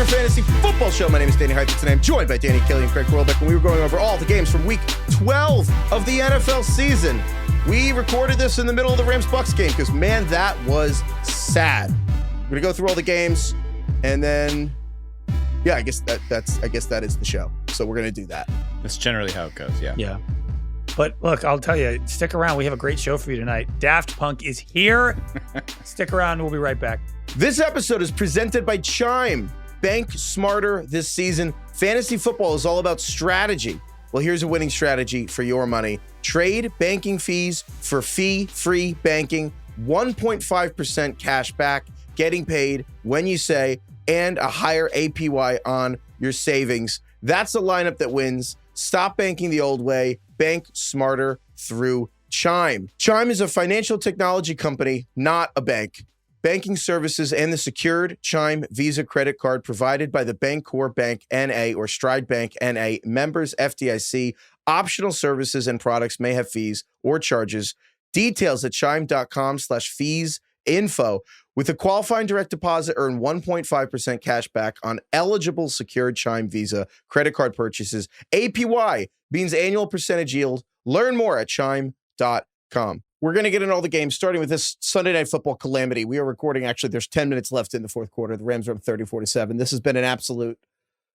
your fantasy football show. My name is Danny Heifetz, and I'm joined by Danny Kelly and Craig Horlbeck, and we were going over all the games from week 12 of the NFL season. We recorded this in the middle of the Rams-Bucs game because, man, that was sad. We're going to go through all the games, and then, yeah, I guess that is the show. So we're going to do that. That's generally how it goes, yeah. Yeah. But look, I'll tell you, stick around. We have a great show for you tonight. Daft Punk is here. Stick around. We'll be right back. This episode is presented by Chime. Bank smarter this season. Fantasy football is all about strategy. Well, here's a winning strategy for your money. Trade banking fees for fee-free banking, 1.5% cash back, getting paid when you say, and a higher APY on your savings. That's a lineup that wins. Stop banking the old way. Bank smarter through Chime. Chime is a financial technology company, not a bank. Banking services and the secured Chime Visa credit card provided by the Bancorp Bank N.A. or Stride Bank N.A. members FDIC. Optional services and products may have fees or charges. Details at chime.com/fees info. With a qualifying direct deposit, earn 1.5% cash back on eligible secured Chime Visa credit card purchases. APY means annual percentage yield. Learn more at chime.com. We're going to get into all the games, starting with this Sunday Night Football calamity. We are recording, actually, there's 10 minutes left in the fourth quarter. The Rams are up 30-47. This has been an absolute,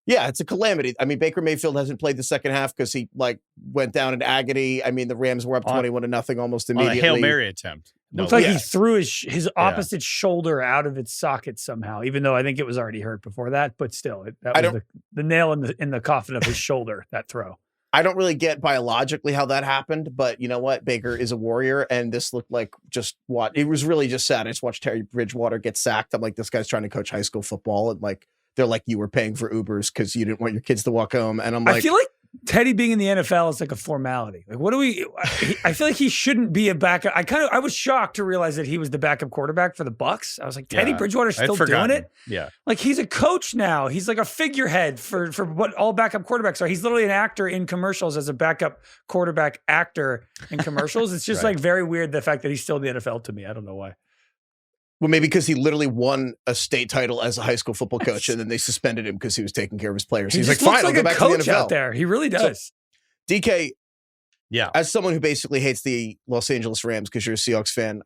it's a calamity. I mean, Baker Mayfield hasn't played the second half because he, went down in agony. I mean, the Rams were up 21-0 almost immediately. On a Hail Mary attempt. Looks like he threw his opposite shoulder out of its socket somehow, even though I think it was already hurt before that. But still, that was the nail in the coffin of his shoulder, that throw. I don't really get biologically how that happened, but you know what? Baker is a warrior, and this looked like it was really just sad. I just watched Terry Bridgewater get sacked. I'm like, this guy's trying to coach high school football, and they're like, you were paying for Ubers because you didn't want your kids to walk home. And I'm like, I feel like Teddy being in the NFL is like a formality. I feel like he shouldn't be a backup. I was shocked to realize that he was the backup quarterback for the Bucs. I was like, Teddy Bridgewater's still doing it? Yeah. Like, he's a coach now. He's like a figurehead for what all backup quarterbacks are. He's literally an actor in commercials as a backup quarterback actor in commercials. It's just very weird, the fact that he's still in the NFL to me. I don't know why. Well, maybe because he literally won a state title as a high school football coach, and then they suspended him because he was taking care of his players. He's like, fine, I'll go back to the NFL. Out there. He really does. So, DK, as someone who basically hates the Los Angeles Rams because you're a Seahawks fan,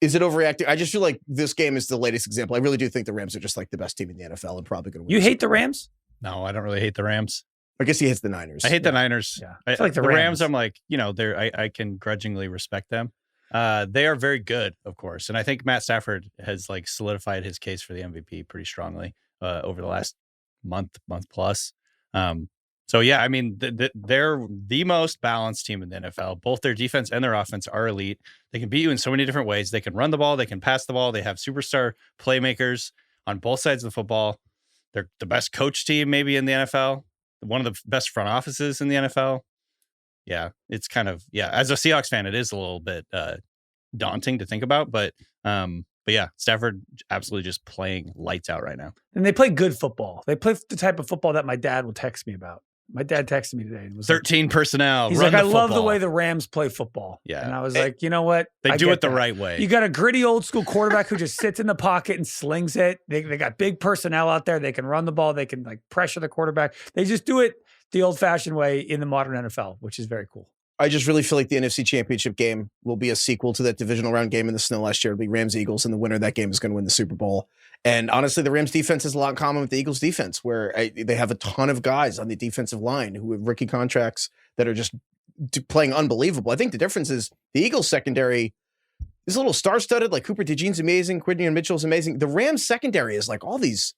is it overreacting? I just feel like this game is the latest example. I really do think the Rams are just the best team in the NFL and probably going to win. You hate the Rams? No, I don't really hate the Rams. I guess he hates the Niners. I hate the Niners. Yeah. I like the Rams. I'm like, I can grudgingly respect them. They are very good, of course. And I think Matt Stafford has solidified his case for the MVP pretty strongly over the last month plus. So yeah, I mean, they're the most balanced team in the NFL. Both their defense and their offense are elite. They can beat you in so many different ways. They can run the ball. They can pass the ball. They have superstar playmakers on both sides of the football. They're the best coach team maybe in the NFL. One of the best front offices in the NFL. Yeah, it's kind of, as a Seahawks fan, it is a little bit daunting to think about, but yeah, Stafford absolutely just playing lights out right now. And they play good football. They play the type of football that my dad will text me about. My dad texted me today. And was 13 personnel. He's like, I love the way the Rams play football. Yeah. And I was like, you know what? They do it the right way. You got a gritty old school quarterback who just sits in the pocket and slings it. They got big personnel out there. They can run the ball. They can pressure the quarterback. They just do it the old fashioned way in the modern NFL, which is very cool. I just really feel like the NFC Championship game will be a sequel to that divisional round game in the snow last year. It'll be Rams-Eagles, and the winner of that game is going to win the Super Bowl. And honestly, the Rams defense has a lot in common with the Eagles defense, where they have a ton of guys on the defensive line who have rookie contracts that are just playing unbelievable. I think the difference is the Eagles secondary is a little star-studded. Like Cooper DeJean's amazing. Quinton Mitchell's amazing. The Rams secondary is like all these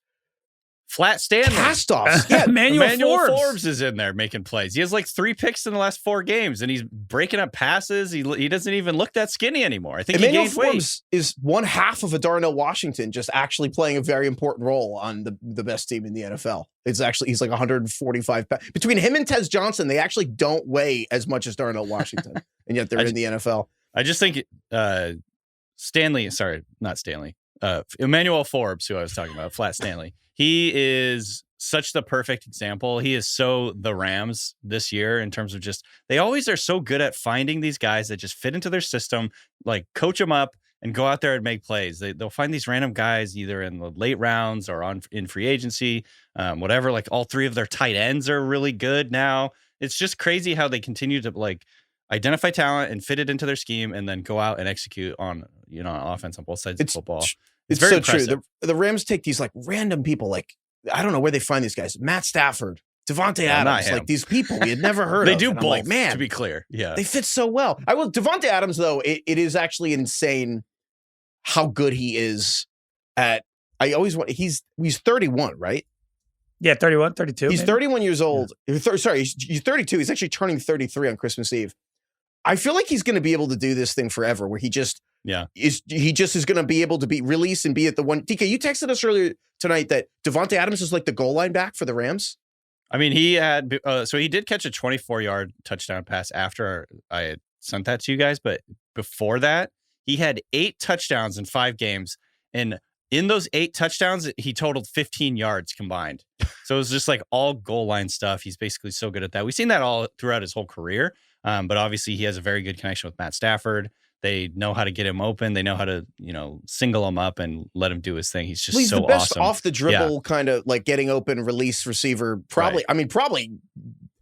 Flat Stanley. Cast-offs. Yeah, Emmanuel Forbes is in there making plays. He has 3 picks in the last 4 games, and he's breaking up passes. He doesn't even look that skinny anymore. I think Emmanuel he gained weight. Forbes is one half of a Darnell Washington, just actually playing a very important role on the best team in the NFL. He's like 145 pounds. Between him and Tez Johnson, they actually don't weigh as much as Darnell Washington, and yet they're in the NFL. I just think Emmanuel Forbes, who I was talking about, Flat Stanley, he is such the perfect example. He is so the Rams this year in terms of just, they always are so good at finding these guys that just fit into their system, coach them up and go out there and make plays. They'll find these random guys either in the late rounds or in free agency, whatever. Like all three of their tight ends are really good now. It's just crazy how they continue to like identify talent and fit it into their scheme and then go out and execute on, offense on both sides of football. It's very so impressive. true. The Rams take these like random people, like I don't know where they find these guys. Matt Stafford, Devontae Adams, like these people we had never heard they of. do And both, I'm like, man, to be clear. Yeah. They fit so well. Devontae Adams, though, it is actually insane how good he is at. He's 31, right? Yeah, 31, 32. He's maybe. 31 years old. Yeah. Sorry, he's 32. He's actually turning 33 on Christmas Eve. I feel like he's going to be able to do this thing forever, where he just is going to be able to be released and be at the one. DK, you texted us earlier tonight that Devontae Adams is like the goal line back for the Rams. I mean, he had so he did catch a 24-yard touchdown pass after I had sent that to you guys, but before that, he had 8 touchdowns in 5 games, and in those 8 touchdowns, he totaled 15 yards combined. So it was just like all goal line stuff. He's basically so good at that. We've seen that all throughout his whole career, but obviously he has a very good connection with Matt Stafford. They know how to get him open. They know how to, single him up and let him do his thing. He's just he's so the best awesome. Off the dribble kind of like getting open, release receiver. Probably, right. I mean, probably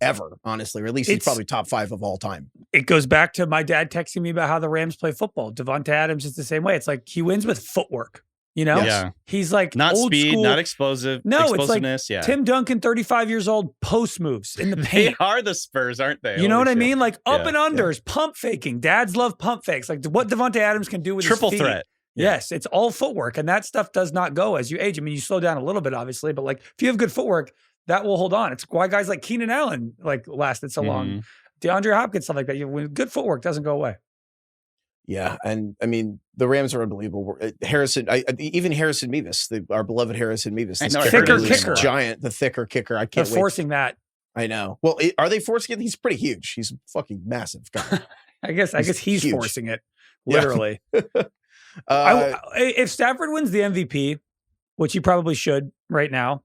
ever, honestly, or at least he's probably top 5 of all time. It goes back to my dad texting me about how the Rams play football. Devontae Adams is the same way. It's like he wins with footwork. Yeah. He's like not old speed, school. not explosive. No, it's like Tim Duncan, 35 years old, post moves in the paint. They are the Spurs, aren't they? You know what I mean? Like up and unders, pump faking. Dads love pump fakes. Like what Devontae Adams can do with triple his feet. threat. Yes, it's all footwork, and that stuff does not go as you age. I mean, you slow down a little bit, obviously, but like if you have good footwork, that will hold on. It's why guys like Keenan Allen like lasted so long. DeAndre Hopkins, stuff like that. When good footwork doesn't go away. Yeah, and I mean the Rams are unbelievable. Even Harrison Mevis, our beloved Harrison Mevis, this thicker kicker, giant, the thicker kicker. I can't. They're forcing that. I know. Well, are they forcing it? He's pretty huge. He's a fucking massive guy. I guess he's huge. Forcing it, literally. If Stafford wins the MVP, which he probably should right now,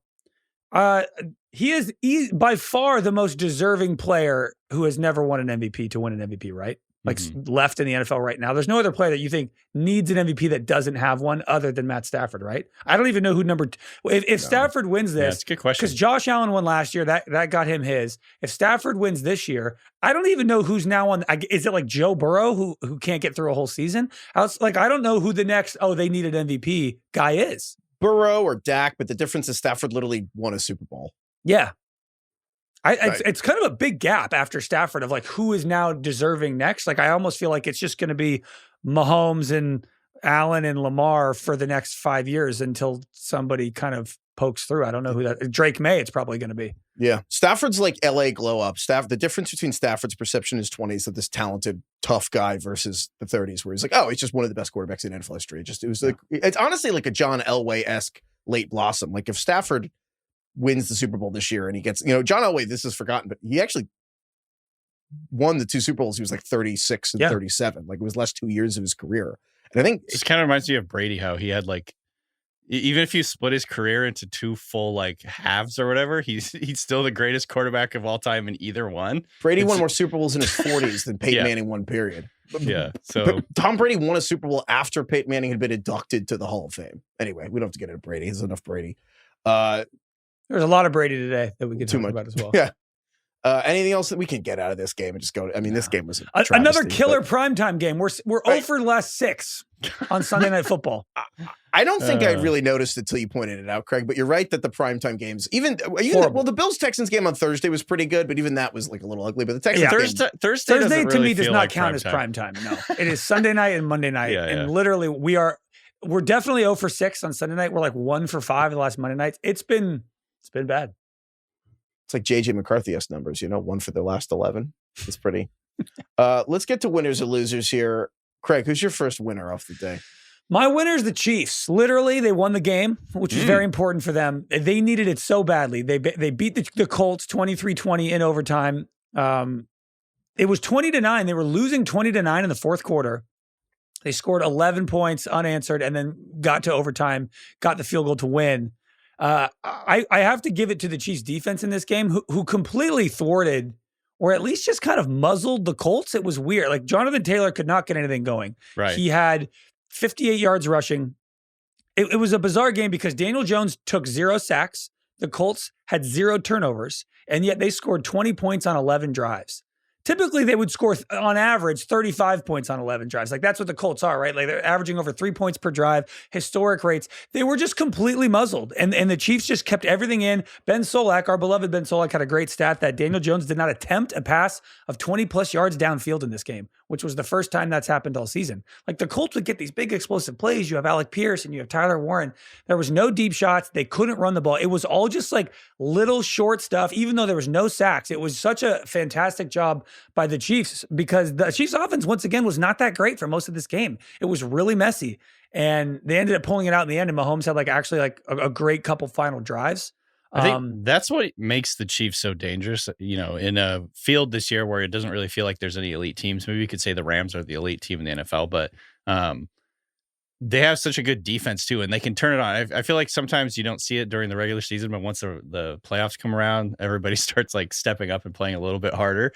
he is by far the most deserving player who has never won an MVP to win an MVP, right? Like left in the NFL right now. There's no other player that you think needs an MVP that doesn't have one other than Matt Stafford, right? I don't even know who number 2. If Stafford wins this, that's a good question. Because Josh Allen won last year, that got him his. If Stafford wins this year, I don't even know who's now on. Is it like Joe Burrow who can't get through a whole season? I don't know who the next, they need an MVP guy is. Burrow or Dak, but the difference is Stafford literally won a Super Bowl. Yeah. It's kind of a big gap after Stafford of like who is now deserving next. Like I almost feel like it's just going to be Mahomes and Allen and Lamar for the next 5 years until somebody kind of pokes through. I don't know who that. Drake May. It's probably going to be. Yeah, Stafford's like LA glow up. The difference between Stafford's perception in his 20s of this talented, tough guy versus the 30s, where he's like, he's just one of the best quarterbacks in NFL history. It's honestly like a John Elway-esque late blossom. Like if Stafford wins the Super Bowl this year and he gets, John Elway, this is forgotten, but he actually won the 2 Super Bowls. He was like 36 and 37. Like it was last 2 years of his career. And I think it kind of reminds me of Brady, how he had like, even if you split his career into 2 full like halves or whatever, he's still the greatest quarterback of all time in either one. Brady won more Super Bowls in his 40s than Peyton Manning won, period. Yeah. So Tom Brady won a Super Bowl after Peyton Manning had been inducted to the Hall of Fame. Anyway, we don't have to get into Brady. There's enough Brady. There's a lot of Brady today that we could talk about as well. Yeah. Anything else that we can get out of this game and just go? This game was another killer primetime game. We're 0 for the last 6 on Sunday Night Football. I don't think I really noticed it until you pointed it out, Craig. But you're right that the primetime games, even the Bills-Texans game on Thursday was pretty good, but even that was like a little ugly. But the Texans game, Thursday to me does not count as primetime. No, it is Sunday night and Monday night, and literally we're definitely 0 for 6 on Sunday night. We're like 1 for 5 in the last Monday nights. It's been bad. It's like JJ McCarthy-esque numbers, 1 for the last 11. It's pretty. Let's get to winners and losers here. Craig, who's your first winner of the day? My winner is the Chiefs. Literally, they won the game, which is very important for them. They needed it so badly. They beat the Colts 23-20 in overtime. It was 20-9. They were losing 20-9 in the fourth quarter. They scored 11 points unanswered and then got to overtime, got the field goal to win. I have to give it to the Chiefs defense in this game who completely thwarted or at least just kind of muzzled the Colts. It was weird. Like Jonathan Taylor could not get anything going. Right. He had 58 yards rushing. It was a bizarre game because Daniel Jones took 0 sacks. The Colts had 0 turnovers, and yet they scored 20 points on 11 drives. Typically, they would score, on average, 35 points on 11 drives. Like, that's what the Colts are, right? Like, they're averaging over 3 points per drive, historic rates. They were just completely muzzled, and the Chiefs just kept everything in. Ben Solak, our beloved Ben Solak, had a great stat that Daniel Jones did not attempt a pass of 20-plus yards downfield in this game, which was the first time that's happened all season. Like, the Colts would get these big explosive plays. You have Alec Pierce and you have Tyler Warren. There was no deep shots. They couldn't run the ball. It was all just like little short stuff, even though there was no sacks. It was such a fantastic job by the Chiefs because the Chiefs offense, once again, was not that great for most of this game. It was really messy, and they ended up pulling it out in the end, and Mahomes had a great couple final drives. I think that's what makes the Chiefs so dangerous, in a field this year where it doesn't really feel like there's any elite teams. Maybe we could say the Rams are the elite team in the NFL, but they have such a good defense too, and they can turn it on. I feel like sometimes you don't see it during the regular season, but once the playoffs come around, everybody starts like stepping up and playing a little bit harder.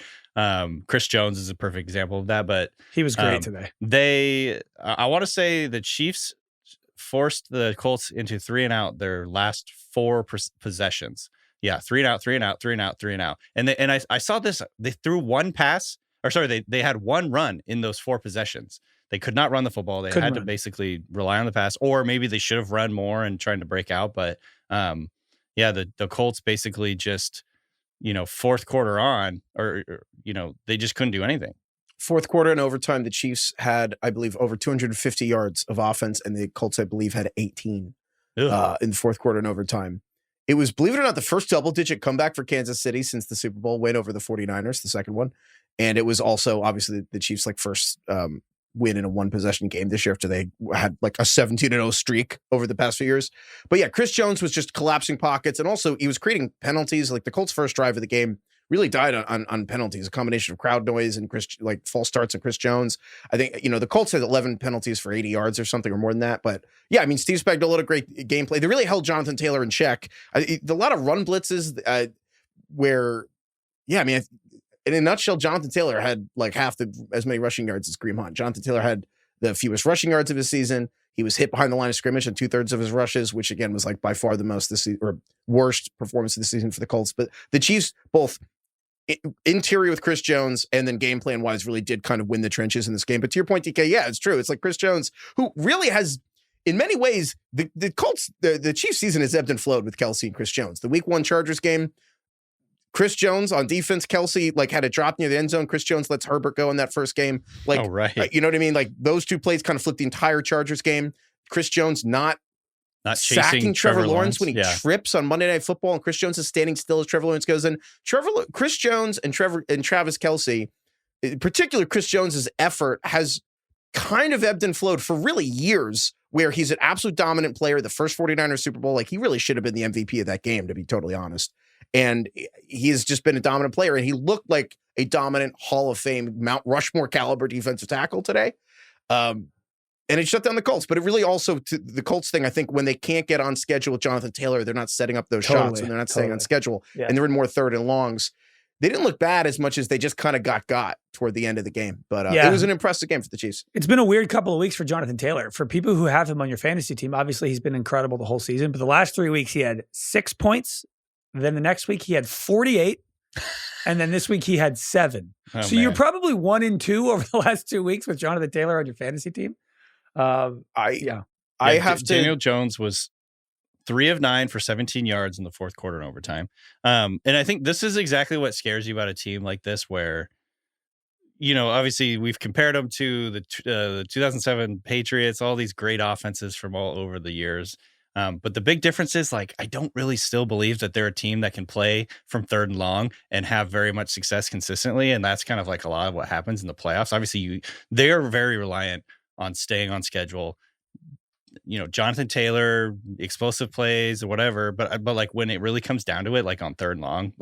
Chris Jones is a perfect example of that, but he was great today. I want to say the Chiefs forced the Colts into 3 and out their last 4 possessions. Yeah, 3 and out, 3 and out, 3 and out, 3 and out. And I saw this. They threw one pass, or sorry, they had one run in those 4 possessions. They could not run the football. They had to basically rely on the pass, or maybe they should have run more and trying to break out. But the Colts basically just, fourth quarter on, or they just couldn't do anything. Fourth quarter and overtime, the Chiefs had, I believe, over 250 yards of offense, and the Colts, I believe, had 18 in the fourth quarter and overtime. It was, believe it or not, the first double-digit comeback for Kansas City since the Super Bowl win over the 49ers, the second one. And it was also, obviously, the Chiefs' first win in a one-possession game this year after they had a 17-0 streak over the past few years. But yeah, Chris Jones was just collapsing pockets, and also he was creating penalties. Like the Colts' first drive of the game really died on penalties, a combination of crowd noise and false starts and Chris Jones. I think, the Colts had 11 penalties for 80 yards or something, or more than that. But yeah, I mean, Steve Spagnuolo had a great gameplay. They really held Jonathan Taylor in check. A lot of run blitzes where, yeah, I mean, in a nutshell, Jonathan Taylor had half as many rushing yards as Kareem Hunt. Jonathan Taylor had the fewest rushing yards of his season. He was hit behind the line of scrimmage in 2/3 of his rushes, which again was by far the most this season, or worst performance of the season for the Colts. But the Chiefs, both interior with Chris Jones and then game plan wise, really did kind of win the trenches in this game. But to your point, DK, yeah, it's true. It's like Chris Jones, who really has, in many ways, the Colts, the Chiefs season has ebbed and flowed with Kelsey and Chris Jones. The Week 1 Chargers game, Chris Jones on defense, Kelsey had a drop near the end zone. Chris Jones lets Herbert go in that first game. Right. You know what I mean? Those two plays kind of flipped the entire Chargers game. Chris Jones not chasing Trevor Lawrence when he trips on Monday Night Football, and Chris Jones is standing still as Trevor Lawrence goes in. Chris Jones and Travis Kelce, in particular Chris Jones's effort has kind of ebbed and flowed for really years, where he's an absolute dominant player. The first 49ers Super Bowl, he really should have been the MVP of that game, to be totally honest. And he has just been a dominant player, and he looked like a dominant Hall of Fame, Mount Rushmore caliber defensive tackle today. And it shut down the Colts. But it really also, to the Colts thing, I think when they can't get on schedule with Jonathan Taylor, they're not setting up those shots, and they're not staying on schedule. Yeah. And they're in more 3rd and longs. They didn't look bad as much as they just kind of got toward the end of the game. But it was an impressive game for the Chiefs. It's been a weird couple of weeks for Jonathan Taylor. For people who have him on your fantasy team, obviously he's been incredible the whole season. But the last 3 weeks, he had 6 points. Then the next week, he had 48. And then this week, he had 7. So you're probably 1 and 2 over the last 2 weeks with Jonathan Taylor on your fantasy team. Daniel Jones was 3 of 9 for 17 yards in the fourth quarter and overtime. And I think this is exactly what scares you about a team like this, where, obviously we've compared them to the 2007 Patriots, all these great offenses from all over the years. But the big difference is, I don't really still believe that they're a team that can play from 3rd and long and have very much success consistently. And that's kind of a lot of what happens in the playoffs. Obviously, they are very reliant on staying on schedule. Jonathan Taylor, explosive plays or whatever. But when it really comes down to it, on 3rd and long,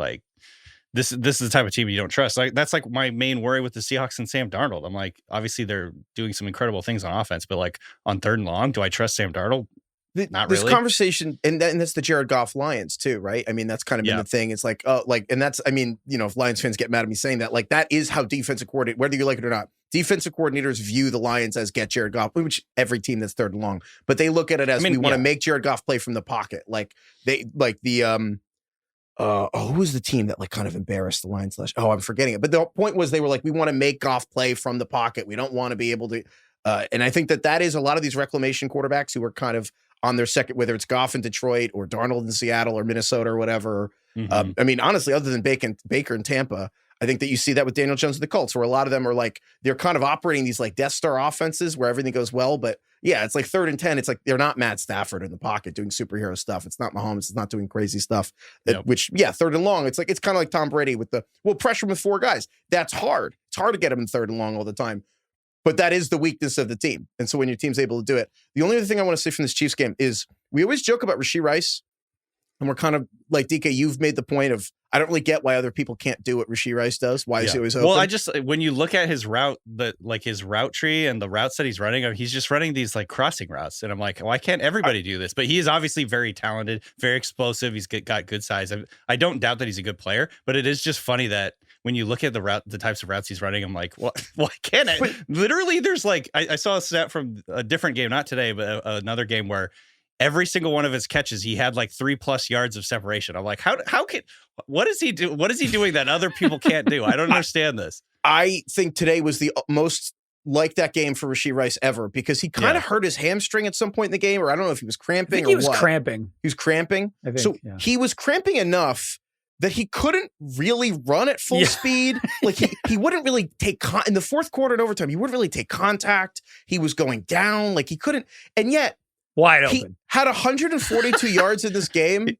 this is the type of team you don't trust. That's my main worry with the Seahawks and Sam Darnold. I'm obviously they're doing some incredible things on offense, but on 3rd and long, do I trust Sam Darnold? Not this really. conversation, and that's the Jared Goff Lions too, right? I mean, that's kind of been the thing. It's like, and that's, I mean, if Lions fans get mad at me saying that, like, that is how defensive coordinator, whether you like it or not, defensive coordinators view the Lions as get Jared Goff, which every team that's third and long, but they look at it as we want to make Jared Goff play from the pocket. Like who was the team that like kind of embarrassed the Lions I'm forgetting it. But the point was they were like, we want to make Goff play from the pocket. We don't want to be able to, and I think that is a lot of these reclamation quarterbacks who are kind of on their second, whether it's Goff in Detroit or Darnold in Seattle or Minnesota or whatever. I mean, honestly, other than Baker in Tampa, I think that you see that with Daniel Jones and the Colts, where a lot of them are like, they're kind of operating these like Death Star offenses where everything goes well. But yeah, it's like 3rd and 10. It's like they're not Matt Stafford in the pocket doing superhero stuff. It's not Mahomes. It's not doing crazy stuff. Which, 3rd and long. It's kind of like Tom Brady with pressure with 4 guys. That's hard. It's hard to get him in 3rd and long all the time. But that is the weakness of the team. And so when your team's able to do it, the only other thing I want to say from this Chiefs game is we always joke about Rashee Rice. And we're kind of like, DK, you've made the point of, I don't really get why other people can't do what Rashee Rice does. Why is he always open? Well, when you look at his route, his route tree and the routes that he's running, he's just running these like crossing routes. And I'm like, why can't everybody do this? But he is obviously very talented, very explosive. He's got good size. I don't doubt that he's a good player, but it is just funny that when you look at the types of routes he's running, I'm like, why can't I? Literally, there's like, I saw a stat from a different game, not today, but another game where every single one of his catches, he had like 3+ yards of separation. I'm like, what is he do? What is he doing that other people can't do? I don't understand this. I think today was the most like that game for Rashee Rice ever, because he kind of hurt his hamstring at some point in the game, or I don't know if he was cramping or what. He was cramping. He was cramping. I think, so he was cramping enough that he couldn't really run at full speed. Like he wouldn't really take in the fourth quarter and overtime. He wouldn't really take contact. He was going down. Like he couldn't. And yet wide open. He had 142 yards in this game.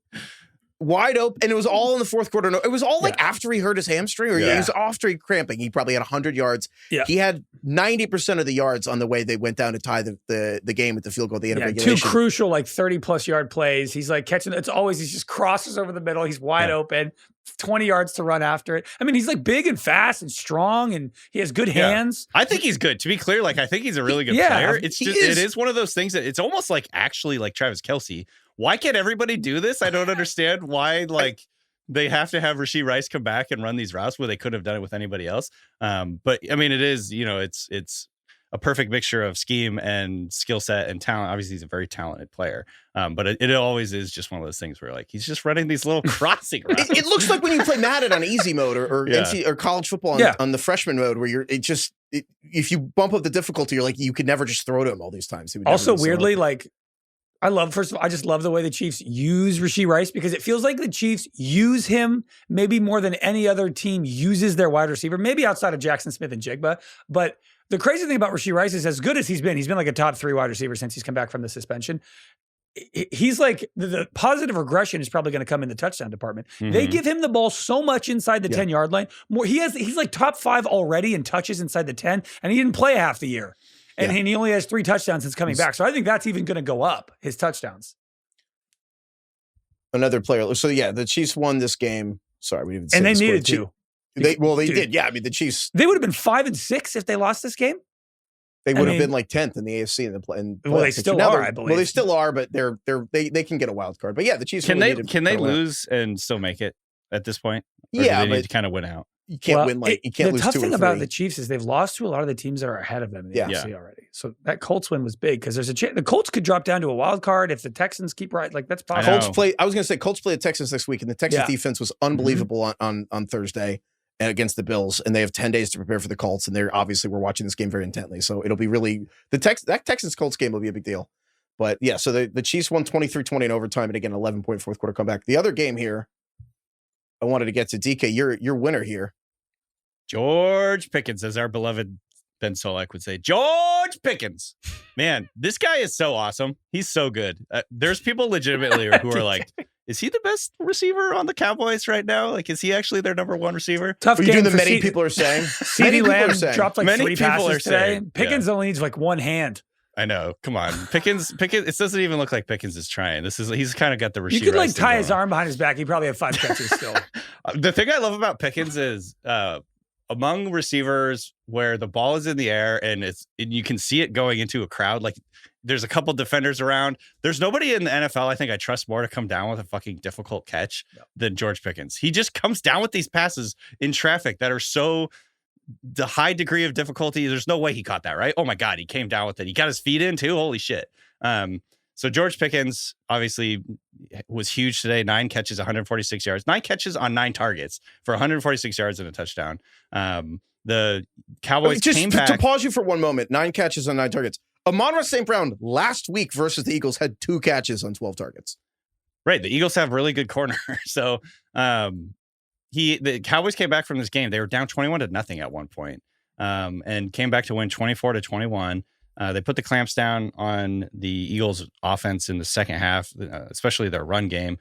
Wide open, and it was all in the fourth quarter. It was all like after he hurt his hamstring, or it was after he cramping. He probably had 100 yards. Yeah. He had 90% of the yards on the way they went down to tie the game with the field goal at the end of regulation. 2 crucial, like 30+ yard plays. He's like catching. He just crosses over the middle. He's wide open. 20 yards to run after it. I mean, he's like big and fast and strong, and he has good hands. I think he's good. To be clear, like I think he's a really good player. It's just it is one of those things that it's almost like actually like Travis Kelce. Why can't everybody do this? I don't understand why they have to have Rashee Rice come back and run these routes where they could have done it with anybody else. But I mean, it is, it's a perfect mixture of scheme and skill set and talent. Obviously, he's a very talented player. But it always is just one of those things where like he's just running these little crossing routes. It looks like when you play Madden on easy mode or college football on the freshman mode, where if you bump up the difficulty, you're like, you could never just throw to him all these times. Also, weirdly, like, first of all, I just love the way the Chiefs use Rashee Rice, because it feels like the Chiefs use him maybe more than any other team uses their wide receiver, maybe outside of Jackson Smith and Jigba. But the crazy thing about Rashee Rice is, as good as he's been like a top 3 wide receiver since he's come back from the suspension. He's like, the positive regression is probably going to come in the touchdown department. Mm-hmm. They give him the ball so much inside the 10-yard line. He's like top 5 already in touches inside the 10, and he didn't play half the year. And he only has 3 touchdowns since coming back. So I think that's even going to go up, his touchdowns. Another player. So the Chiefs won this game. Sorry, we didn't say and they needed to. They did. Yeah, I mean, the Chiefs. They would have been 5-6 if they lost this game. They would have been like 10th in the AFC well, they still are, I believe. Well, they still are, but they can get a wild card. But yeah, the Chiefs can they lose and still make it at this point? Or do they need to kind of win out. You can't win you can't lose 2 or 3. The tough thing about the Chiefs is they've lost to a lot of the teams that are ahead of them in the NFC already. So that Colts win was big, because there's a chance the Colts could drop down to a wild card if the Texans keep right. Like, that's possible. I was going to say Colts play the Texans next week, and the Texans defense was unbelievable on Thursday against the Bills, and they have 10 days to prepare for the Colts, and we're watching this game very intently. So it'll be really that Texans Colts game will be a big deal. But yeah, so the Chiefs won 23-20 in overtime, and again 11-point fourth quarter comeback. The other game here, I wanted to get to DK. Your winner here. George Pickens, as our beloved Ben Solak would say. George Pickens. Man, this guy is so awesome. He's so good. There's people legitimately who are like, is he the best receiver on the Cowboys right now? Like, is he actually their number 1 receiver? Tough game. Doing the many people are saying. CeeDee Lamb dropped like 3 passes today. Saying, Pickens only needs like 1 hand. I know. Come on. Pickens, it doesn't even look like Pickens is trying. He's kind of got the receiver. You could tie his arm behind his back. He'd probably have 5 catches still. The thing I love about Pickens is among receivers where the ball is in the air and you can see it going into a crowd, like there's a couple defenders around. There's nobody in the NFL I think I trust more to come down with a fucking difficult catch than George Pickens. He just comes down with these passes in traffic that are so the high degree of difficulty. There's no way he caught that, right? Oh my God, he came down with it. He got his feet in too. Holy shit. So George Pickens obviously was huge today. 9 catches, 146 yards, 9 catches on 9 targets for 146 yards and a touchdown. The Cowboys came back. To pause you for one moment, 9 catches on 9 targets. Amon-Ra St. Brown last week versus the Eagles had 2 catches on 12 targets. Right. The Eagles have really good corner. So the Cowboys came back from this game. They were down 21-0 at one point, and came back to win 24-21. They put the clamps down on the Eagles offense in the second half, especially their run game.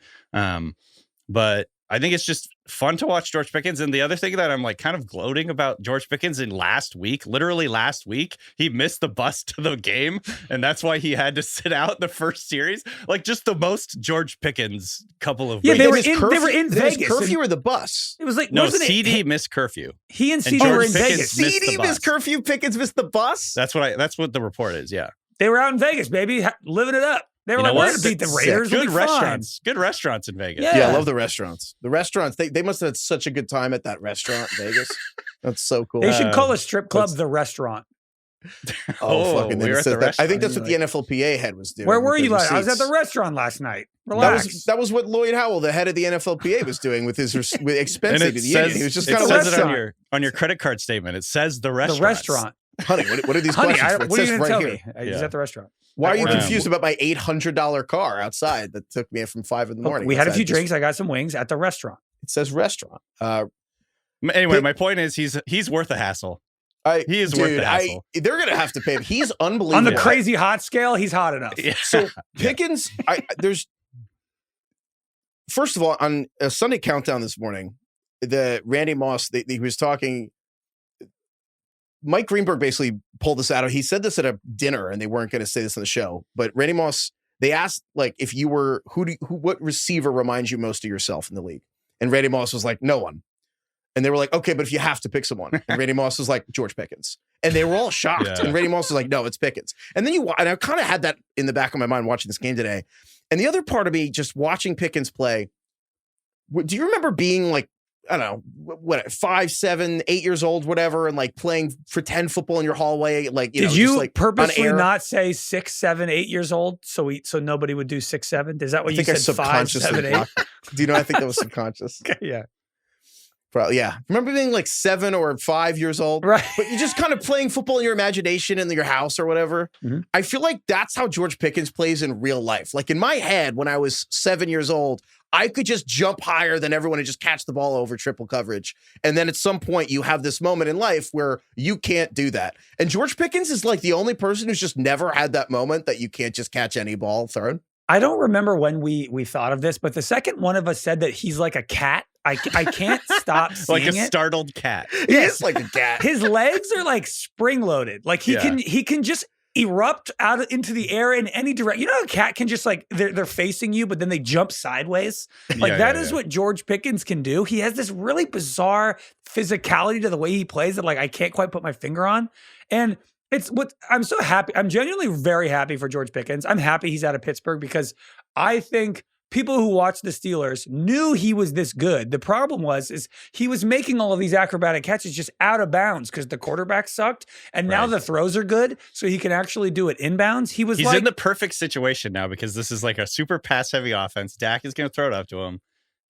But I think it's just fun to watch George Pickens. And the other thing that I'm like kind of gloating about George Pickens literally last week, he missed the bus to the game. And that's why he had to sit out the first series. Like just the most George Pickens couple of weeks. They were in Vegas. Curfew or the bus? It was like, no, CD missed curfew. He and CD were in Vegas. CD missed curfew, Pickens missed the bus? That's what the report is, yeah. They were out in Vegas, baby, living it up. They were we're going to beat the Raiders. Good restaurants. Good restaurants in Vegas. Yeah, I love the restaurants. The restaurants, they must have had such a good time at that restaurant in Vegas. That's so cool. They should call a strip club the restaurant. Fucking we were at the restaurant. I think that's what the NFLPA head was doing. Where were you? I was at the restaurant last night. Relax. That was what Lloyd Howell, the head of the NFLPA, was doing with his expense to the union. He was just kind of says it on your credit card statement. It says the restaurant. The restaurant. Honey, what are these questions? What are you going to tell me? He's at the restaurant. Why are you confused about my $800 car outside that took me from 5 in the morning? We had a few drinks. I got some wings at the restaurant. It says restaurant. Anyway, my point is he's worth a hassle. He is worth the hassle. They're going to have to pay him. He's unbelievable. On the crazy hot scale, he's hot enough. Yeah. So Pickens, first of all, on a Sunday countdown this morning, the Randy Moss, he was talking. Mike Greenberg basically pulled this out. He said this at a dinner, and they weren't going to say this on the show. But Randy Moss, they asked, like, if you were what receiver reminds you most of yourself in the league? And Randy Moss was like, no one. And they were like, okay, but if you have to pick someone, and Randy Moss was like, George Pickens. And they were all shocked. Yeah. And Randy Moss was like, no, it's Pickens. And then and I kind of had that in the back of my mind watching this game today. And the other part of me, just watching Pickens play, do you remember being like, I don't know, 5, 7, 8 years old, whatever, and like playing pretend football in your hallway? Like, did you just, like, purposely not say 6, 7, 8 years old so nobody would do 6, 7? Is that what you said? 5, 7, 8? Do you know? I think that was subconscious. Okay, yeah. Probably, yeah. Remember being like 7 or 5 years old? Right. But you're just kind of playing football in your imagination in your house or whatever. Mm-hmm. I feel like that's how George Pickens plays in real life. Like in my head, when I was 7 years old, I could just jump higher than everyone and just catch the ball over triple coverage. And then at some point you have this moment in life where you can't do that. And George Pickens is like the only person who's just never had that moment that you can't just catch any ball thrown. I don't remember when we thought of this, but the second one of us said that he's like a cat. I can't stop seeing it. Like a startled cat. He is like a cat. His legs are like spring loaded. Like he can just erupt out into the air in any direction. You know, a cat can just like they're facing you, but then they jump sideways. Like that is what George Pickens can do. He has this really bizarre physicality to the way he plays that like I can't quite put my finger on. And it's what I'm so happy. I'm genuinely very happy for George Pickens. I'm happy he's out of Pittsburgh because I think people who watched the Steelers knew he was this good. The problem is he was making all of these acrobatic catches just out of bounds because the quarterback sucked. And now the throws are good, so he can actually do it inbounds. He's in the perfect situation now because this is like a super pass-heavy offense. Dak is going to throw it up to him.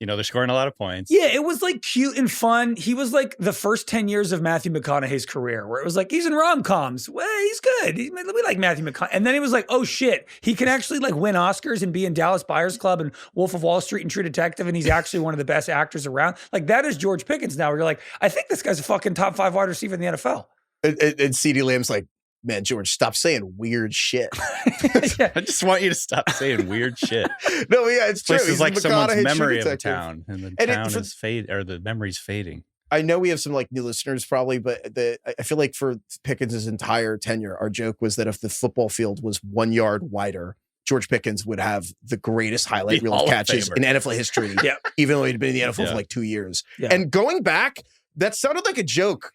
You know, they're scoring a lot of points. Yeah, it was like cute and fun. He was like the first 10 years of Matthew McConaughey's career where it was like, he's in rom-coms. Well, he's good. We like Matthew McConaughey. And then it was like, oh shit, he can actually like win Oscars and be in Dallas Buyers Club and Wolf of Wall Street and True Detective. And he's actually one of the best actors around. Like that is George Pickens now where you're like, I think this guy's a fucking top 5 wide receiver in the NFL. And CeeDee Lamb's like, man, George, stop saying weird shit. I just want you to stop saying weird shit. No, yeah, it's true. This is like someone's memory of a town, and the town is fade, or the memory's fading. I know we have some like new listeners probably, but I feel like for Pickens' entire tenure, our joke was that if the football field was 1 yard wider, George Pickens would have the greatest highlight reel catches in NFL history, even though he'd been in the NFL for like 2 years. Yeah. And going back that sounded like a joke.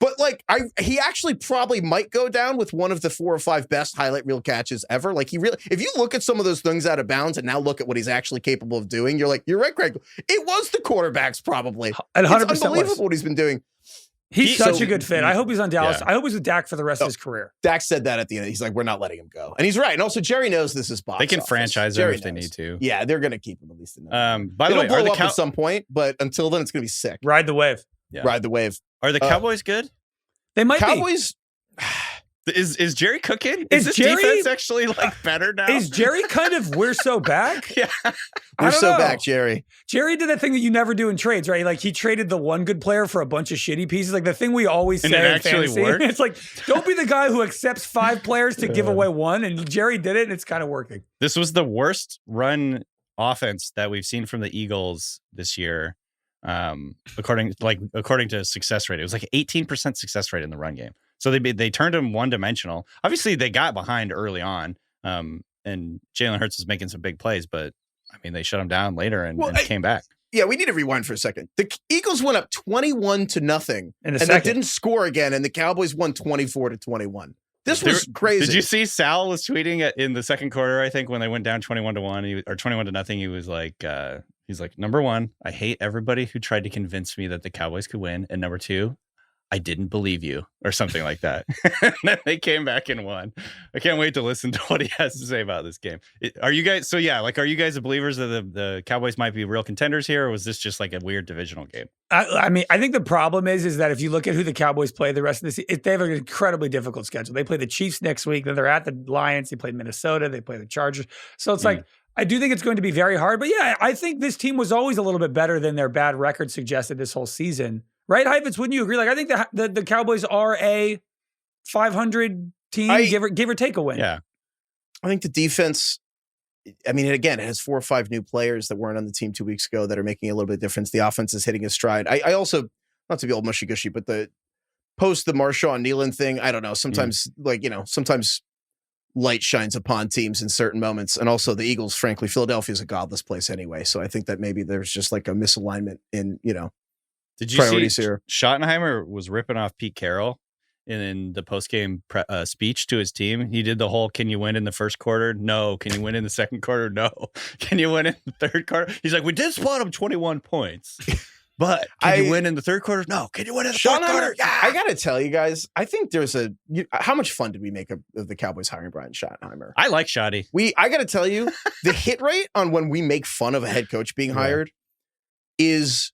But like he actually probably might go down with one of the 4 or 5 best highlight reel catches ever. Like if you look at some of those things out of bounds and now look at what he's actually capable of doing, you're like, you're right, Craig. It was the quarterbacks probably. And 100% it's unbelievable what he's been doing. He's such a good fit. I hope he's on Dallas. Yeah. I hope he's with Dak for the rest of his career. Dak said that at the end. He's like, we're not letting him go. And he's right. And also Jerry knows this is box They can office. franchise him Jerry if they knows. need to. Yeah, they're going to keep him at least. By the way, It'll are blow the up at some point, but until then, it's going to be sick. Ride the wave. Yeah. Ride the wave. Are the Cowboys good? They might Cowboys. Is Jerry cooking? Is this Jerry- defense actually like better now? Is Jerry kind of we're so back? Yeah. We're so know. back, Jerry. Jerry did that thing that you never do in trades, right? Like he traded the one good player for a bunch of shitty pieces. Like the thing we always And say it in actually fantasy. worked. It's like, don't be the guy who accepts 5 players to give away one. And Jerry did it, and it's kind of working. This was the worst run offense that we've seen from the Eagles this year. According to success rate, it was like 18% success rate in the run game. So they turned him one-dimensional. Obviously, they got behind early on, and Jalen Hurts was making some big plays, but I mean, they shut him down later and came back. Yeah, we need to rewind for a second. The Eagles went up 21-0 In and they didn't score again, and the Cowboys won 24-21. This was crazy. Did you see Sal was tweeting in the second quarter? I think when they went down 21-1 or 21-0, he was like, he's like, number 1, I hate everybody who tried to convince me that the Cowboys could win, and number 2, I didn't believe you, or something like that. And then they came back and won. I can't wait to listen to what he has to say about this game. Are you guys? So yeah, like, are you guys believers that the Cowboys might be real contenders here, or was this just like a weird divisional game? I mean, I think the problem is that if you look at who the Cowboys play the rest of the season, they have an incredibly difficult schedule. They play the Chiefs next week, then they're at the Lions, they play Minnesota, they play the Chargers. So it's like, I do think it's going to be very hard. But yeah, I think this team was always a little bit better than their bad record suggested this whole season. Right, Heifetz, wouldn't you agree? Like, I think the Cowboys are a 500 team, give or take a win. Yeah. I think the defense, I mean, again, it has 4 or 5 new players that weren't on the team 2 weeks ago that are making a little bit of difference. The offense is hitting a stride. I also, not to be all mushy-gushy, but the post the Marshawn Nealon thing, I don't know. Sometimes, sometimes light shines upon teams in certain moments. And also the Eagles, frankly, Philadelphia is a godless place anyway. So I think that maybe there's just like a misalignment in, Did you priorities see here. Schottenheimer was ripping off Pete Carroll in the postgame speech to his team? He did the whole, can you win in the first quarter? No. Can you win in the second quarter? No. Can you win in the third quarter? He's like, we did spot him 21 points. But can you win in the third quarter? No. Can you win in the fourth quarter? Yeah. I got to tell you guys, I think there's how much fun did we make of the Cowboys hiring Brian Schottenheimer? I like Shotty. I got to tell you, the hit rate on when we make fun of a head coach being hired is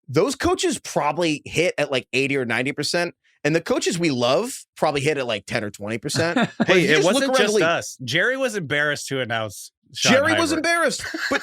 those coaches probably hit at like 80 or 90%. And the coaches we love probably hit at like 10 or 20%. Hey, it wasn't just us. Jerry was embarrassed to announce Jerry was embarrassed. But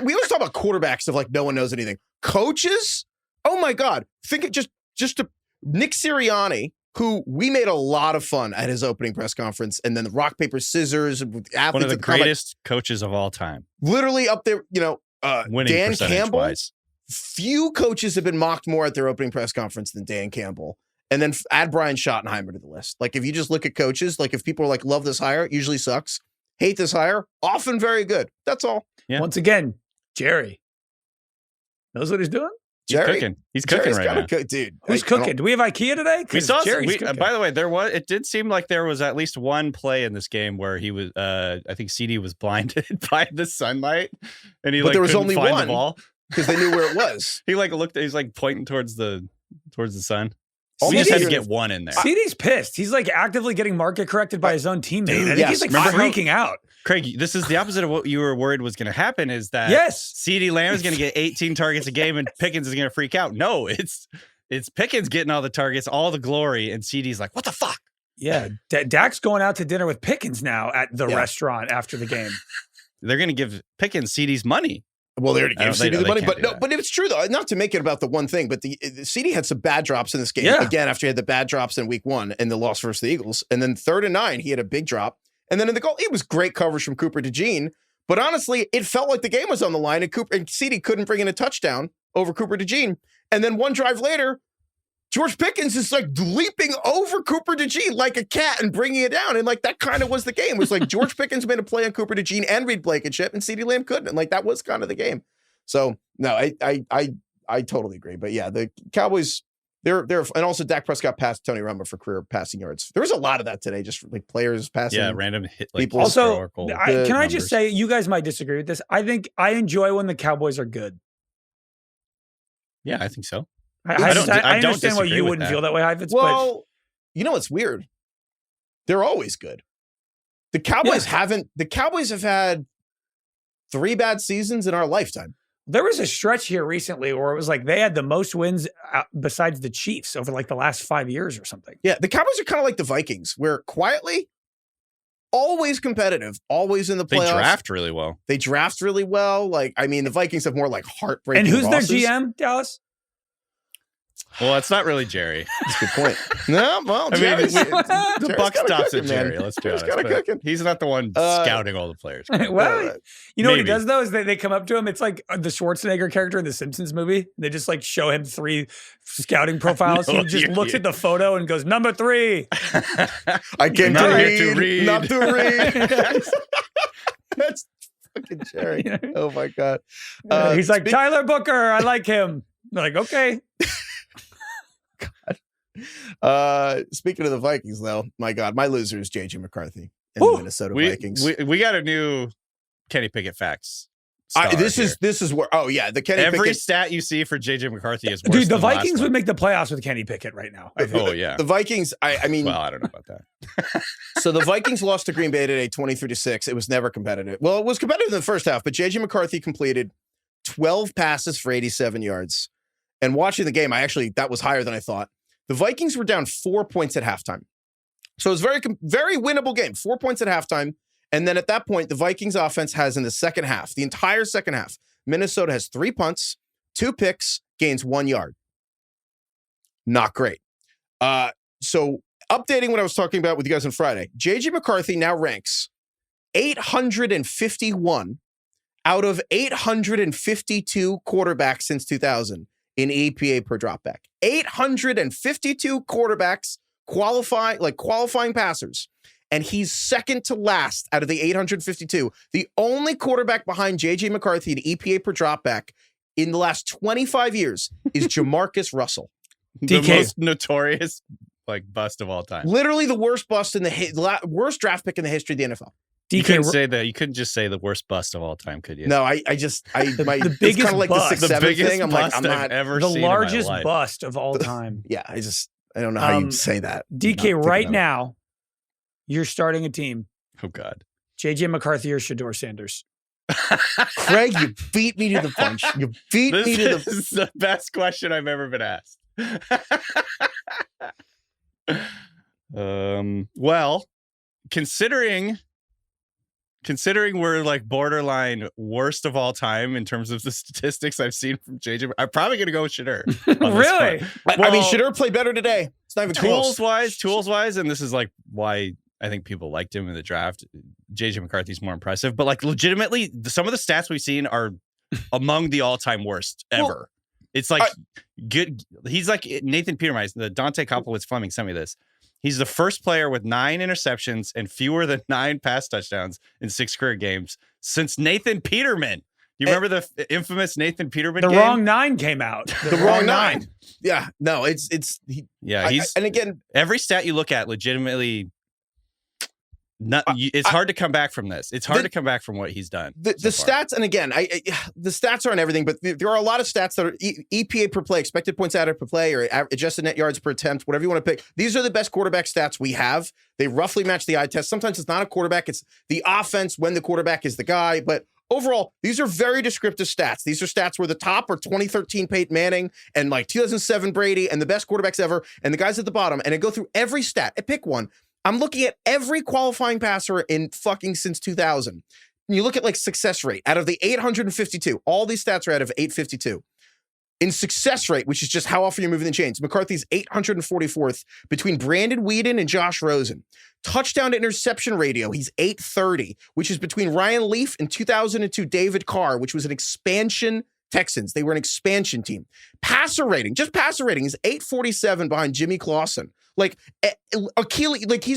we always talk about quarterbacks of like no one knows anything. Coaches? Oh my God. Think it just to Nick Sirianni, who we made a lot of fun at his opening press conference, and then the rock, paper, scissors with athletes. One of the greatest coaches of all time. Literally up there, winning Dan Campbell. Wise. Few coaches have been mocked more at their opening press conference than Dan Campbell. And then add Brian Schottenheimer to the list. Like, if you just look at coaches, like if people are like, love this hire, usually sucks. Hate this hire, often very good. That's all. Yeah. Once again, Jerry knows what he's doing. He's cooking. He's cooking right now. Dude. Who's cooking? Do we have IKEA today? We saw by the way, it did seem like there was at least one play in this game where he was, I think CD was blinded by the sunlight, and but there was only find one the ball because they knew where it was. He looked, he's like pointing towards the sun. We just had to get one in there. CD's pissed. He's like actively getting market corrected by his own teammate. I think he's like freaking out. Craig, this is the opposite of what you were worried was going to happen, is that CeeDee Lamb is going to get 18 targets a game and Pickens is going to freak out. No, it's Pickens getting all the targets, all the glory, and CeeDee's like, what the fuck? Yeah, Dak's going out to dinner with Pickens now at the restaurant after the game. They're going to give Pickens CeeDee's money. Well, they already gave CD the money, but it's true though. Not to make it about the one thing, but the CD had some bad drops in this game. Again, after he had the bad drops in week 1 and the loss versus the Eagles, and then 3rd and 9, he had a big drop, and then in the goal, it was great coverage from Cooper DeJean. But honestly, it felt like the game was on the line, and CD couldn't bring in a touchdown over Cooper DeJean. And then one drive later, George Pickens is like leaping over Cooper DeJean like a cat and bringing it down. And like that kind of was the game. It was like George Pickens made a play on Cooper DeJean and Reed Blankenship, and CeeDee Lamb couldn't. And like that was kind of the game. So no, I totally agree. But yeah, the Cowboys, they're and also Dak Prescott passed Tony Romo for career passing yards. There was a lot of that today, just like players passing. Yeah, random hit. Like, people. Also, can I numbers. just say, you guys might disagree with this. I think I enjoy when the Cowboys are good. Yeah, I think so. I don't understand why disagree you with wouldn't that. feel that way, Heifetz. Well, you know what's weird? They're always good. The Cowboys The Cowboys have had 3 bad seasons in our lifetime. There was a stretch here recently where it was like they had the most wins besides the Chiefs over like the last 5 years or something. Yeah, the Cowboys are kind of like the Vikings, where quietly, always competitive, always in the playoffs. They draft really well. They draft really well. Like, I mean, the Vikings have more like heartbreaking And who's losses. their GM, Dallas? Well, it's not really Jerry. That's a good point. No, well, I mean, Jerry's- the Jerry's buck kinda stops cooking, at Jerry. man. Let's be Jerry's honest. kinda but cooking. He's not the one scouting all the players. Well, you know what he Maybe. does though is they come up to him. It's like the Schwarzenegger character in the Simpsons movie. They just like show him 3 scouting profiles. No, He just looks at the photo and goes, "Number 3." I came Not to here to read, read. not to read. That's fucking Jerry. Oh my God. He's like, speak- "Tyler Booker, I like him." They're like, "Okay." Speaking of the Vikings, though, my God, my loser is JJ McCarthy and Woo! the Minnesota Vikings. We got a new Kenny Pickett facts. This is where. Oh yeah, the Kenny Every Pickett. stat you see for JJ McCarthy is worse Dude, the than last Vikings one. would make the playoffs with Kenny Pickett right now. I think. Oh yeah. The Vikings. I mean, Well, I don't know about that. so the Vikings lost to Green Bay today, 23-6. It was never competitive. Well, it was competitive in the first half, but JJ McCarthy completed 12 passes for 87 yards. And watching the game, that was higher than I thought. The Vikings were down 4 points at halftime. So it was very winnable game, 4 points at halftime. And then at that point, the Vikings offense has in the second half, the entire second half, Minnesota has 3 punts, 2 picks, gains 1 yard. Not great. So updating what I was talking about with you guys on Friday, JJ McCarthy now ranks 851 out of 852 quarterbacks since 2000 in EPA per dropback. 852 quarterbacks qualifying passers. And he's second to last out of the 852. The only quarterback behind JJ McCarthy in EPA per dropback in the last 25 years is Jamarcus Russell. The DK. most notorious bust of all time. Literally the worst bust in the worst draft pick in the history of the NFL. You DK, couldn't say that. You couldn't just say the worst bust of all time, could you? No, my it's biggest kind of like bust. the 6'7" biggest thing. I'm like, bust I'm I've not. ever the seen in my largest life. bust of all time. Yeah, I don't know how you say that. DK, Not right thinking of it. now, you're starting a team. Oh God. JJ McCarthy or Shador Sanders. Craig, you beat me to the punch. You beat me to This is the best question I've ever been asked. Well, considering we're borderline worst of all time in terms of the statistics I've seen from JJ, I'm probably going to go with Shador. Really? I mean, Shador played better today. It's not even close. Tools wise, and this is why I think people liked him in the draft. JJ McCarthy's more impressive, but legitimately, some of the stats we've seen are among the all-time worst ever. Well, it's good. He's like Nathan Peterman. The Dante Koplowitz Fleming sent me this. He's the first player with 9 interceptions and fewer than 9 pass touchdowns in 6 career games since Nathan Peterman. You remember the infamous Nathan Peterman The game? wrong 9 came out. The wrong 9. Yeah, no, and again, every stat you look at legitimately. It's hard to come back from this. It's hard to come back from what he's done. The stats, and again, the stats aren't everything, but there are a lot of stats that are EPA per play, expected points added per play, or adjusted net yards per attempt, whatever you want to pick. These are the best quarterback stats we have. They roughly match the eye test. Sometimes it's not a quarterback, it's the offense when the quarterback is the guy. But overall, these are very descriptive stats. These are stats where the top are 2013 Peyton Manning and 2007 Brady and the best quarterbacks ever, and the guys at the bottom. And I go through every stat. I pick one. I'm looking at every qualifying passer in fucking since 2000. And you look at success rate out of the 852, all these stats are out of 852. In success rate, which is just how often you're moving the chains, McCarthy's 844th between Brandon Weeden and Josh Rosen. Touchdown to interception ratio, he's 830, which is between Ryan Leaf and 2002 David Carr, which was an expansion Texans. They were an expansion team. Passer rating, just passer rating is 847 behind Jimmy Clausen. He's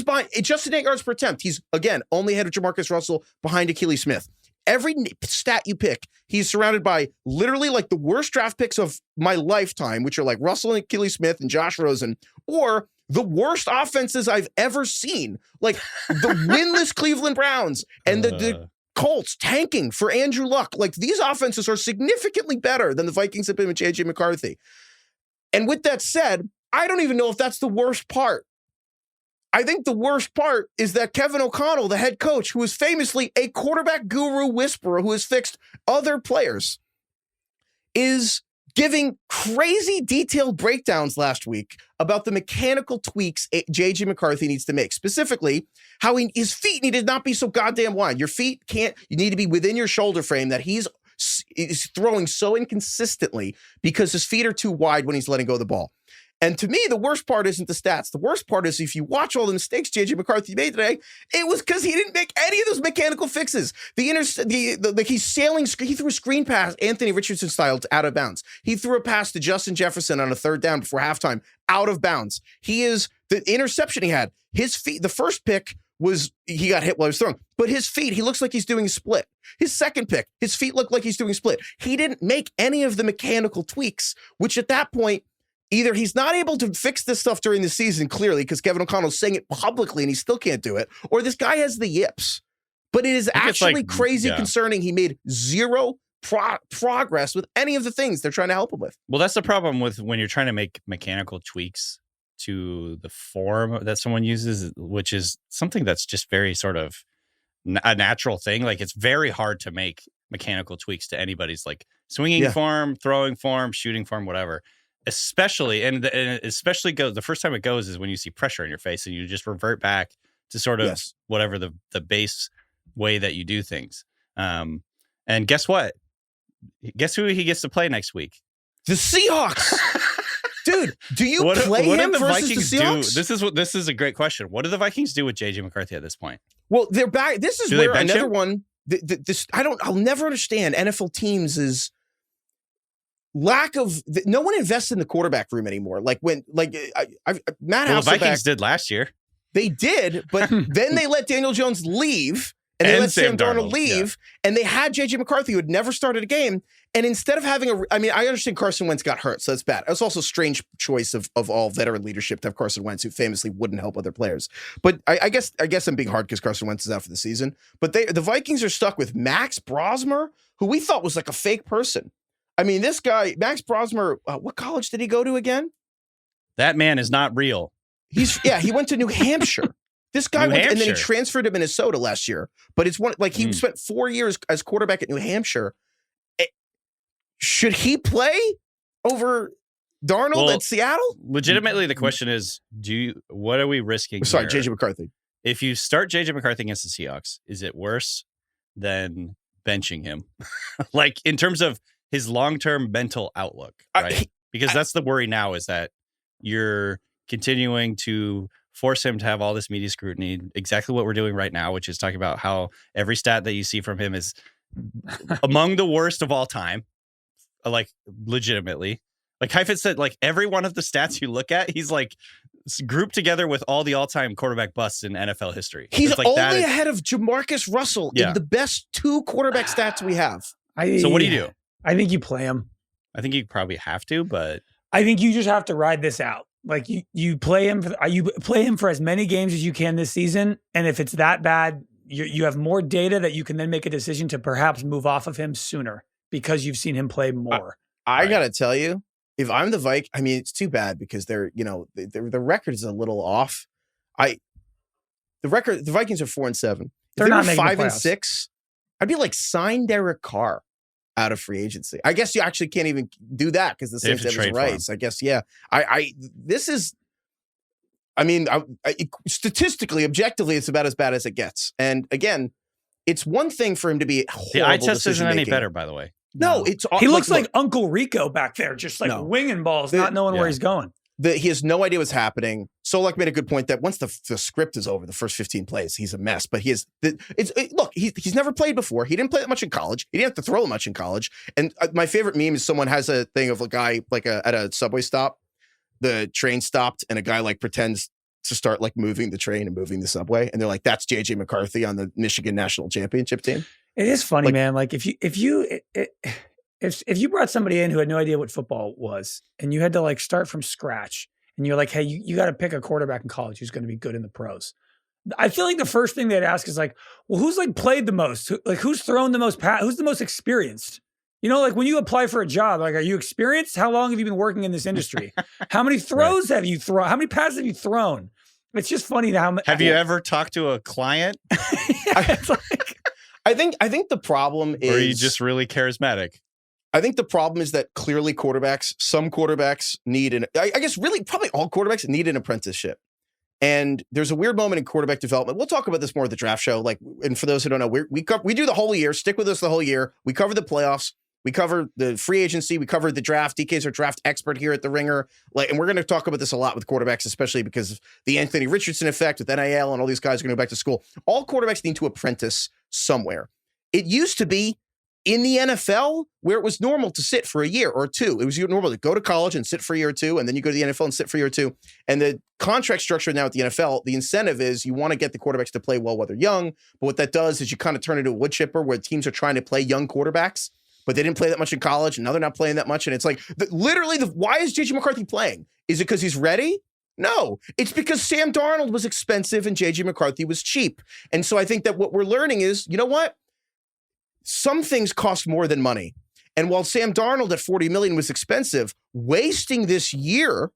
behind Justin 8 yards per attempt. He's again only ahead of Jamarcus Russell behind Achilles Smith. every stat you pick, he's surrounded by literally like the worst draft picks of my lifetime, which are like Russell and Keely Smith and Josh Rosen, or the worst offenses I've ever seen, like the winless Cleveland Browns and the Colts tanking for Andrew Luck. Like these offenses are significantly better than the Vikings have been with J.J. McCarthy. And with that said, I don't even know if that's the worst part. I think the worst part is that Kevin O'Connell, the head coach, who is famously a quarterback guru whisperer who has fixed other players, is giving crazy detailed breakdowns last week about the mechanical tweaks J.J. McCarthy needs to make. Specifically, how his feet need to not be so goddamn wide. Your feet you need to be within your shoulder frame, that he's throwing so inconsistently because his feet are too wide when he's letting go of the ball. And to me, the worst part isn't the stats. The worst part is if you watch all the mistakes J.J. McCarthy made today, it was because he didn't make any of those mechanical fixes. He's sailing. He threw a screen pass, Anthony Richardson style, out of bounds. He threw a pass to Justin Jefferson on a third down before halftime, out of bounds. The interception he had, his feet, the first pick was, he got hit while he was throwing, but his feet, he looks like he's doing a split. His second pick, his feet look like he's doing a split. He didn't make any of the mechanical tweaks, which at that point, either he's not able to fix this stuff during the season, clearly, because Kevin O'Connell's saying it publicly and he still can't do it, or this guy has the yips. But it is actually crazy concerning. He made zero progress with any of the things they're trying to help him with. Well, that's the problem with when you're trying to make mechanical tweaks to the form that someone uses, which is something that's just very sort of a natural thing. Like it's very hard to make mechanical tweaks to anybody's like swinging form, throwing form, shooting form, whatever. Especially, and especially the first time it goes is when you see pressure in your face and you just revert back to sort of whatever the base way that you do things. And guess what? Guess who he gets to play next week? The Seahawks. Dude, do you play him versus the Seahawks? This is a great question. What do the Vikings do with J.J. McCarthy at this point? Well, they're back. This is where another one. I'll never understand NFL teams is lack of no one invests in the quarterback room anymore. Like when Matt Hasselbeck, the Vikings did last year. They did, but then they let Daniel Jones leave and they let Sam Darnold leave, and they had J.J. McCarthy, who had never started a game. And instead of having I understand Carson Wentz got hurt, so that's bad. It's also a strange choice of all veteran leadership to have Carson Wentz, who famously wouldn't help other players. But I guess I'm being hard because Carson Wentz is out for the season. But the Vikings are stuck with Max Brosmer, who we thought was like a fake person. I mean, this guy, Max Brosmer, what college did he go to again? That man is not real. He went to New Hampshire. This guy went, and then he transferred to Minnesota last year. But it's he spent 4 years as quarterback at New Hampshire. Should he play over Darnold at Seattle? Legitimately, the question is, what are we risking? Sorry, J.J. McCarthy. If you start J.J. McCarthy against the Seahawks, is it worse than benching him? Like in terms of his long-term mental outlook, right? Because that's the worry now, is that you're continuing to force him to have all this media scrutiny, exactly what we're doing right now, which is talking about how every stat that you see from him is among the worst of all time. Like legitimately, like Heifetz said, like every one of the stats you look at, he's like grouped together with all the all-time quarterback busts in NFL history. He's like only ahead of Jamarcus Russell in the best two quarterback stats we have. So what do you do? I think you play him. I think you probably have to, but I think you just have to ride this out. Like you play him for as many games as you can this season, and if it's that bad, you have more data that you can then make a decision to perhaps move off of him sooner because you've seen him play more. I gotta tell you, if I'm the Vikings, I mean, it's too bad because the record is a little off. The Vikings are 4-7. If they're not making 5-6, I'd be like, sign Derek Carr out of free agency. I guess you actually can't even do that because the Saints have his rights. I guess, statistically, objectively, it's about as bad as it gets. And again, it's one thing for him to be horrible. The eye test isn't any better, by the way. No, he looks like Uncle Rico back there, just like winging balls, not knowing where he's going. He has no idea what's happening. Solak made a good point that once the script is over, the first 15 plays, he's a mess. But he's never played before. He didn't play that much in college. He didn't have to throw much in college. And my favorite meme is someone has a thing of a guy at a subway stop. The train stopped and a guy like pretends to start like moving the train and moving the subway. And they're like, that's J.J. McCarthy on the Michigan national championship team. It is funny, Like- man. Like if you brought somebody in who had no idea what football was, and you had to like start from scratch, and you're like, hey, you got to pick a quarterback in college who's going to be good in the pros. I feel like the first thing they'd ask is like, well, who's like played the most? Who's thrown the most? Who's the most experienced? You know, like when you apply for a job, like, are you experienced? How long have you been working in this industry? How many throws have you thrown? How many passes have you thrown? It's just funny how. Have you ever talked to a client? It's like, I think the problem is, or are you just really charismatic? I think the problem is that clearly some quarterbacks need I guess really probably all quarterbacks need an apprenticeship. And there's a weird moment in quarterback development. We'll talk about this more at the draft show. Like, and for those who don't know, we do the whole year. Stick with us the whole year. We cover the playoffs. We cover the free agency. We cover the draft. DK's our draft expert here at The Ringer. Like, and we're going to talk about this a lot with quarterbacks, especially because of the Anthony Richardson effect with NIL and all these guys are going to go back to school. All quarterbacks need to apprentice somewhere. It used to be in the NFL where it was normal to sit for a year or two. It was normal to go to college and sit for a year or two, and then you go to the NFL and sit for a year or two. And the contract structure now at the NFL, the incentive is you want to get the quarterbacks to play well while they're young. But what that does is you kind of turn into a wood chipper where teams are trying to play young quarterbacks, but they didn't play that much in college, and now they're not playing that much. And it's like, why is J.J. McCarthy playing? Is it because he's ready? No, it's because Sam Darnold was expensive and J.J. McCarthy was cheap. And so I think that what we're learning is, you know what? Some things cost more than money. And while Sam Darnold at $40 million was expensive, wasting this year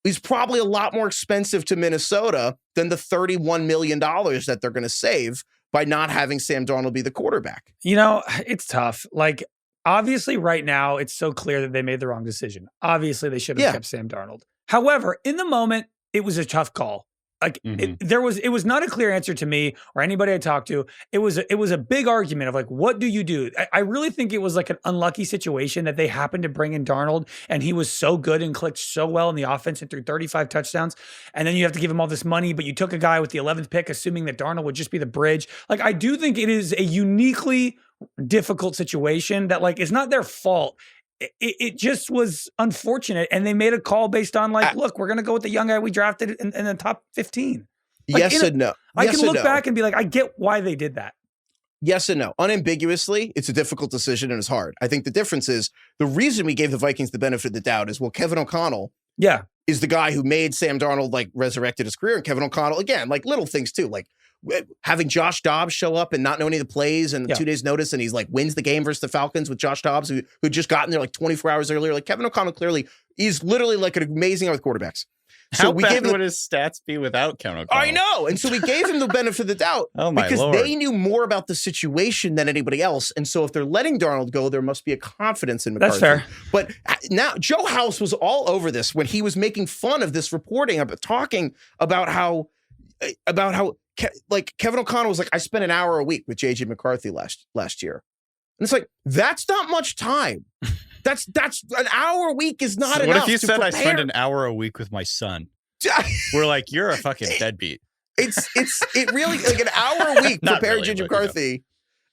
is probably a lot more expensive to Minnesota than the $31 million that they're going to save by not having Sam Darnold be the quarterback. you know, it's tough. Like, obviously right now it's so clear that they made the wrong decision. Obviously they should have kept Sam Darnold. However, in the moment, it was a tough call. Like it was not a clear answer to me or anybody I talked to. It was a big argument of like, what do you do? I really think it was like an unlucky situation that they happened to bring in Darnold and he was so good and clicked so well in the offense and threw 35 touchdowns. And then you have to give him all this money, but you took a guy with the 11th pick, assuming that Darnold would just be the bridge. Like, I do think it is a uniquely difficult situation that like, it's not their fault. It just was unfortunate. And they made a call based on like, look, we're going to go with the young guy we drafted in the top 15. Like, yes and no. I can look back and be like, I get why they did that. Yes and no. Unambiguously, it's a difficult decision and it's hard. I think the difference is the reason we gave the Vikings the benefit of the doubt is, well, Kevin O'Connell is the guy who made Sam Darnold like resurrected his career. And Kevin O'Connell, again, like little things too, like having Josh Dobbs show up and not know any of the plays and 2 days notice, and he's like wins the game versus the Falcons with Josh Dobbs, who just gotten there like 24 hours earlier. Like, Kevin O'Connell clearly is literally like an amazing with quarterbacks. So How bad would his stats be without Kevin O'Connell? I know. And so we gave him the benefit of the doubt because they knew more about the situation than anybody else. And so if they're letting Darnold go, there must be a confidence in McCarthy. That's fair. But now Joe House was all over this when he was making fun of this reporting, talking about how like Kevin O'Connell was like, I spent an hour a week with J.J. McCarthy last year. And it's like, that's not much time. That's an hour a week is not enough. What if you said prepare. I spend an hour a week with my son? We're like, you're a fucking deadbeat. It really, like an hour a week preparing J.J. McCarthy.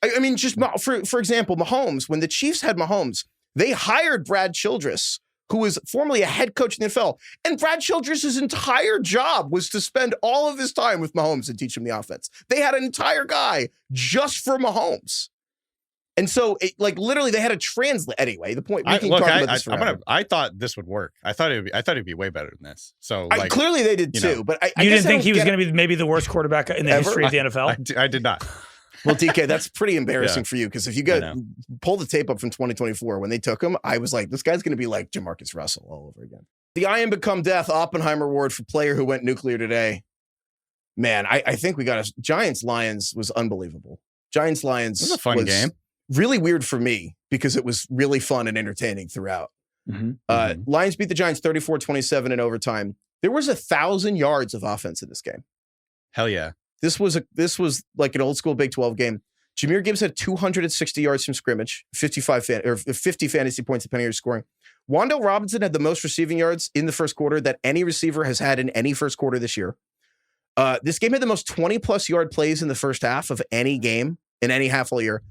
I mean, just for example, Mahomes, when the Chiefs had Mahomes, they hired Brad Childress, who was formerly a head coach in the NFL. And Brad Childress' entire job was to spend all of his time with Mahomes and teach him the offense. They had an entire guy just for Mahomes. And so, literally, they had a translate. Anyway, the point, we can talk about this forever. I thought this would work. I thought it'd be way better than this. So, clearly they did too. But I you didn't think he was going to be maybe the worst quarterback in the history of the NFL? I did not. Well, DK, that's pretty embarrassing for you, because if you pull the tape up from 2024 when they took him, I was like, this guy's going to be like Jamarcus Russell all over again. The I Am Become Death Oppenheimer Award for player who went nuclear today. Man, I think we got Giants-Lions was unbelievable. Giants-Lions was a fun game. Really weird for me because it was really fun and entertaining throughout. Lions beat the Giants 34-27 in overtime. There was 1,000 yards of offense in this game. Hell yeah. This was like an old school Big 12 game. Jahmyr Gibbs had 260 yards from scrimmage, 50 fantasy points depending on your scoring. Wan'Dale Robinson had the most receiving yards in the first quarter that any receiver has had in any first quarter this year. This game had the most 20-plus yard plays in the first half of any game in any half all year.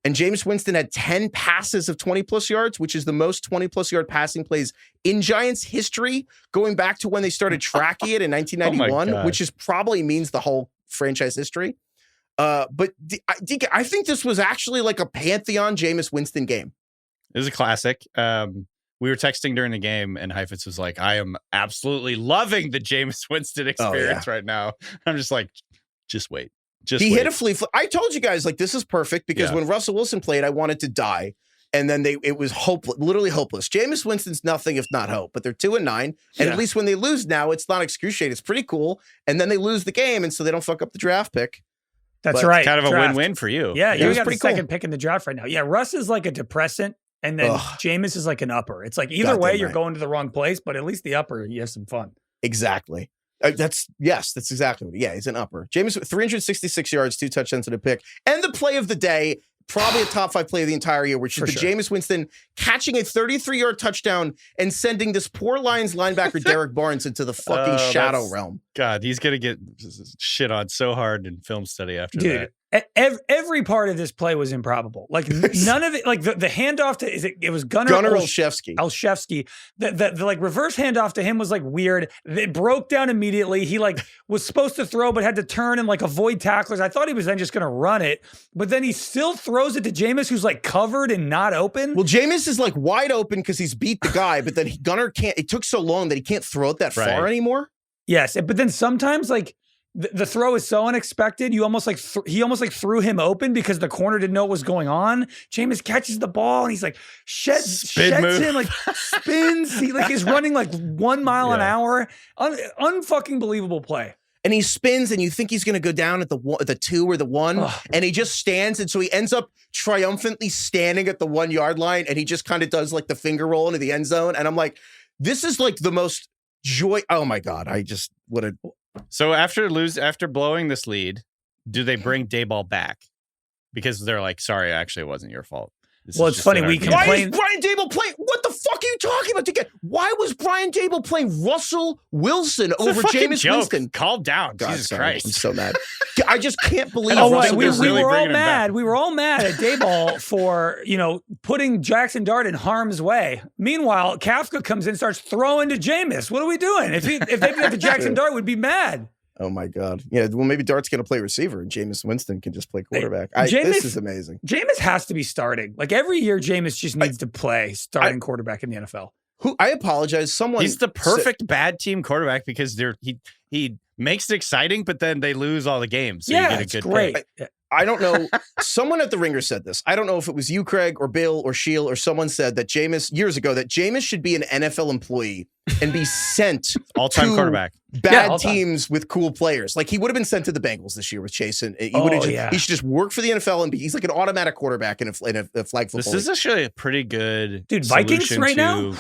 And Jameis Winston had 10 passes of 20-plus yards, which is the most 20-plus yard passing plays in Giants history, going back to when they started tracking it in 1991, which is probably means the whole franchise history. But DK, I think this was actually like a Pantheon Jameis Winston game. It was a classic. We were texting during the game, and Heifetz was like, I am absolutely loving the Jameis Winston experience right now. I'm just like, just wait. He hit a flea flip. I told you guys, like, this is perfect because when Russell Wilson played, I wanted to die. And then it was hopeless, literally hopeless. Jameis Winston's nothing if not hope, but they're 2-9. And at least when they lose now, it's not excruciating. It's pretty cool. And then they lose the game, and so they don't fuck up the draft pick. That's right. Kind of a win-win for you. Yeah, you got the second pick in the draft right now. Yeah, Russ is like a depressant, and then Jameis is like an upper. It's like either way, you're going to the wrong place, but at least the upper, you have some fun. Exactly. That's exactly what. Yeah, he's an upper. Jameis, 366 yards, 2 touchdowns and a pick, and the play of the day. Probably a top 5 play of the entire year, which is Jameis Winston catching a 33-yard touchdown and sending this poor Lions linebacker Derek Barnes into the fucking shadow realm. God, he's going to get shit on so hard in film study after that. Every part of this play was improbable. Like none of it. Like the handoff to it was Gunnar Olszewski. The like reverse handoff to him was like weird. It broke down immediately. He like was supposed to throw but had to turn and like avoid tacklers. I thought he was then just going to run it, but then he still throws it to Jameis, who's like covered and not open. Well, Jameis is like wide open because he's beat the guy, but then Gunnar can't. It took so long that he can't throw it that far anymore. Yes, but then sometimes like. The throw is so unexpected. You almost like he almost like threw him open because the corner didn't know what was going on. Jameis catches the ball and he's like sheds him, like spins. He like is running like 1 mile an hour. Unfucking believable play. And he spins, and you think he's going to go down at the 2 or the 1, and he just stands, and so he ends up triumphantly standing at the 1 yard line, and he just kind of does like the finger roll into the end zone. And I'm like, this is like the most joy. Oh my God! So after blowing this lead, do they bring Daboll back? Because they're like, sorry, actually, it wasn't your fault. Well, it's funny. We complain. Why is Brian Daboll playing? What the fuck are you talking about? Why was Brian Daboll playing Russell Wilson over Jameis Winston? Calm down. God, Jesus Christ. I'm so mad. I just can't believe we were all mad. We were all mad at Daboll for, putting Jackson Dart in harm's way. Meanwhile, Kafka comes in and starts throwing to Jameis. What are we doing? If they didn't have the Jackson Dart, we'd be mad. Oh my God. Yeah, well, maybe Dart's going to play receiver and Jameis Winston can just play quarterback. This is amazing. Jameis has to be starting. Like every year, Jameis just needs to play starting quarterback in the NFL. I apologize. He's the perfect bad team quarterback because he makes it exciting, but then they lose all the games. So you get a good great. I don't know. Someone at the Ringer said this. I don't know if it was you, Craig, or Bill, or Sheil, or someone said that years ago, that Jameis should be an NFL employee and be sent all-time quarterback. Bad teams with cool players. Like he would have been sent to the Bengals this year with Chase, and he should just work for the NFL and he's like an automatic quarterback in a flag football. This is actually a pretty good Vikings right now.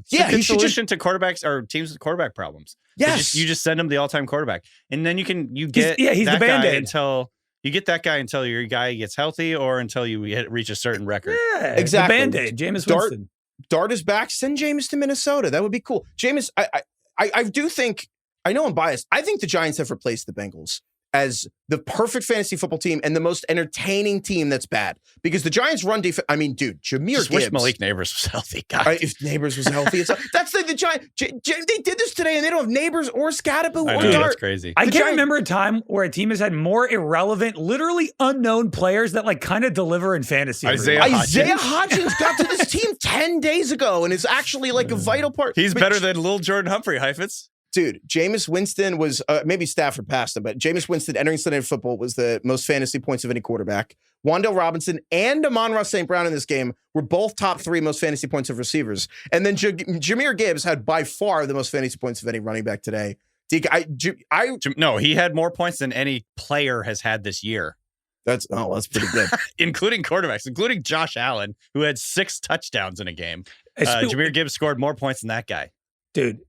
He should solution to quarterbacks or teams with quarterback problems. Yes, you just send him the all-time quarterback, and then he's the Band-Aid you get that guy until your guy gets healthy or until you reach a certain record. Yeah, exactly. The Band-Aid, Jameis Winston. Dart is back. Send Jameis to Minnesota. That would be cool. Jameis, I do think, I know I'm biased. I think the Giants have replaced the Bengals as the perfect fantasy football team and the most entertaining team that's bad. Because the Giants run defense. I mean, dude, Jameer Gibbs. Wish Malik Neighbors was healthy. If Neighbors was healthy. That's the Giants. They did this today and they don't have Neighbors or Scadaboo or Dart. That's crazy. I can't remember a time where a team has had more irrelevant, literally unknown players that like kind of deliver in fantasy. Isaiah Hodgins got to this team 10 days ago and is actually like a vital part. He's better than Lil Jordan Humphrey, Heifetz. Dude, Jameis Winston was, maybe Stafford passed him, but Jameis Winston entering Sunday Night Football was the most fantasy points of any quarterback. Wan'Dale Robinson and Amon-Ra St. Brown in this game were both top 3 most fantasy points of receivers. And then Jameer Gibbs had by far the most fantasy points of any running back today. No, he had more points than any player has had this year. That's pretty good. Including quarterbacks, including Josh Allen, who had 6 touchdowns in a game. Jameer Gibbs scored more points than that guy. Dude.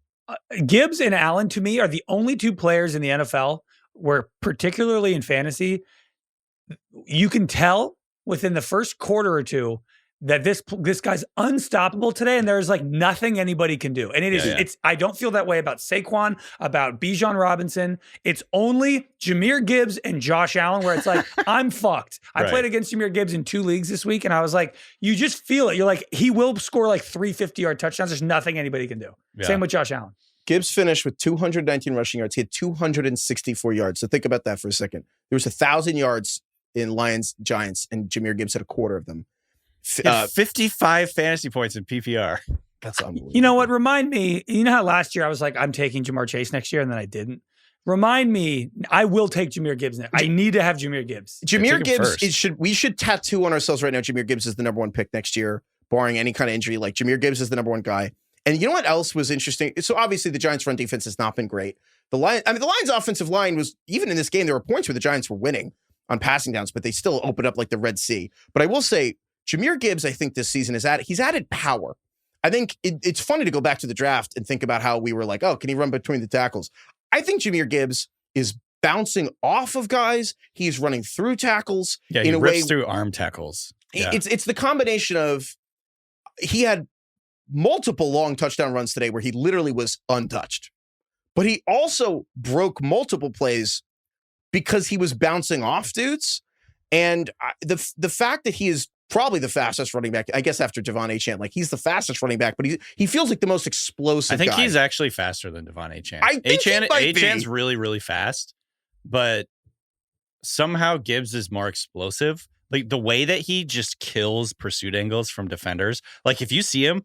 Gibbs and Allen, to me, are the only 2 players in the NFL where, particularly in fantasy, you can tell within the first quarter or two that this guy's unstoppable today, and there's like nothing anybody can do. And it's I don't feel that way about Saquon, about Bijan Robinson. It's only Jameer Gibbs and Josh Allen where it's like, I'm fucked. I played against Jameer Gibbs in 2 leagues this week, and I was like, you just feel it. You're like, he will score like 3 50-yard touchdowns. There's nothing anybody can do. Yeah. Same with Josh Allen. Gibbs finished with 219 rushing yards. He had 264 yards. So think about that for a second. There was 1,000 yards in Lions Giants, and Jahmyr Gibbs had a quarter of them. 55 fantasy points in PPR. That's unbelievable. You know what? Remind me, you know how last year I was like, I'm taking Jamar Chase next year, and then I didn't? Remind me, I will take Jahmyr Gibbs now. I need to have Jahmyr Gibbs. Jahmyr Gibbs, we should tattoo on ourselves right now, Jahmyr Gibbs is the number one pick next year, barring any kind of injury. Like, Jahmyr Gibbs is the number one guy. And you know what else was interesting? So obviously the Giants' run defense has not been great. The Lions' offensive line was, even in this game, there were points where the Giants were winning on passing downs, but they still opened up like the Red Sea. But I will say, Jahmyr Gibbs, I think this season he's added power. I think it's funny to go back to the draft and think about how we were like, oh, can he run between the tackles? I think Jahmyr Gibbs is bouncing off of guys. He's running through tackles. Yeah, he rips through arm tackles. Yeah. It's the combination of, he had multiple long touchdown runs today where he literally was untouched. But he also broke multiple plays because he was bouncing off dudes. And the fact that he is probably the fastest running back, I guess after Devon Achane, like he's the fastest running back, but he feels like the most explosive guy. I think he's actually faster than Devon Achane. I think Achane's really, really fast, but somehow Gibbs is more explosive. Like the way that he just kills pursuit angles from defenders. Like if you see him,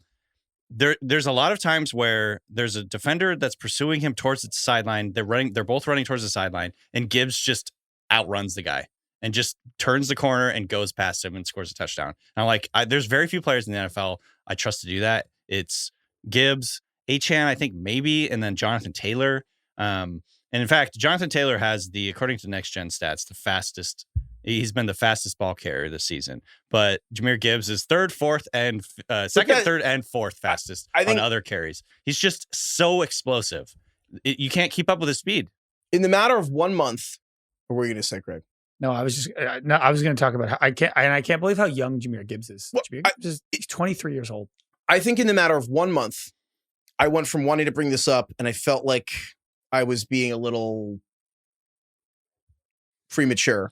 there's a lot of times where there's a defender that's pursuing him towards the sideline. They're both running towards the sideline, and Gibbs just outruns the guy and just turns the corner and goes past him and scores a touchdown. And I'm like, there's very few players in the NFL I trust to do that. It's Gibbs, Achane, I think maybe, and then Jonathan Taylor. And in fact, Jonathan Taylor has according to Next Gen Stats, the fastest. He's been the fastest ball carrier this season, but Jahmyr Gibbs is third, fourth, and third, and fourth fastest on other carries. He's just so explosive. You can't keep up with his speed. In the matter of 1 month, what were you going to say, Greg? No, I was going to talk about how I can't believe how young Jahmyr Gibbs is. Well, Jahmyr Gibbs is 23 years old. I think in the matter of 1 month, I went from wanting to bring this up, and I felt like I was being a little premature.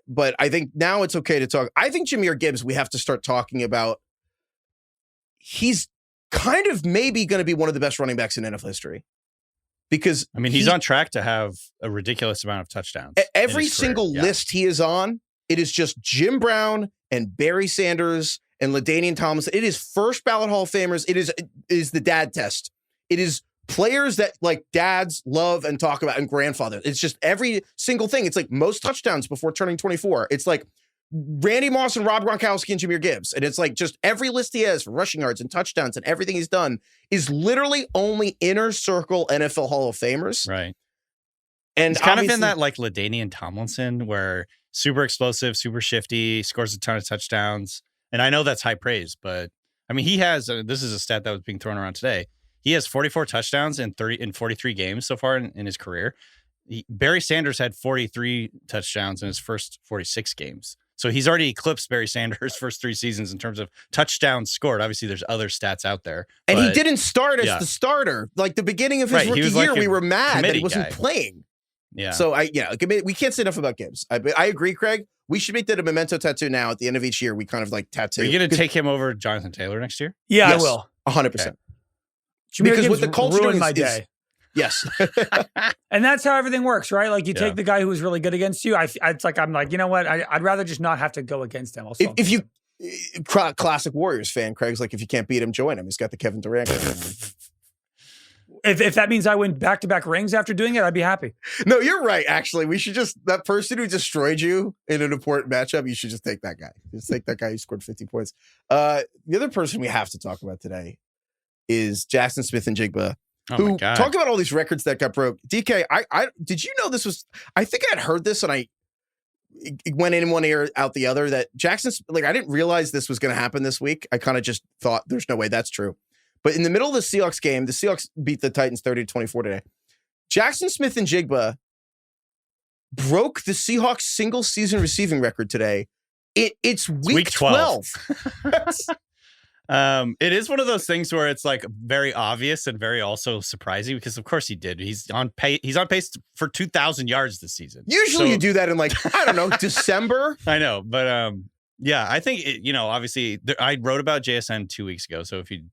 But I think now it's okay to talk. I think Jahmyr Gibbs, we have to start talking about. He's kind of maybe going to be one of the best running backs in NFL history. Because he's on track to have a ridiculous amount of touchdowns. Every single list he is on, it is just Jim Brown and Barry Sanders and LaDainian Tomlinson. It is first ballot Hall of Famers. It is the dad test. It is players that like dads love and talk about and grandfathers. It's just every single thing. It's like most touchdowns before turning 24. It's like Randy Moss and Rob Gronkowski and Jahmyr Gibbs. And it's like just every list he has for rushing yards and touchdowns and everything he's done is literally only inner circle NFL Hall of Famers. Right. And it's kind of in that like LaDainian Tomlinson where super explosive, super shifty, scores a ton of touchdowns. And I know that's high praise, but he has, this is a stat that was being thrown around today. He has 44 touchdowns in 43 games so far in his career. Barry Sanders had 43 touchdowns in his first 46 games. So he's already eclipsed Barry Sanders' first 3 seasons in terms of touchdowns scored. Obviously, there's other stats out there. And he didn't start as the starter. Like the beginning of his rookie year, we were mad that he wasn't playing. Yeah. So we can't say enough about Gibbs. I agree, Craig. We should make that a memento tattoo now. At the end of each year, we kind of like tattoo. Are you going to take him over Jonathan Taylor next year? Yeah, yes, I will. 100%. Okay. Because what the culture ruined my day. Yes. And that's how everything works, right? Like you take the guy who was really good against you. I'm like, you know what? I'd rather just not have to go against him. If you classic Warriors fan, Craig's like, if you can't beat him, join him. He's got the Kevin Durant. If that means I win back-to-back rings after doing it, I'd be happy. No, you're right. Actually, we should that person who destroyed you in an important matchup, you should just take that guy. Just take that guy who scored 50 points. The other person we have to talk about today is Jackson Smith-Njigba. Who talk about all these records that got broke. DK, I did you know this was? I think I had heard this, and it went in one ear out the other. That Jackson's I didn't realize this was going to happen this week. I kind of just thought there's no way that's true. But in the middle of the Seahawks game, the Seahawks beat the Titans 30-24 today. Jackson Smith-Njigba broke the Seahawks single season receiving record today. It's week 12. It is one of those things where it's like very obvious and very also surprising because of course he did. He's on pace for 2,000 yards this season. Usually you do that in December. I know, but Yeah, I think, obviously, I wrote about JSN 2 weeks ago. So if you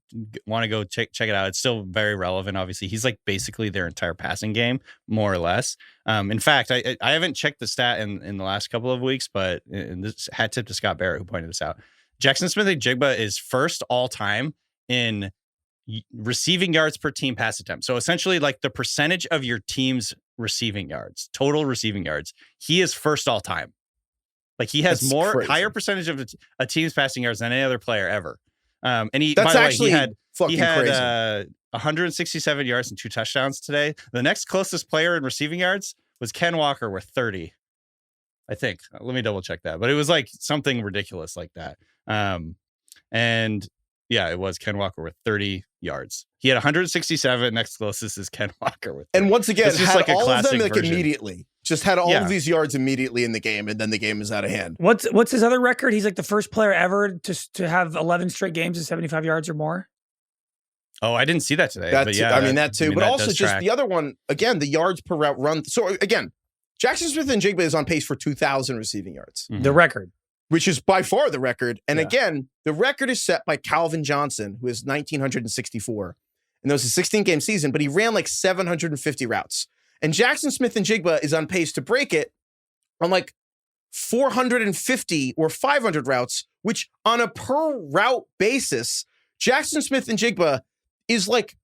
want to go check it out, it's still very relevant. Obviously, he's like basically their entire passing game, more or less. In fact, I haven't checked the stat in the last couple of weeks, but this hat tip to Scott Barrett, who pointed this out. Jackson Smith-Njigba is first all time in receiving yards per team pass attempt. So essentially, like the percentage of your team's receiving yards, total receiving yards, he is first all time. Like he has higher percentage of a team's passing yards than any other player ever. And he, by the way, he had 167 yards and 2 touchdowns today. The next closest player in receiving yards was Ken Walker with 30. I think. Let me double check that. But it was like something ridiculous like that. And yeah, it was Ken Walker with 30 yards. He had 167. Next closest is Ken Walker with 30. And once again, had like all of them like version. Immediately. Just had all of these yards immediately in the game, and then the game is out of hand. What's his other record? He's like the first player ever to have 11 straight games of 75 yards or more. Oh, I didn't see that today. That but too, yeah, that too. But also just the other one, again, the yards per route run. So again, Jackson Smith-Njigba is on pace for 2,000 receiving yards. Mm-hmm. The record. Which is by far the record. And again, the record is set by Calvin Johnson, who is 1,964. And that was a 16-game season, but he ran like 750 routes. And Jackson Smith-Njigba is on pace to break it on like 450 or 500 routes, which on a per route basis, Jackson Smith-Njigba is like,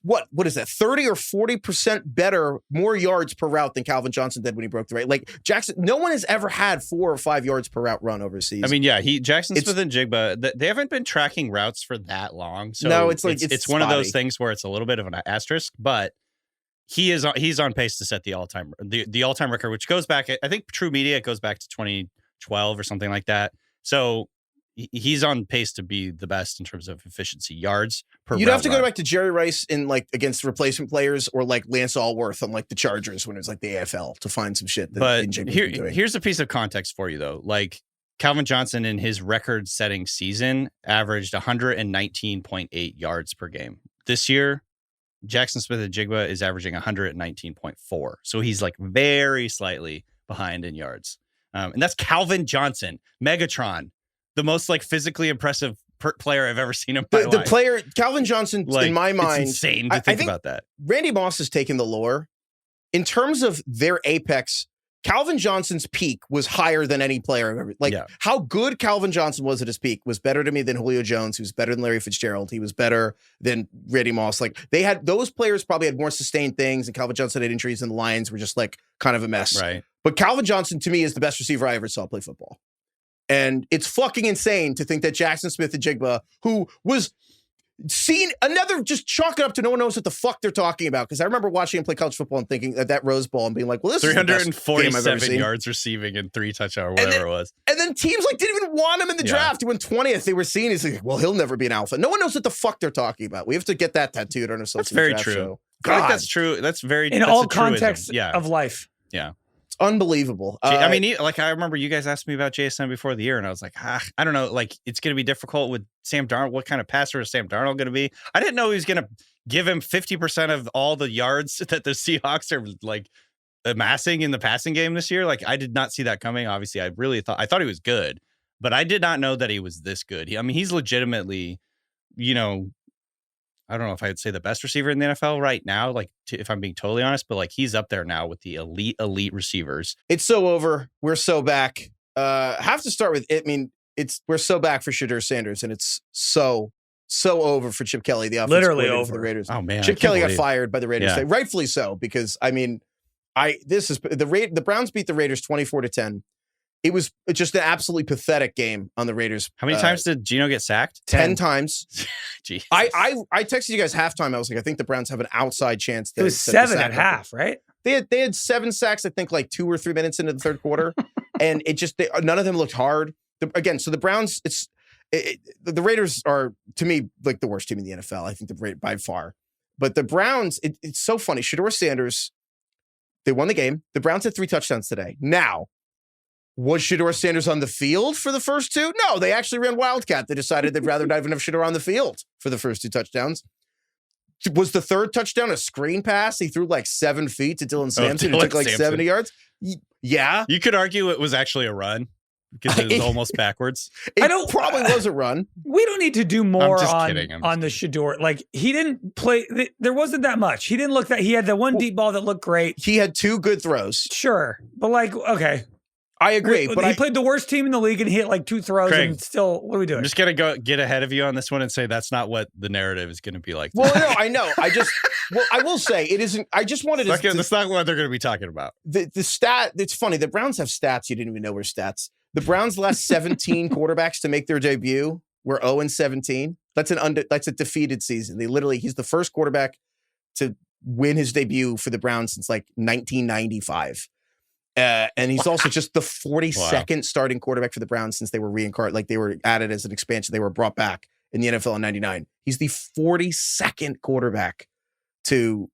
what is that? 30 or 40% better, more yards per route than Calvin Johnson did when he broke the rate. Like Jackson, no one has ever had 4 or 5 yards per route run overseas. I mean, yeah, Jackson Smith-Njigba, they haven't been tracking routes for that long. So no, it's like it's one of those things where it's a little bit of an asterisk, but he's on pace to set the all-time record, which goes back, I think True Media, it goes back to 2012 or something like that. So he's on pace to be the best in terms of efficiency yards per You'd have to go back to Jerry Rice in like against replacement players, or like Lance Allworth on like the Chargers when it was like the AFL to find some shit. But here's a piece of context for you though. Like Calvin Johnson in his record-setting season averaged 119.8 yards per game. This year, Jackson Smith-Njigba is averaging 119.4. So he's like very slightly behind in yards. And that's Calvin Johnson, Megatron, the most like physically impressive player I've ever seen in my life. The player, Calvin Johnson, like, in my mind, it's insane to think about that. Randy Moss has taken the lore. In terms of their apex, Calvin Johnson's peak was higher than any player I've ever. Like how good Calvin Johnson was at his peak was better to me than Julio Jones. He was better than Larry Fitzgerald. He was better than Randy Moss. Like those players probably had more sustained things, and Calvin Johnson had injuries, and the Lions were just like kind of a mess. Right. But Calvin Johnson to me is the best receiver I ever saw play football. And it's fucking insane to think that Jackson Smith-Njigba, who was seen just chalk it up to no one knows what the fuck they're talking about. Because I remember watching him play college football and thinking that Rose Bowl and being like, well, this is the best game I've ever seen. 347 yards receiving and 3 touchdowns, whatever it was. And then teams like didn't even want him in the draft. He went 20th. They were seeing, he's like, well, he'll never be an alpha. No one knows what the fuck they're talking about. We have to get that tattooed on ourselves. That's very true. Show. I think that's true. That's very in all contexts of life. Yeah. Unbelievable. I mean, like I remember you guys asked me about JSN before the year, and I was like, I don't know, like it's going to be difficult with Sam Darnold. What kind of passer is Sam Darnold going to be? I didn't know he was going to give him 50% of all the yards that the Seahawks are like amassing in the passing game this year. Like I did not see that coming. Obviously, I thought he was good, but I did not know that he was this good. He's legitimately, I don't know if I would say the best receiver in the NFL right now, like if I'm being totally honest, but like he's up there now with the elite receivers. It's so over. We're so back. Have to start with it. I mean, we're so back for Shedeur Sanders, and it's so over for Chip Kelly, the offensive literally coordinator over for the Raiders. Oh man, Chip Kelly got fired by the Raiders today, rightfully so, because I mean, the Browns beat the Raiders 24-10. It was just an absolutely pathetic game on the Raiders. How many times did Geno get sacked? 10 times. Jesus. I texted you guys halftime. I was like, I think the Browns have an outside chance. It was 7 at half, right? They had 7 sacks, I think, like 2 or 3 minutes into the third quarter, and it just none of them looked hard. So the Browns, the Raiders are to me like the worst team in the NFL. I think by far, but the Browns, it's so funny. Shedeur Sanders, they won the game. The Browns had 3 touchdowns today. Now, was Shedeur Sanders on the field for the first 2? No, they actually ran Wildcat. They decided they'd rather not even have Shedeur on the field for the first 2 touchdowns. Was the third touchdown a screen pass? He threw like 7 feet to Dylan Sampson. It took like 70 yards. Yeah. You could argue it was actually a run. because it was almost backwards. It probably was a run. We don't need to do more kidding. on the Shador. Like, he didn't play. There wasn't that much. He didn't look that. He had the one deep ball that looked great. He had 2 good throws. Sure. But like, okay. I agree. But he played the worst team in the league and he hit like 2 throws Craig, and still, what are we doing? I'm just going to get ahead of you on this one and say that's not what the narrative is going to be like. Well, no, I know. I will say it isn't. I just wanted to. That's not what they're going to be talking about. The stat, it's funny. The Browns have stats you didn't even know were stats. The Browns' last 17 quarterbacks to make their debut were 0-17. That's a defeated season. He's the first quarterback to win his debut for the Browns since like 1995. And he's also just the 42nd starting quarterback for the Browns since they were reincarnated, like they were added as an expansion. They were brought back in the NFL in 99. He's the 42nd quarterback to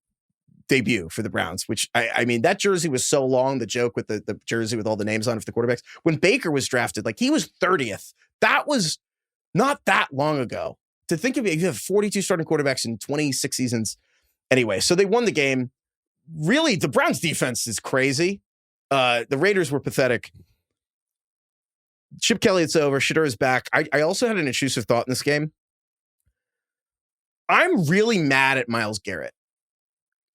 debut for the Browns, which I mean, that jersey was so long, the joke with the jersey with all the names on it for the quarterbacks. When Baker was drafted, like he was 30th. That was not that long ago. To think of it, you have 42 starting quarterbacks in 26 seasons. Anyway, so they won the game. Really, the Browns defense is crazy. The Raiders were pathetic. Chip Kelly, it's over. Shador is back. I also had an intrusive thought in this game. I'm really mad at Myles Garrett.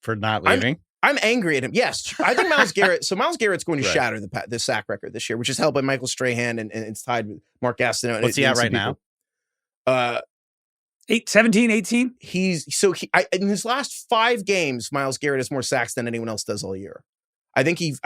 For not leaving? I'm angry at him. Yes. I think Myles Garrett. So Myles Garrett's going to shatter the sack record this year, which is held by Michael Strahan and it's tied with Mark Gastineau. What's he at right now? 17, 18? In his last 5 games, Myles Garrett has more sacks than anyone else does all year. I think he's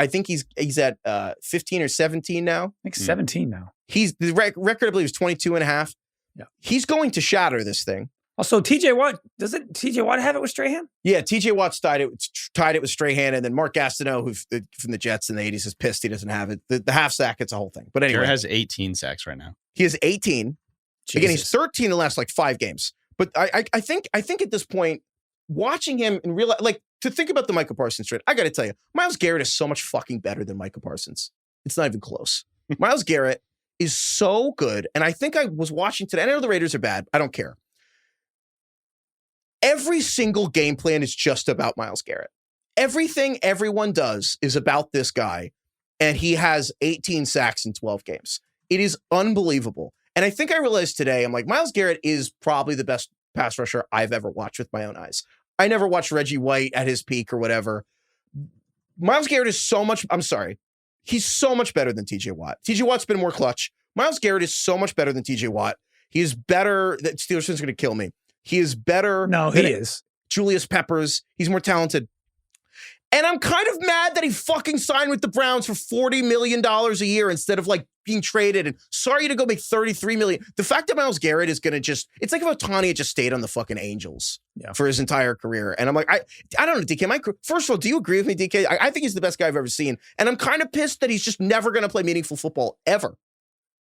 at 15 or 17 now. I think 17 now. The record I believe is 22.5. Yeah. He's going to shatter this thing. Also, TJ Watt, doesn't TJ Watt have it with Strahan? Yeah, TJ Watt's tied it with Strahan, and then Mark Gastineau, who from the Jets in the 80s, is pissed he doesn't have it. The half sack, it's a whole thing. But anyway, Garrett has 18 sacks right now. He has 18. Jesus. Again, he's 13 in the last like 5 games. But I think at this point, watching him and realize, like, to think about the Micah Parsons trade, I got to tell you, Myles Garrett is so much fucking better than Micah Parsons. It's not even close. Myles Garrett is so good, and I think I was watching today. I know the Raiders are bad. I don't care. Every single game plan is just about Myles Garrett. Everything everyone does is about this guy, and he has 18 sacks in 12 games. It is unbelievable. And I think I realized today, I'm like, Myles Garrett is probably the best pass rusher I've ever watched with my own eyes. I never watched Reggie White at his peak or whatever. Myles Garrett is he's so much better than TJ Watt. TJ Watt's been more clutch. Myles Garrett is so much better than TJ Watt. He is better. That Steelerson's going to kill me. He is better. No, he is. Julius Peppers. He's more talented. And I'm kind of mad that he fucking signed with the Browns for $40 million a year instead of like being traded. And sorry to go make $33 million. The fact that Myles Garrett is going to it's like if Ohtani had just stayed on the fucking Angels for his entire career. And I'm like, I don't know, DK. First of all, do you agree with me, DK? I think he's the best guy I've ever seen. And I'm kind of pissed that he's just never going to play meaningful football ever.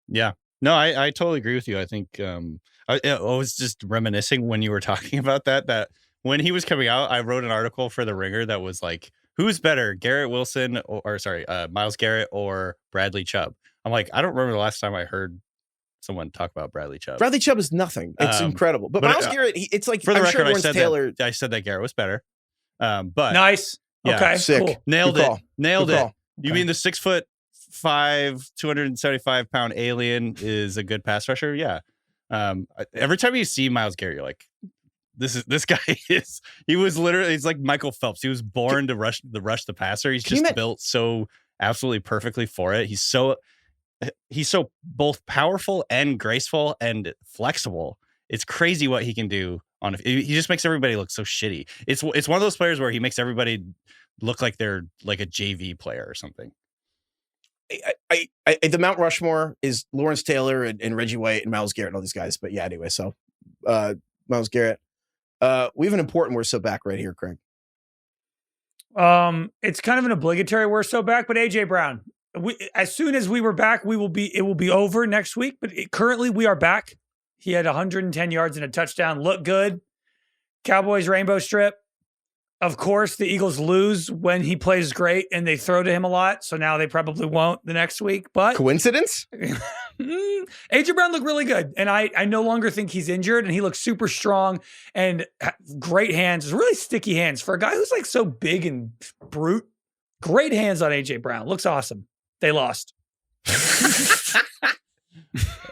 Yeah. No, I totally agree with you. I think I was just reminiscing when you were talking about that when he was coming out, I wrote an article for The Ringer that was like, who's better, Garrett Wilson Myles Garrett or Bradley Chubb? I'm like, I don't remember the last time I heard someone talk about Bradley Chubb. Bradley Chubb is nothing. It's incredible. But Myles Garrett, it's like, for the I'm record, sure I said that Garrett was better. But nice. Yeah, okay. Sick. Cool. Nailed Good it. call. Nailed Good it. call. You Okay. mean the 6'5", 275-pound alien is a good pass rusher? Yeah. Every time you see Myles Garrett, you're like, this guy he's like Michael Phelps. He was born to rush the passer. He's just built so absolutely perfectly for it. He's so both powerful and graceful and flexible. It's crazy what he can do he just makes everybody look so shitty. It's one of those players where he makes everybody look like they're like a JV player or something. The Mount Rushmore is Lawrence Taylor and Reggie White and Myles Garrett and all these guys. But yeah, anyway, so Myles Garrett. We have an important We're So Back right here, Craig. It's kind of an obligatory We're So Back, but AJ Brown. As soon as we were back, it will be over next week. But currently we are back. He had 110 yards and a touchdown. Looked good. Cowboys rainbow strip. Of course, the Eagles lose when he plays great and they throw to him a lot. So now they probably won't the next week. But coincidence? AJ Brown looked really good. And I no longer think he's injured. And he looks super strong and great hands. Really sticky hands for a guy who's like so big and brute. Great hands on AJ Brown. Looks awesome. They lost.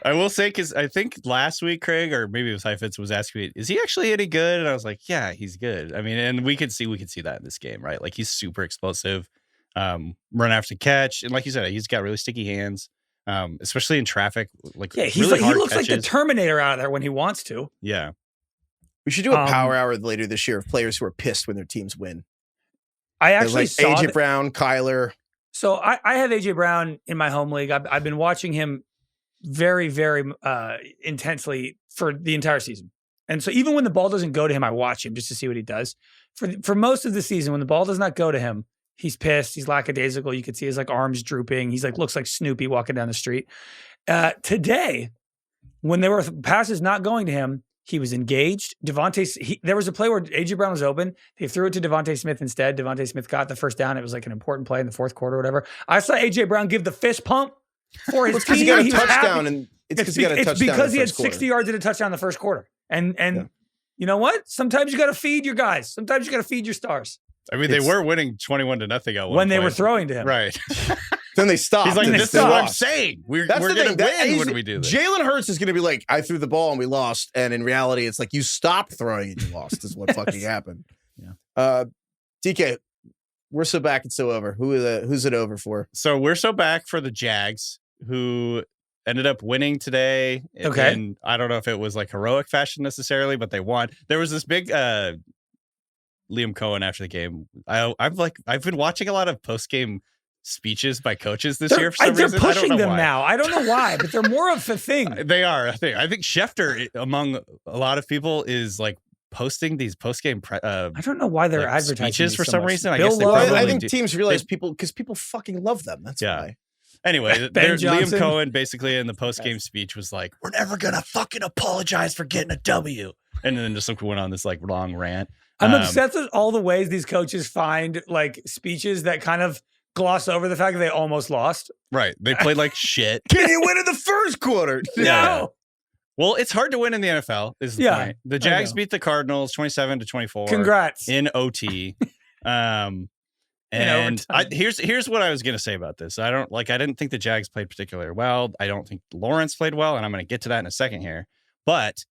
I will say, because I think last week, Craig, or maybe it was Heifetz, was asking me, is he actually any good? And I was like, yeah, he's good. I mean, and we could see that in this game, right? Like, he's super explosive, run after catch. And like you said, he's got really sticky hands, especially in traffic. Like, Yeah, really he hard looks like catches. the Terminator out of there when he wants to. Yeah. We should do a power hour later this year of players who are pissed when their teams win. I actually like saw AJ Brown, Kyler. So I have AJ Brown in my home league. I've been watching him very, very intensely for the entire season. And so even when the ball doesn't go to him, I watch him just to see what he does. For most of the season, when the ball does not go to him, he's pissed. He's lackadaisical. You could see his like arms drooping. He's like looks like Snoopy walking down the street. Today, when there were passes not going to him, he was engaged. There was a play where AJ Brown was open. They threw it to Devontae Smith instead. Devontae Smith got the first down. It was like an important play in the fourth quarter or whatever. I saw AJ Brown give the fist pump for his team. He got a touchdown, and it's because he had 60 yards in a touchdown in the first quarter. And you know what? Sometimes you got to feed your guys. Sometimes you got to feed your stars. I mean, they were winning 21-0 at one when they point. were throwing to him. Right. Then they stopped. He's like, this is what I'm saying. We're going to win when we do this. Jalen Hurts is going to be like, I threw the ball and we lost. And in reality, it's like, you stopped throwing and you lost is what fucking happened. Yeah. DK, we're so back and so over. Who's it over for? So we're so back for the Jags, who ended up winning today. Okay. And I don't know if it was like heroic fashion necessarily, but they won. There was this big Liam Cohen after the game. I've been watching a lot of post-game speeches by coaches this year for some reason. They're pushing them why. now. I don't know why, but they're more of a thing. They are. I think Schefter, among a lot of people, is like posting these post-game I don't know why they're advertising speeches for so some much. reason. I think teams realize because people fucking love them. That's why. Anyway, Ben Liam Cohen basically in the post-game speech was like, "We're never gonna fucking apologize for getting a W," and then just went on this like long rant. I'm obsessed with all the ways these coaches find like speeches that kind of gloss over the fact that they almost lost. Right. They played like shit. Can you win in the first quarter? No. Well, it's hard to win in the NFL, is the point. The Jags beat the Cardinals 27-24. Congrats. In OT. And here's what I was going to say about this. I didn't think the Jags played particularly well. I don't think Lawrence played well, and I'm going to get to that in a second here. But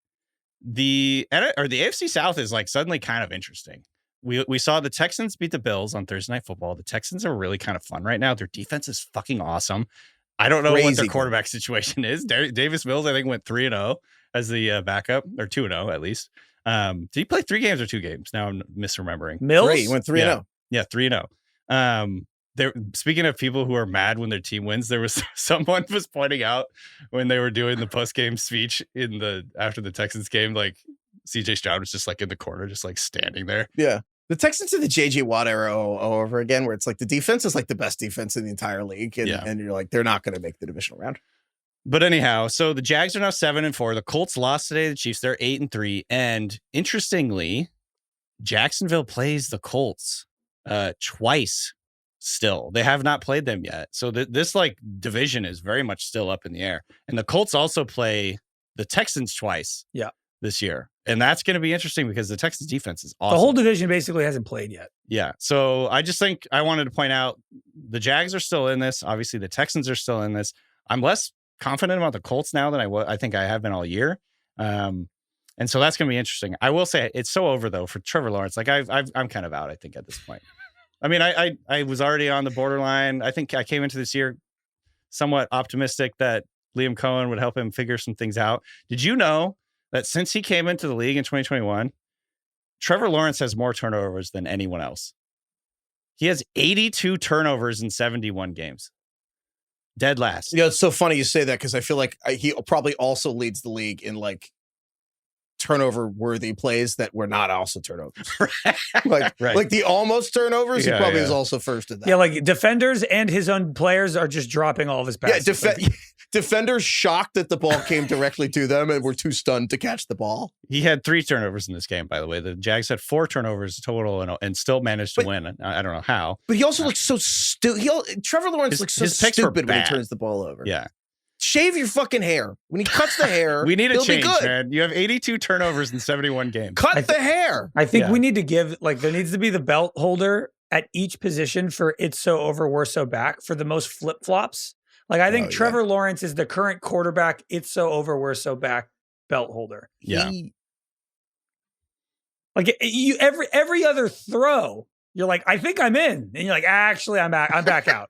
the AFC South is like suddenly kind of interesting. We saw the Texans beat the Bills on Thursday Night Football. The Texans are really kind of fun right now. Their defense is fucking awesome. I don't know what their quarterback situation is. Davis Mills, I think, went 3-0 as the backup, or 2-0 at least. Did he play 3 games or 2 games? Now I'm misremembering. Mills? He went 3-0. Yeah, 3-0. Speaking of people who are mad when their team wins, there was someone was pointing out when they were doing the post-game speech after the Texans game, like CJ Stroud was just like in the corner, just like standing there. Yeah. The Texans in the JJ Watt era all over again, where it's like the defense is like the best defense in the entire league. And you're like, they're not going to make the divisional round. But anyhow, so the Jags are now 7-4. The Colts lost today to the Chiefs. They're 8-3. And interestingly, Jacksonville plays the Colts twice still. They have not played them yet. So this like division is very much still up in the air. And the Colts also play the Texans twice this year. And that's going to be interesting because the Texans defense is awesome. The whole division basically hasn't played yet. Yeah. So I just think I wanted to point out the Jags are still in this. Obviously, the Texans are still in this. I'm less confident about the Colts now than I think I have been all year. And so that's going to be interesting. I will say it's so over, though, for Trevor Lawrence. Like, I'm kind of out, I think, at this point. I mean, I was already on the borderline. I think I came into this year somewhat optimistic that Liam Cohen would help him figure some things out. Did you know that since he came into the league in 2021, Trevor Lawrence has more turnovers than anyone else? He has 82 turnovers in 71 games. Dead last. It's so funny you say that because I feel like he probably also leads the league in like turnover-worthy plays that were not also turnovers. Like the almost turnovers, he probably is also first in that. Yeah, like defenders and his own players are just dropping all of his passes. Yeah, defenders shocked that the ball came directly to them and were too stunned to catch the ball. He had 3 turnovers in this game, by the way. The Jags had 4 turnovers total and still managed to win. I don't know how. But he also looks so stupid. Trevor Lawrence looks so stupid when he turns the ball over. Yeah. Shave your fucking hair. When he cuts the hair, we need a change, man. You have 82 turnovers in 71 games. Cut the hair. I think we need to give, there needs to be the belt holder at each position for it's so over, we're so back for the most flip-flops. Like, I think Trevor Lawrence is the current quarterback. It's so over, we're so back belt holder. Yeah. Like you, every other throw, you're like, I think I'm in. And you're like, actually, I'm back out.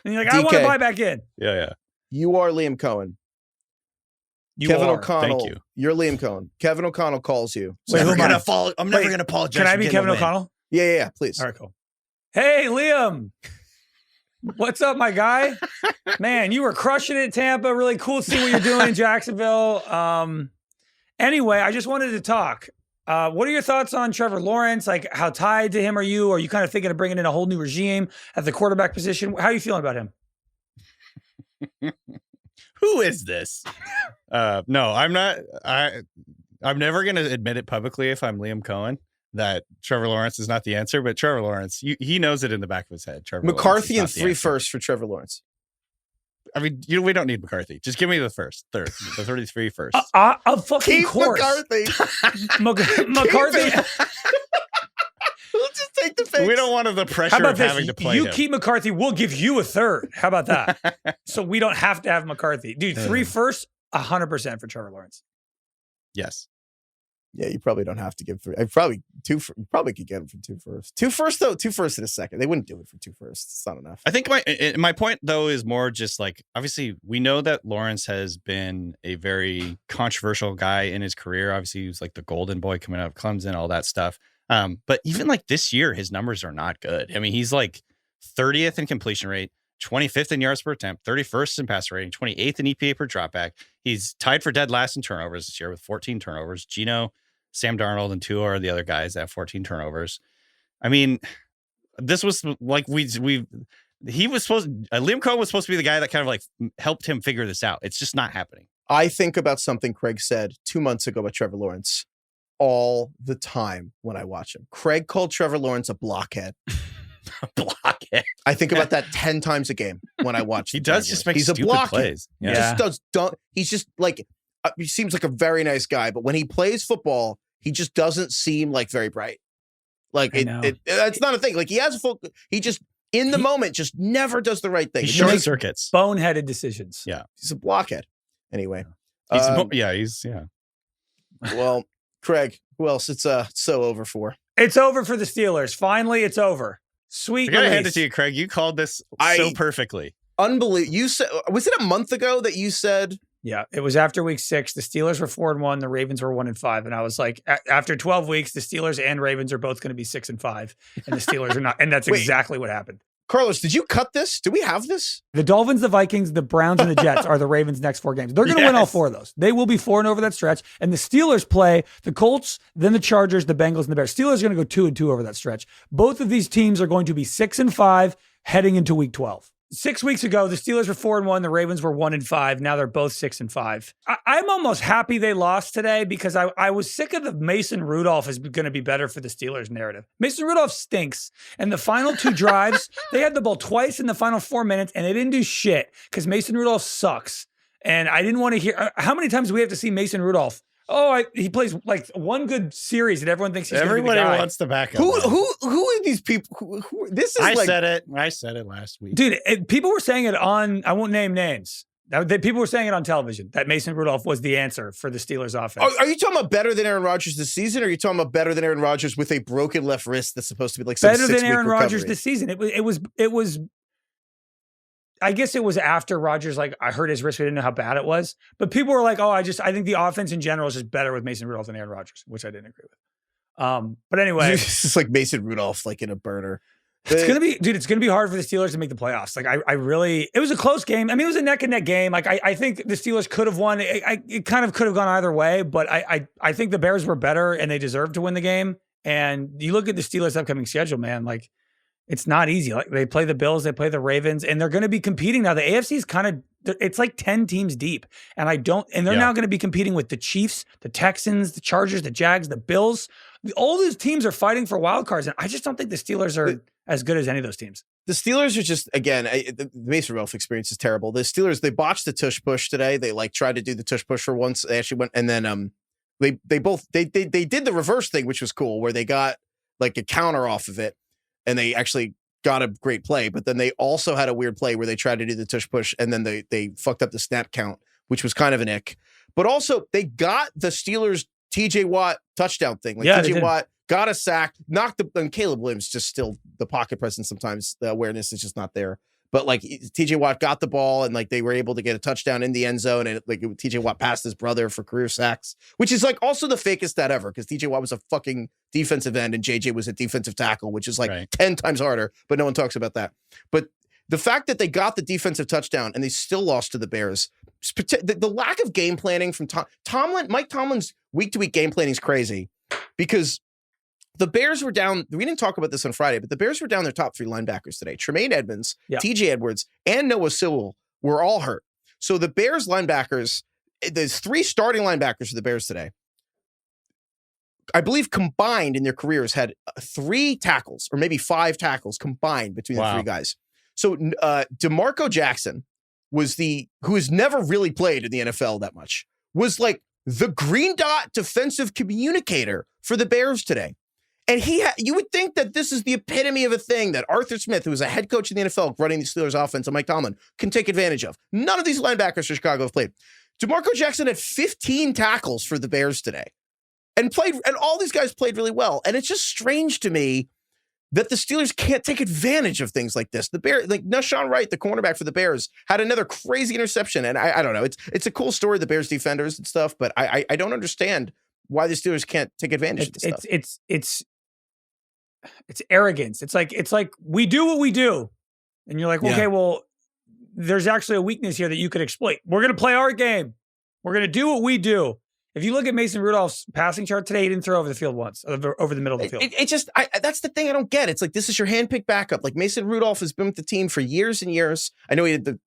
And you're like, I want to buy back in. Yeah. You are Liam Cohen. Kevin O'Connell. Thank you. You're Liam Cohen. Kevin O'Connell calls you. Wait, I'm never going to apologize. Can I be Kevin O'Connell? Yeah, please. All right, cool. Hey, Liam. What's up, my guy? Man, you were crushing it, Tampa. Really cool to see what you're doing in Jacksonville. Anyway, I just wanted to talk. What are your thoughts on Trevor Lawrence? Like, how tied to him are you? Are you kind of thinking of bringing in a whole new regime at the quarterback position? How are you feeling about him? Who is this? No, I'm not. I'm never going to admit it publicly if I'm Liam Cohen that Trevor Lawrence is not the answer. But Trevor Lawrence, he knows it in the back of his head. Trevor McCarthy and Lawrence 3 firsts for Trevor Lawrence. I mean, we don't need McCarthy. Just give me the third, the 33 first. Of fucking Keep course. McCarthy. McCarthy. We'll just take the face. We don't want the pressure of having to play you him. keep McCarthy, we'll give you a third. How about that? So we don't have to have McCarthy. Dude, 3 firsts, 100% for Trevor Lawrence. Yes. Yeah, you probably don't have to give 3. Probably 2. You probably could get him for 2 firsts. 2 firsts, though. 2 firsts in a second. They wouldn't do it for 2 firsts. It's not enough. I think my point, though, is more just like, obviously, we know that Lawrence has been a very controversial guy in his career. Obviously, he was like the golden boy coming out of Clemson, all that stuff. But even like this year, his numbers are not good. I mean, he's like 30th in completion rate, 25th in yards per attempt, 31st in passer rating, 28th in EPA per dropback. He's tied for dead last in turnovers this year with 14 turnovers. Geno, Sam Darnold, and Tua are the other guys that have 14 turnovers. I mean, this was like Liam Cohen was supposed to be the guy that kind of like helped him figure this out. It's just not happening. I think about something Craig said 2 months ago about Trevor Lawrence all the time when I watch him. Craig called Trevor Lawrence a blockhead. Blockhead. I think about that 10 times a game when I watch. He does just make He's stupid a blockhead. plays. Yeah. He just does. He's just like, he seems like a very nice guy, but when he plays football, he just doesn't seem like very bright. Like it's not a thing. Like he has he just in the moment just never does the right thing. He short circuits, boneheaded decisions. Yeah, he's a blockhead. Anyway, he's Well, Craig, who else? It's so over for. It's over for the Steelers. Finally, it's over. Sweet. I gotta hand it to you, Craig. You called this so perfectly. Unbelievable. You said, was it a month ago that you said? Yeah, it was after week 6. The Steelers were 4-1. The Ravens were 1-5. And I was like, after 12 weeks, the Steelers and Ravens are both going to be 6-5, and the Steelers are not. And that's exactly what happened. Carlos, did you cut this? Do we have this? The Dolphins, the Vikings, the Browns, and the Jets are the Ravens' next 4 games. They're going to win all 4 of those. They will be 4-0 over that stretch. And the Steelers play the Colts, then the Chargers, the Bengals, and the Bears. Steelers are going to go 2-2 over that stretch. Both of these teams are going to be 6-5 heading into week 12. 6 weeks ago, the Steelers were 4-1. The Ravens were 1-5. Now they're both 6-5. I'm almost happy they lost today because I was sick of the Mason Rudolph is going to be better for the Steelers narrative. Mason Rudolph stinks. And the final 2 drives, they had the ball twice in the final 4 minutes, and they didn't do shit because Mason Rudolph sucks. And I didn't want to hear how many times do we have to see Mason Rudolph. He plays like one good series and everyone thinks he's everybody gonna be the guy. wants the backup. Who are these people? This is I said it last week. Dude, people were saying it on, I won't name names. People were saying it on television that Mason Rudolph was the answer for the Steelers offense. Are you talking about better than Aaron Rodgers this season, or are you talking about better than Aaron Rodgers with a broken left wrist that's supposed to be like some better than Aaron Rodgers recovery? this season? It was. I guess it was after Rodgers, like, I hurt his wrist. We didn't know how bad it was. But people were like, I think the offense in general is just better with Mason Rudolph than Aaron Rodgers, which I didn't agree with. But anyway. It's just like Mason Rudolph, like in a burner. It's going to be hard for the Steelers to make the playoffs. Like, it was a close game. I mean, it was a neck and neck game. Like, I think the Steelers could have won. It kind of could have gone either way, but I think the Bears were better and they deserved to win the game. And you look at the Steelers' upcoming schedule, man, like, it's not easy. Like, they play the Bills, they play the Ravens, and they're going to be competing now. The AFC is it's like 10 teams deep. And they're now going to be competing with the Chiefs, the Texans, the Chargers, the Jags, the Bills. All these teams are fighting for wild cards. And I just don't think the Steelers are as good as any of those teams. The Steelers are just, again, the Mason Rudolph experience is terrible. The Steelers, they botched the tush push today. They tried to do the tush push for once. They actually went, and then they did the reverse thing, which was cool, where they got like a counter off of it. And they actually got a great play, but then they also had a weird play where they tried to do the tush push and then they fucked up the snap count, which was kind of an ick. But also they got the Steelers TJ Watt touchdown thing. Like TJ Watt got a sack, and Caleb Williams just still the pocket presence sometimes, the awareness is just not there. But like TJ Watt got the ball and like they were able to get a touchdown in the end zone, and like TJ Watt passed his brother for career sacks, which is like also the fakest stat ever because TJ Watt was a fucking defensive end and JJ was a defensive tackle, which is like 10 times harder, but no one talks about that. But the fact that they got the defensive touchdown and they still lost to the Bears, the lack of game planning from Mike Tomlin's week-to-week game planning is crazy because the Bears were down. We didn't talk about this on Friday, but the Bears were down their top 3 linebackers today. Tremaine Edmonds, TJ Edwards, and Noah Sewell were all hurt. So the Bears linebackers, there's 3 starting linebackers for the Bears today. I believe combined in their careers had 3 tackles or maybe 5 tackles combined between the 3 guys. So DeMarco Jackson who has never really played in the NFL that much, was like the green dot defensive communicator for the Bears today. And you would think that this is the epitome of a thing that Arthur Smith, who is a head coach in the NFL running the Steelers offense, and Mike Tomlin can take advantage of. None of these linebackers for Chicago have played. DeMarco Jackson had 15 tackles for the Bears today and all these guys played really well. And it's just strange to me that the Steelers can't take advantage of things like this. The Bears, like Shawn Wright, the cornerback for the Bears, had another crazy interception. And I don't know. It's a cool story, the Bears defenders and stuff, but I don't understand why the Steelers can't take advantage of this stuff. It's arrogance. It's like we do what we do. And you're like, okay, well, there's actually a weakness here that you could exploit. We're going to play our game. We're going to do what we do. If you look at Mason Rudolph's passing chart today, he didn't throw over the field once, over the middle of the field. That's the thing I don't get. It's like, this is your handpicked backup. Like Mason Rudolph has been with the team for years and years. I know he had the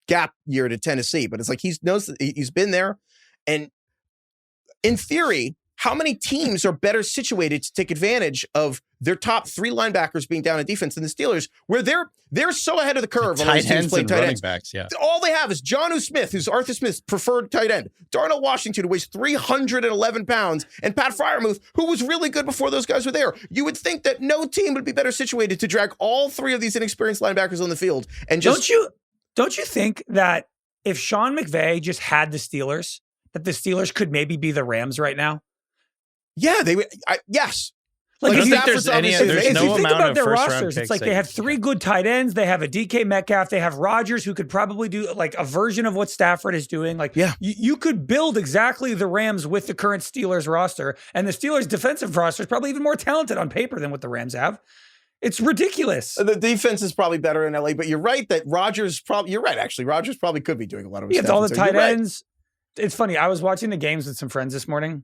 gap year to Tennessee, but it's like he knows that he's been there. And in theory, how many teams are better situated to take advantage of their top 3 linebackers being down in defense than the Steelers, where they're so ahead of the curve on these teams playing tight ends. Backs, yeah. All they have is Jonnu Smith, who's Arthur Smith's preferred tight end, Darnell Washington, who weighs 311 pounds, and Pat Freiermuth, who was really good before those guys were there. You would think that no team would be better situated to drag all 3 of these inexperienced linebackers on the field. And just don't you think that if Sean McVay just had the Steelers, that the Steelers could maybe be the Rams right now? Yeah, yes. Like, I think there's no if you think amount about of their first-round rosters, picks. it's like they have 3 good tight ends. They have a DK Metcalf. They have Rodgers, who could probably do like a version of what Stafford is doing. Like, you could build exactly the Rams with the current Steelers roster, and the Steelers' defensive roster is probably even more talented on paper than what the Rams have. It's ridiculous. The defense is probably better in LA, but you're right that you're right, actually. Rodgers probably could be doing a lot of stuff. All the tight ends. Right. It's funny. I was watching the games with some friends this morning,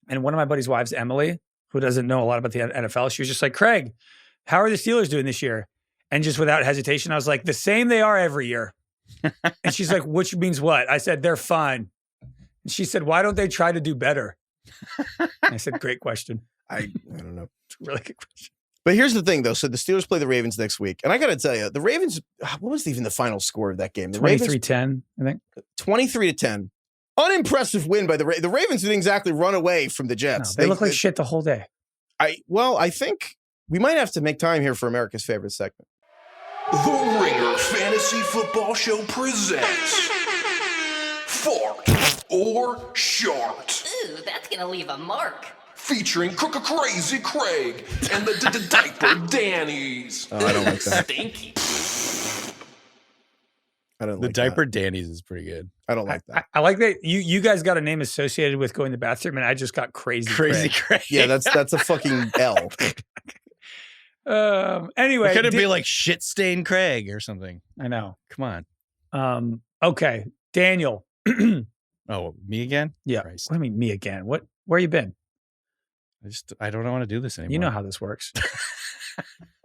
and one of my buddy's wives, Emily, who doesn't know a lot about the NFL, she was just like, Craig, how are the Steelers doing this year? And just without hesitation, I was like, the same they are every year. And she's like, which means what? I said, they're fine. And she said, why don't they try to do better? And I said, great question. I don't know. It's a really good question. But here's the thing, though. So the Steelers play the Ravens next week. And I got to tell you, the Ravens, what was even the final score of that game? 23-10, I think. 23-10. Unimpressive win by the Ravens. The Ravens didn't exactly run away from the Jets. No, they look like shit the whole day. I think we might have to make time here for America's favorite segment. The Ringer Fantasy Football Show presents Fart or Shart. Ooh, that's gonna leave a mark. Featuring Crazy Craig and the Diaper Dannies. Oh, I don't like that. Stinky. I don't the like Diaper that. Dannies is pretty good. I don't like that. I like that you guys got a name associated with going to the bathroom, and I just got Crazy Craig. Yeah, that's a fucking L. Anyway, Could it be like Shit Stain Craig or something? I know. Come on. Okay, Daniel. Oh, me again? Yeah. Christ. What do you mean, me again? Where you been? I don't want to do this anymore. You know how this works.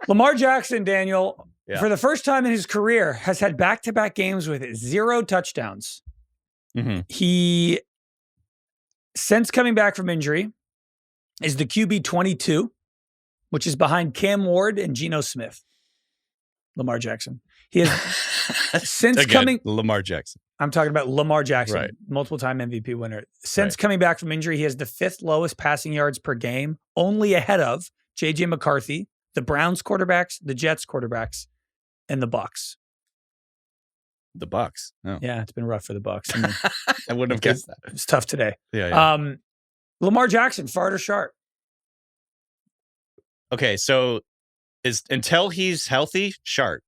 Lamar Jackson, Daniel, for the first time in his career, has had back-to-back games with 0 touchdowns. Mm-hmm. He, since coming back from injury, is the QB 22, which is behind Cam Ward and Geno Smith. Lamar Jackson. He has since coming. Lamar Jackson. I'm talking about Lamar Jackson, right. multiple-time MVP winner. Since coming back from injury, he has the 5th lowest passing yards per game, only ahead of J.J. McCarthy, the Browns quarterbacks, the Jets quarterbacks, and the Bucs. The Bucs. Oh. Yeah, it's been rough for the Bucs. I mean, I wouldn't have guessed that. it's tough today. Yeah. Lamar Jackson, fart or Shart? Okay, so until he's healthy, Shart.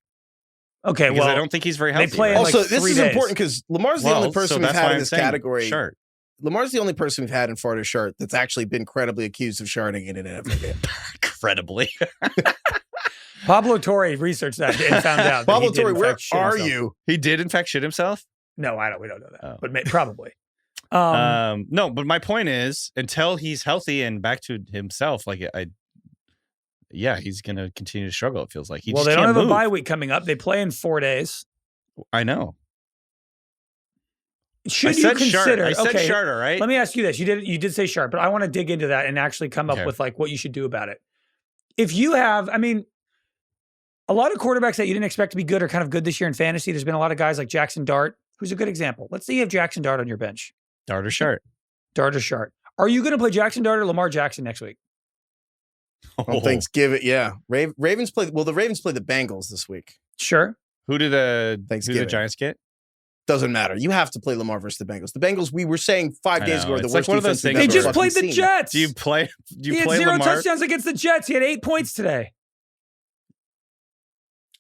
Okay, Because well, I don't think he's very healthy. they play right? in, like, Also, this 3 is days. important because Lamar's the only person so we've that's had why in I'm this saying category. Shart. Lamar's the only person we've had in Florida Shart that's actually been credibly accused of sharding in an NFL game. Incredibly. Pablo Torre researched that and found out. that Pablo he did, Torre, in where fact, shit are himself. you? He did, in fact, shit himself? No, we don't know that, Oh. but probably. No, but my point is, until he's healthy and back to himself, like he's going to continue to struggle, it feels like. He Well, just they don't can't have move. a bye week coming up. They play in 4 days. I know. Should I you said consider? Shart. I said okay, Shart, all right? let me ask you this. You did say Shart, but I want to dig into that and actually come up Okay. with like what you should do about it. If you have, I mean, a lot of quarterbacks that you didn't expect to be good are kind of good this year in fantasy. There's been a lot of guys like Jackson Dart, who's a good example. Let's say you have Jackson Dart on your bench. Dart or Shart? Dart or Shart. Are you going to play Jackson Dart or Lamar Jackson next week? On Thanksgiving, yeah. Ravens play. Well, the Ravens play the Bengals this week. Sure. Who did the Thanksgiving. Giants get? Doesn't matter. You have to play Lamar versus the Bengals. The Bengals, we were saying 5 I days know. ago, are the It's like worst one of those defense things we've They ever just played fucking the seen. Jets. Do you play He had 0 Lamar? touchdowns against the Jets. He had 8 points today.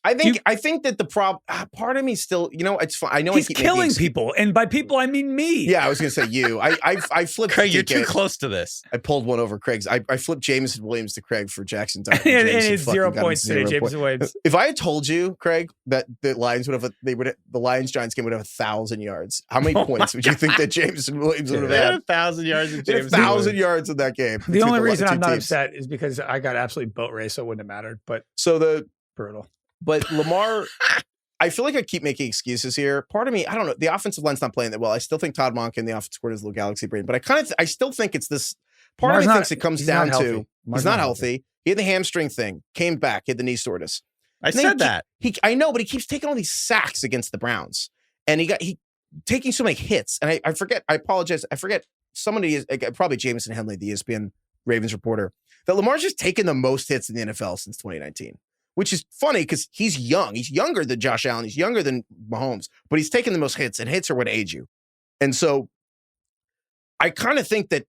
I think that the problem. Part of me still, it's fine. I know He's I keep making killing excuses. people. And by people, I mean me. Yeah, I was gonna say you. I flipped. Craig, you're ticket. too close to this. I pulled one over Craig's. I flipped Jameis Williams to Craig for Jackson Dart. and Jameson it's fucking 0 got him points today, 0 James points. Williams. If I had told you, Craig, that the Lions would have, the Lions Giants game would have 1,000 yards, how many points would you think that Jameson Williams would have They had had? 1,000 yards in They had James. 1,000 yards in that game. The only reason I'm not upset is because I got absolutely boat race, so it wouldn't have mattered. But brutal. But Lamar, I feel like I keep making excuses here. Part of me, I don't know. The offensive line's not playing that well. I still think Todd Monken, the offensive coordinator, is a little galaxy brain. But I still think it's this. Part of me thinks it comes down to he's not healthy. He had the hamstring thing, came back, he had the knee soreness. I said that. I know, but he keeps taking all these sacks against the Browns, and he taking so many hits. And I forget. I apologize. I forget. Somebody is probably Jameson Henley, the ESPN Ravens reporter, that Lamar's just taken the most hits in the NFL since 2019. Which is funny because he's young. He's younger than Josh Allen. He's younger than Mahomes, but he's taking the most hits, and hits are what age you. And so I kind of think that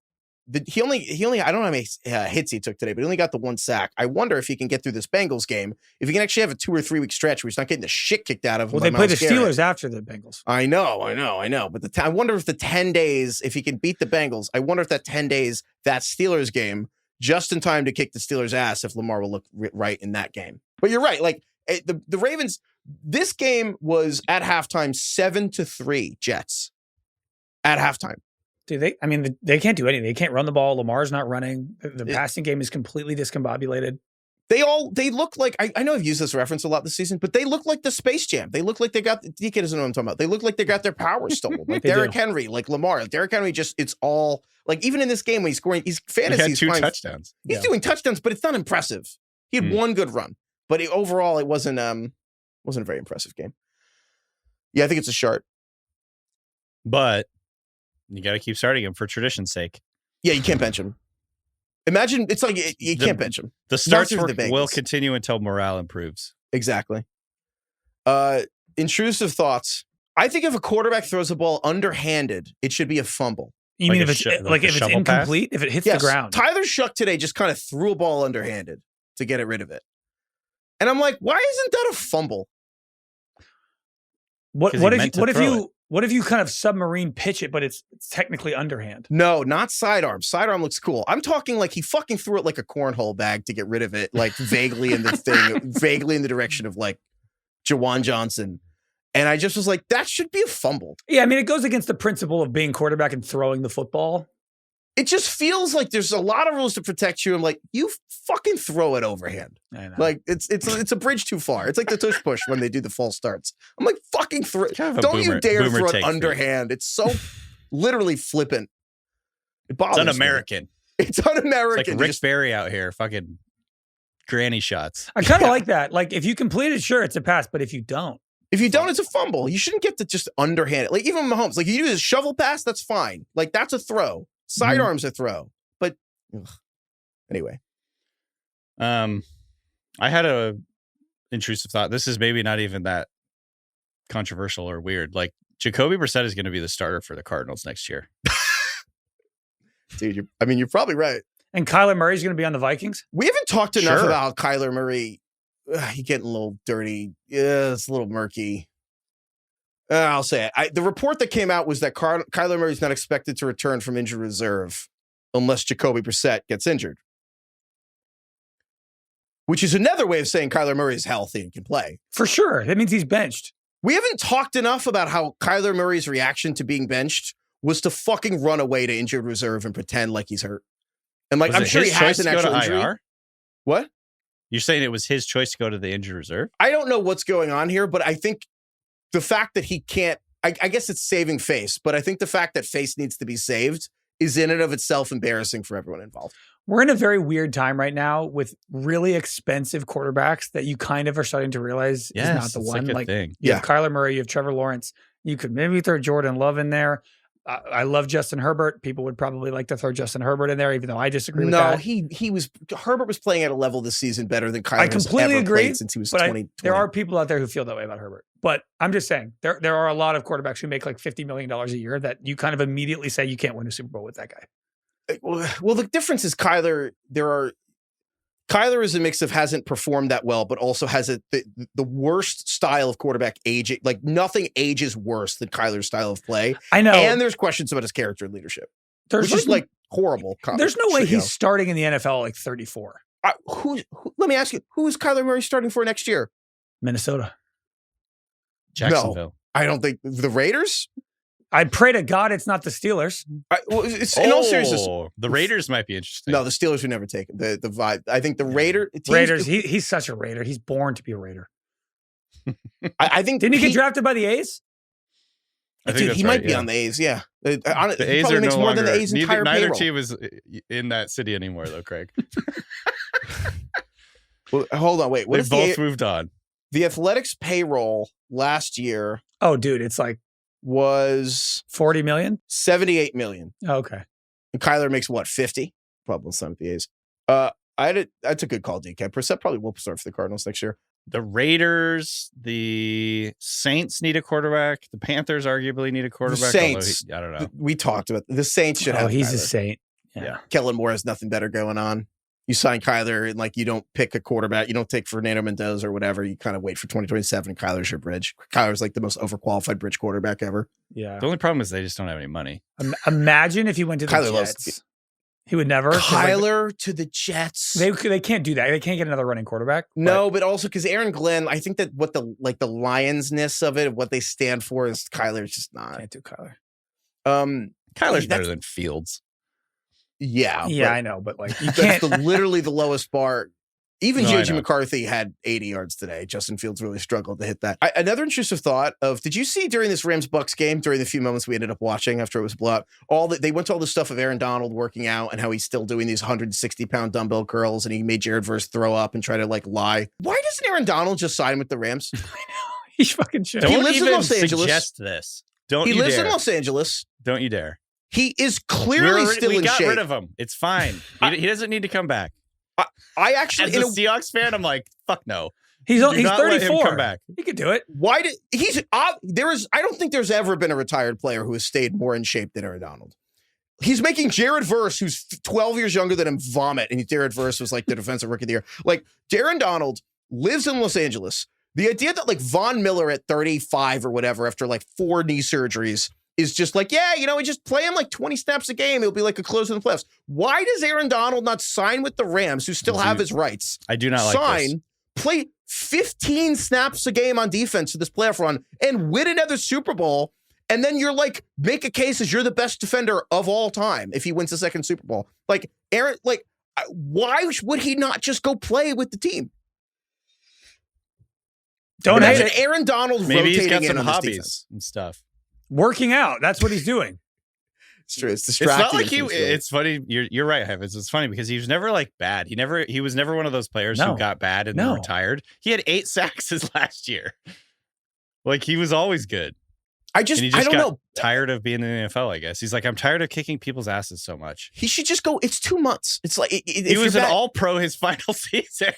he only I don't know how many hits he took today, but he only got the 1 sack. I wonder if he can get through this Bengals game, if he can actually have a 2 or 3 week stretch where he's not getting the shit kicked out of him. Well, they play the Myles Garrett. Steelers after the Bengals. I know. But I wonder if the 10 days, if he can beat the Bengals, I wonder if that 10 days, that Steelers game, just in time to kick the Steelers' ass if Lamar will look right in that game. But you're right. Like the Ravens, this game was at halftime 7-3 Jets at halftime. Dude, they can't do anything. They can't run the ball. Lamar's not running. The passing game is completely discombobulated. They look like, I know I've used this reference a lot this season, but they look like the Space Jam. They look like they got, DK doesn't know what I'm talking about. They look like they got their power stolen. Like Derrick Henry, like Lamar. Derrick Henry it's all, like even in this game when he's scoring, he's fantasy. He had 2 touchdowns. He's doing touchdowns, but it's not impressive. He had 1 good run, but overall it wasn't a very impressive game. Yeah, I think it's a Shart. But you got to keep starting him for tradition's sake. Yeah, you can't bench him. Imagine, it's like you can't bench him. The starts Not through the will Bengals. continue until morale improves. Exactly. Intrusive thoughts. I think if a quarterback throws a ball underhanded, it should be a fumble. You mean if it's if it's shovel incomplete, if it hits the ground? Tyler Shuck today just kind of threw a ball underhanded to get rid of it. And I'm like, why isn't that a fumble? What if you kind of submarine pitch it, but it's technically underhand? No, not sidearm. Sidearm looks cool. I'm talking like he fucking threw it like a cornhole bag to get rid of it, like vaguely in the thing, vaguely in the direction of like Jawan Johnson. And I just was like, that should be a fumble. Yeah, I mean, it goes against the principle of being quarterback and throwing the football. It just feels like there's a lot of rules to protect you. I'm like, you fucking throw it overhand. I know. Like it's a bridge too far. It's like the tush push when they do the false starts. I'm like, fucking throw. Don't you dare throw it underhand. It's so literally flippant. It bothers It's un-American. me. It's un-American. It's like Rick Barry out here, fucking granny shots. I kind of like that. Like if you complete it, sure, it's a pass. But if you don't, it's a fumble. You shouldn't get to just underhand it. Like even Mahomes, like you do this shovel pass, that's fine. Like that's a throw. Sidearm's a throw. But anyway. I I had a intrusive thought. This is maybe not even that controversial or weird. Like Jacoby Brissett is going to be the starter for the Cardinals next year. Dude, you're probably right. And Kyler Murray's going to be on the Vikings? We haven't talked enough Sure. about how Kyler Murray, he's getting a little dirty. Yeah, it's a little murky. I'll say it. The report that came out was that Kyler Murray's not expected to return from injured reserve unless Jacoby Brissett gets injured. Which is another way of saying Kyler Murray is healthy and can play. For sure. That means he's benched. We haven't talked enough about how Kyler Murray's reaction to being benched was to fucking run away to injured reserve and pretend like he's hurt. And like, I'm sure he has an actual injury. IR? What? You're saying it was his choice to go to the injured reserve? I don't know what's going on here, but I think the fact that he can't, I guess it's saving face, but I think the fact that face needs to be saved is in and of itself embarrassing for everyone involved. We're in a very weird time right now with really expensive quarterbacks that you kind of are starting to realize is not the one. Like thing. You have Kyler Murray, you have Trevor Lawrence. You could maybe throw Jordan Love in there. I love Justin Herbert. People would probably like to throw Justin Herbert in there, even though I disagree with that. No, Herbert was playing at a level this season better than Kyler I completely has ever agree, played since he was but 20. There are people out there who feel that way about Herbert. But I'm just saying, there are a lot of quarterbacks who make like $50 million a year that you kind of immediately say you can't win a Super Bowl with that guy. Well, the difference is Kyler is a mix of hasn't performed that well, but also has the worst style of quarterback age. Like nothing ages worse than Kyler's style of play. I know. And there's questions about his character and leadership. There's just like horrible. There's no way he's starting in the NFL at like 34. Let me ask you, who is Kyler Murray starting for next year? Minnesota. Jacksonville. No, I don't think the Raiders. I'd pray to God it's not the Steelers. In all seriousness, the Raiders might be interesting. No, the Steelers would never take it. The vibe. I think the Raiders. He's such a Raider. He's born to be a Raider. I think. Didn't he get drafted by the A's? Dude, he might be on the A's. Yeah, the A's probably are makes no more longer, than the A's entire neither payroll. team is in that city anymore, though, Craig. Well, hold on, wait. What They've both moved on. The Athletics payroll last year. Oh, dude, it's like was 40 million, 78 million. Oh, okay. And Kyler makes what 50? Probably some of the A's. That's a good call, DK. Brissett probably will start for the Cardinals next year. The Raiders, the Saints need a quarterback. The Panthers arguably need a quarterback. The Saints, I don't know. We talked about the Saints should have. Oh, he's Kyler. a Saint. Yeah. Kellen Moore has nothing better going on. You sign Kyler and like you don't pick a quarterback. You don't take Fernando Mendoza or whatever. You kind of wait for 2027. Kyler's your bridge. Kyler's like the most overqualified bridge quarterback ever. Yeah. The only problem is they just don't have any money. Imagine if he went to the Kyler Jets. He would never. Kyler to the Jets. They can't do that. They can't get another running quarterback. No, but also because Aaron Glenn, I think that what the Lions-ness of it, what they stand for is Kyler's just not. Can't do Kyler. Kyler's better than Fields. Yeah. I know, but like you can't. That's literally the lowest bar. Even No, JJ McCarthy had 80 yards today. Justin Fields really struggled to hit that. Another intrusive thought of, did you see during this Rams-Bucs game, during the few moments we ended up watching after it was blown up, they went to all the stuff of Aaron Donald working out and how he's still doing these 160-pound dumbbell curls and he made Jared Verse throw up and try to like lie. Why doesn't Aaron Donald just sign with the Rams? I know. He fucking should. Don't He lives in even Los Angeles. suggest this. Don't He you lives dare. in Los Angeles. Don't you dare. He is clearly still in we got shape. rid of him. It's fine. He doesn't need to come back. I actually, As a Seahawks fan, I'm like, fuck no. He's Do not let 34. him come back. He could do it. why did I don't think there's ever been a retired player who has stayed more in shape than Aaron Donald. He's making Jared Verse, who's 12 years younger than him, vomit. And Jared Verse was like the defensive rookie of the year. Like, Aaron Donald lives in Los Angeles. The idea that like Von Miller at 35 or whatever, after like 4 knee surgeries, is just like, yeah, we just play him like 20 snaps a game. It'll be like a close in the playoffs. Why does Aaron Donald not sign with the Rams, who still have his rights? I do not like this. Play 15 snaps a game on defense to this playoff run and win another Super Bowl. And then you're like, make a case as you're the best defender of all time if he wins the second Super Bowl. Like, Aaron, like, why would he not just go play with the team? Don't imagine hate it. Aaron Donald Maybe he's rotating got some in on this hobbies defense. and stuff. Working out. That's what he's doing. It's true. It's It's distracting. not like it's funny. You're right, Heifetz. It's funny because he was never like bad. He was never one of those players who got bad and then retired. He had 8 sacks his last year. Like, he was always good. I don't got know. Tired of being in the NFL, I guess. He's like, I'm tired of kicking people's asses so much. He should just go. It's 2 months. It's like he was an all-pro his final season.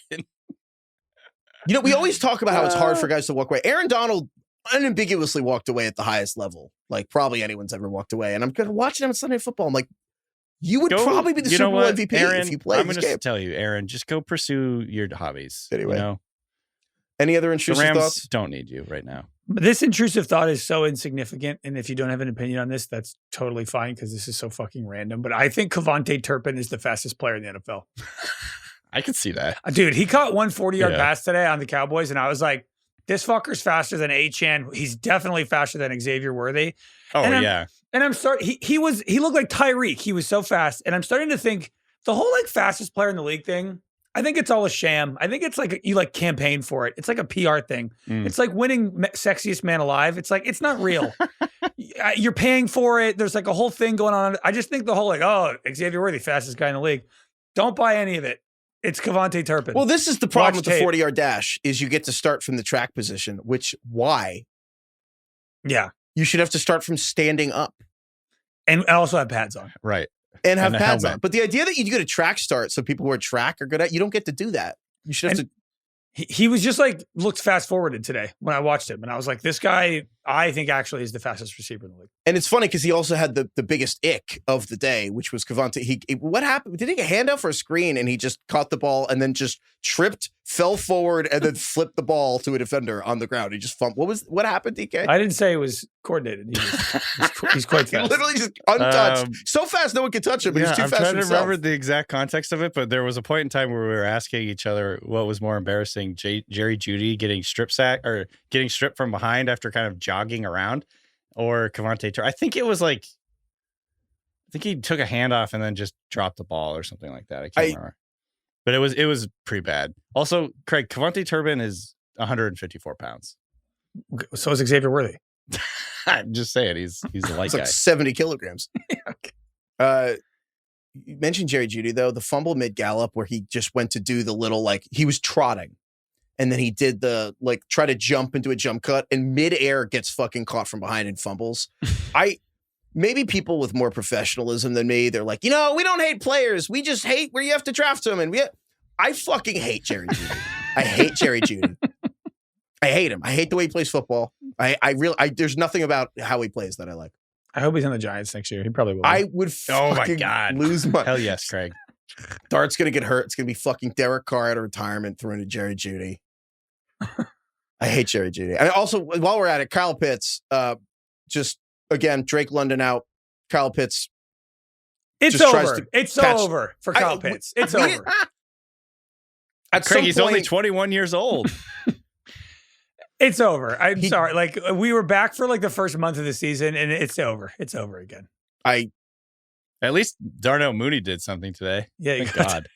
You know, we always talk about how it's hard for guys to walk away. Aaron Donald unambiguously walked away at the highest level, like probably anyone's ever walked away. And I'm watching him on Sunday Football. I'm like, you would probably be the Super Bowl MVP Aaron, if you played this game. I'm going to tell you, Aaron, just go pursue your hobbies. Anyway. You know? Any other intrusive Rams thoughts? Don't need you right now. This intrusive thought is so insignificant, and if you don't have an opinion on this, that's totally fine because this is so fucking random. But I think Kevontae Turpin is the fastest player in the NFL. I can see that. Dude, he caught one 40-yard pass today on the Cowboys, and I was like, this fucker's faster than Achane. He's definitely faster than Xavier Worthy. Oh, and yeah. And I'm starting, he looked like Tyreek. He was so fast. And I'm starting to think the whole like fastest player in the league thing, I think it's all a sham. I think it's like you like campaign for it. It's like a PR thing. It's like winning sexiest man alive. It's like, it's not real. You're paying for it. There's like a whole thing going on. I just think the whole like, oh, Xavier Worthy, fastest guy in the league. Don't buy any of it. It's Kevontae Turpin. Well, this is the problem with the 40-yard dash is you get to start from the track position, which why? Yeah. You should have to start from standing up. And also have pads on. Right. And have pads on. But the idea that you get a track start so people who are track are good at, you don't get to do that. You should have to. He was just like, looked fast forwarded today when I watched him. And I was like, this guy, I think actually is the fastest receiver in the league. And it's funny because he also had the biggest ick of the day, which was Kevontae. What happened? Did he get a handoff for a screen and he just caught the ball and then just tripped, fell forward, and then flipped the ball to a defender on the ground? He just fumbled. What happened, DK? I didn't say it was coordinated. He's quite fast. He literally just untouched. So fast no one could touch him, but he's too fast I'm trying himself. to remember the exact context of it, but there was a point in time where we were asking each other what was more embarrassing, Jerry Jeudy getting stripped from behind after kind of jogging around, or Kevontae Turpin. I think it was like, I think he took a handoff and then just dropped the ball or something like that. I can't remember. But it was pretty bad. Also, Craig, Kevontae Turpin is 154 pounds. So is Xavier Worthy. I'm just saying, he's a light guy. Like 70 kilograms. You mentioned Jerry Jeudy, though. The fumble mid-gallop where he just went to do the little, like, he was trotting. And then he did the, like, try to jump into a jump cut. And mid-air gets fucking caught from behind and fumbles. Maybe people with more professionalism than me, they're like, we don't hate players. We just hate where you have to draft them. And I fucking hate Jerry Jeudy. I hate Jerry Jeudy. I hate him. I hate the way he plays football. There's nothing about how he plays that I like. I hope he's in the Giants next year. He probably will. I would fucking lose my... Hell yes, Craig. Dart's going to get hurt. It's going to be fucking Derek Carr out of retirement throwing to Jerry Jeudy. I hate Jerry Jeudy. And also, while we're at it, Kyle Pitts, just, again, Drake London out. Kyle Pitts. It's over. It's over for Kyle Pitts. It's over. Craig, he's only 21 years old. It's over. I'm sorry. Like, we were back for like the first month of the season, and it's over. It's over again. At least Darnell Mooney did something today. Yeah, thank God.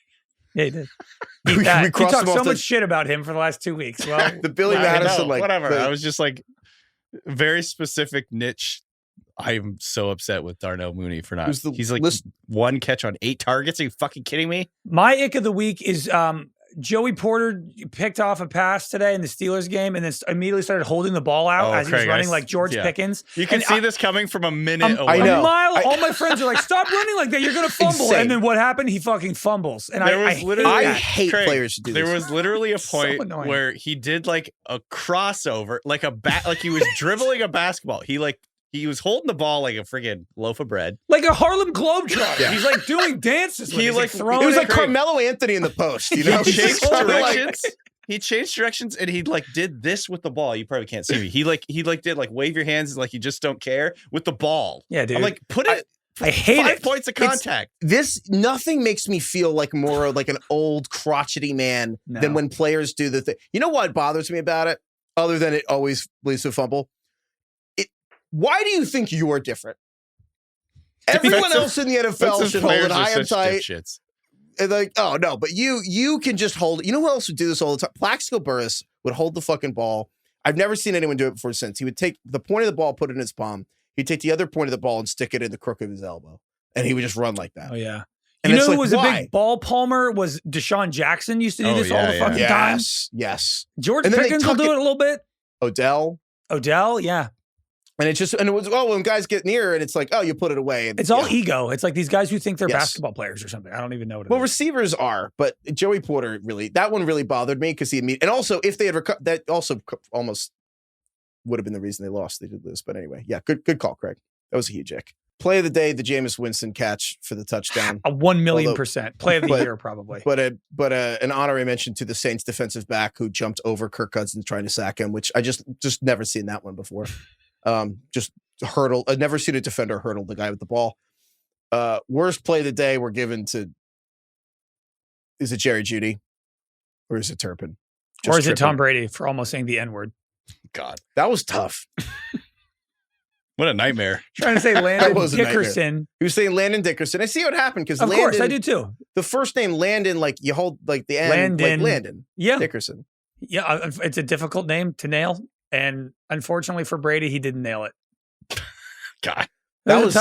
Yeah, he did. We talked so much shit about him for the last 2 weeks. Well, the Billy Madison, whatever. I was just like, very specific niche. I'm so upset with Darnell Mooney for not. He's like one catch on 8 targets. Are you fucking kidding me? My ick of the week is Joey Porter picked off a pass today in the Steelers game and then immediately started holding the ball out as he was running like George Pickens. You can see this coming from a minute away. I know. A mile. All my friends are like, stop running like that. You're going to fumble. Insane. And then what happened? He fucking fumbles. And I hate Craig, players who do this. There was literally a point where he did like a crossover, like like he was dribbling a basketball. He was holding the ball like a friggin' loaf of bread. Like a Harlem Globetrotter. Yeah. He's like doing dances with it. It was like Carmelo Anthony in the post. You know? He changed directions. He changed directions and he like did this with the ball. You probably can't see me. He did like wave your hands like you just don't care with the ball. Yeah, dude. I'm like, put it. I hate 5 points of contact. Nothing makes me feel like more like an old crotchety man than when players do the thing. You know what bothers me about it? Other than it always leads to a fumble. Why do you think you're different? Everyone else in the NFL should hold it high and tight. And like, oh no, but you can just hold it. You know who else would do this all the time? Plaxico Burress would hold the fucking ball. I've never seen anyone do it before since. He would take the point of the ball, put it in his palm. He'd take the other point of the ball and stick it in the crook of his elbow. And he would just run like that. Oh yeah. And you know who was a big ball palmer was Deshaun Jackson used to do this all the fucking time. Yes. George Pickens will do it a little bit. Odell, yeah. And it was, when guys get near and it's like, oh, you put it away. And, It's all ego. It's like these guys who think they're Yes. basketball players or something. I don't even know what it Well, is. receivers are, but Joey Porter that one really bothered me because and also if they had that also almost would have been the reason they lost. They did lose, but anyway, yeah, good call, Craig. That was a huge ick. Play of the day, the Jameis Winston catch for the touchdown. A 1,000,000% play of the year, probably. But an honorary mention to the Saints defensive back who jumped over Kirk Cousins trying to sack him, which I just never seen that one before. Just hurdle. I've never seen a defender hurdle the guy with the ball. Worst play of the day we're given to. Is it Jerry Jeudy, or is it Turpin? Or is it Tom Brady for almost saying the N-word? God, That was tough. what a nightmare. Trying to say Landon was a nightmare. Dickerson. He was saying Landon Dickerson. I see how it happened because Of course, I do too. The first name Landon, like you hold like the end, Landon. like Landon Yeah. Dickerson. Yeah, it's a difficult name to nail. And unfortunately for Brady, he didn't nail it. God. That was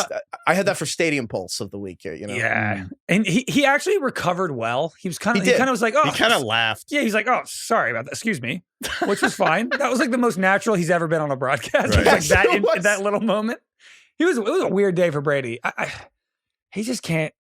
I had that for Stadium Pulse of the week here. Yeah. And he actually recovered well. He was kind of, He did. kind of was like, oh. He kind of laughed. Yeah, he's like, oh, sorry about that. Excuse me, which was fine. That was like the most natural he's ever been on a broadcast. Right. It was like that It was. in that little moment. It was a weird day for Brady. He just can't.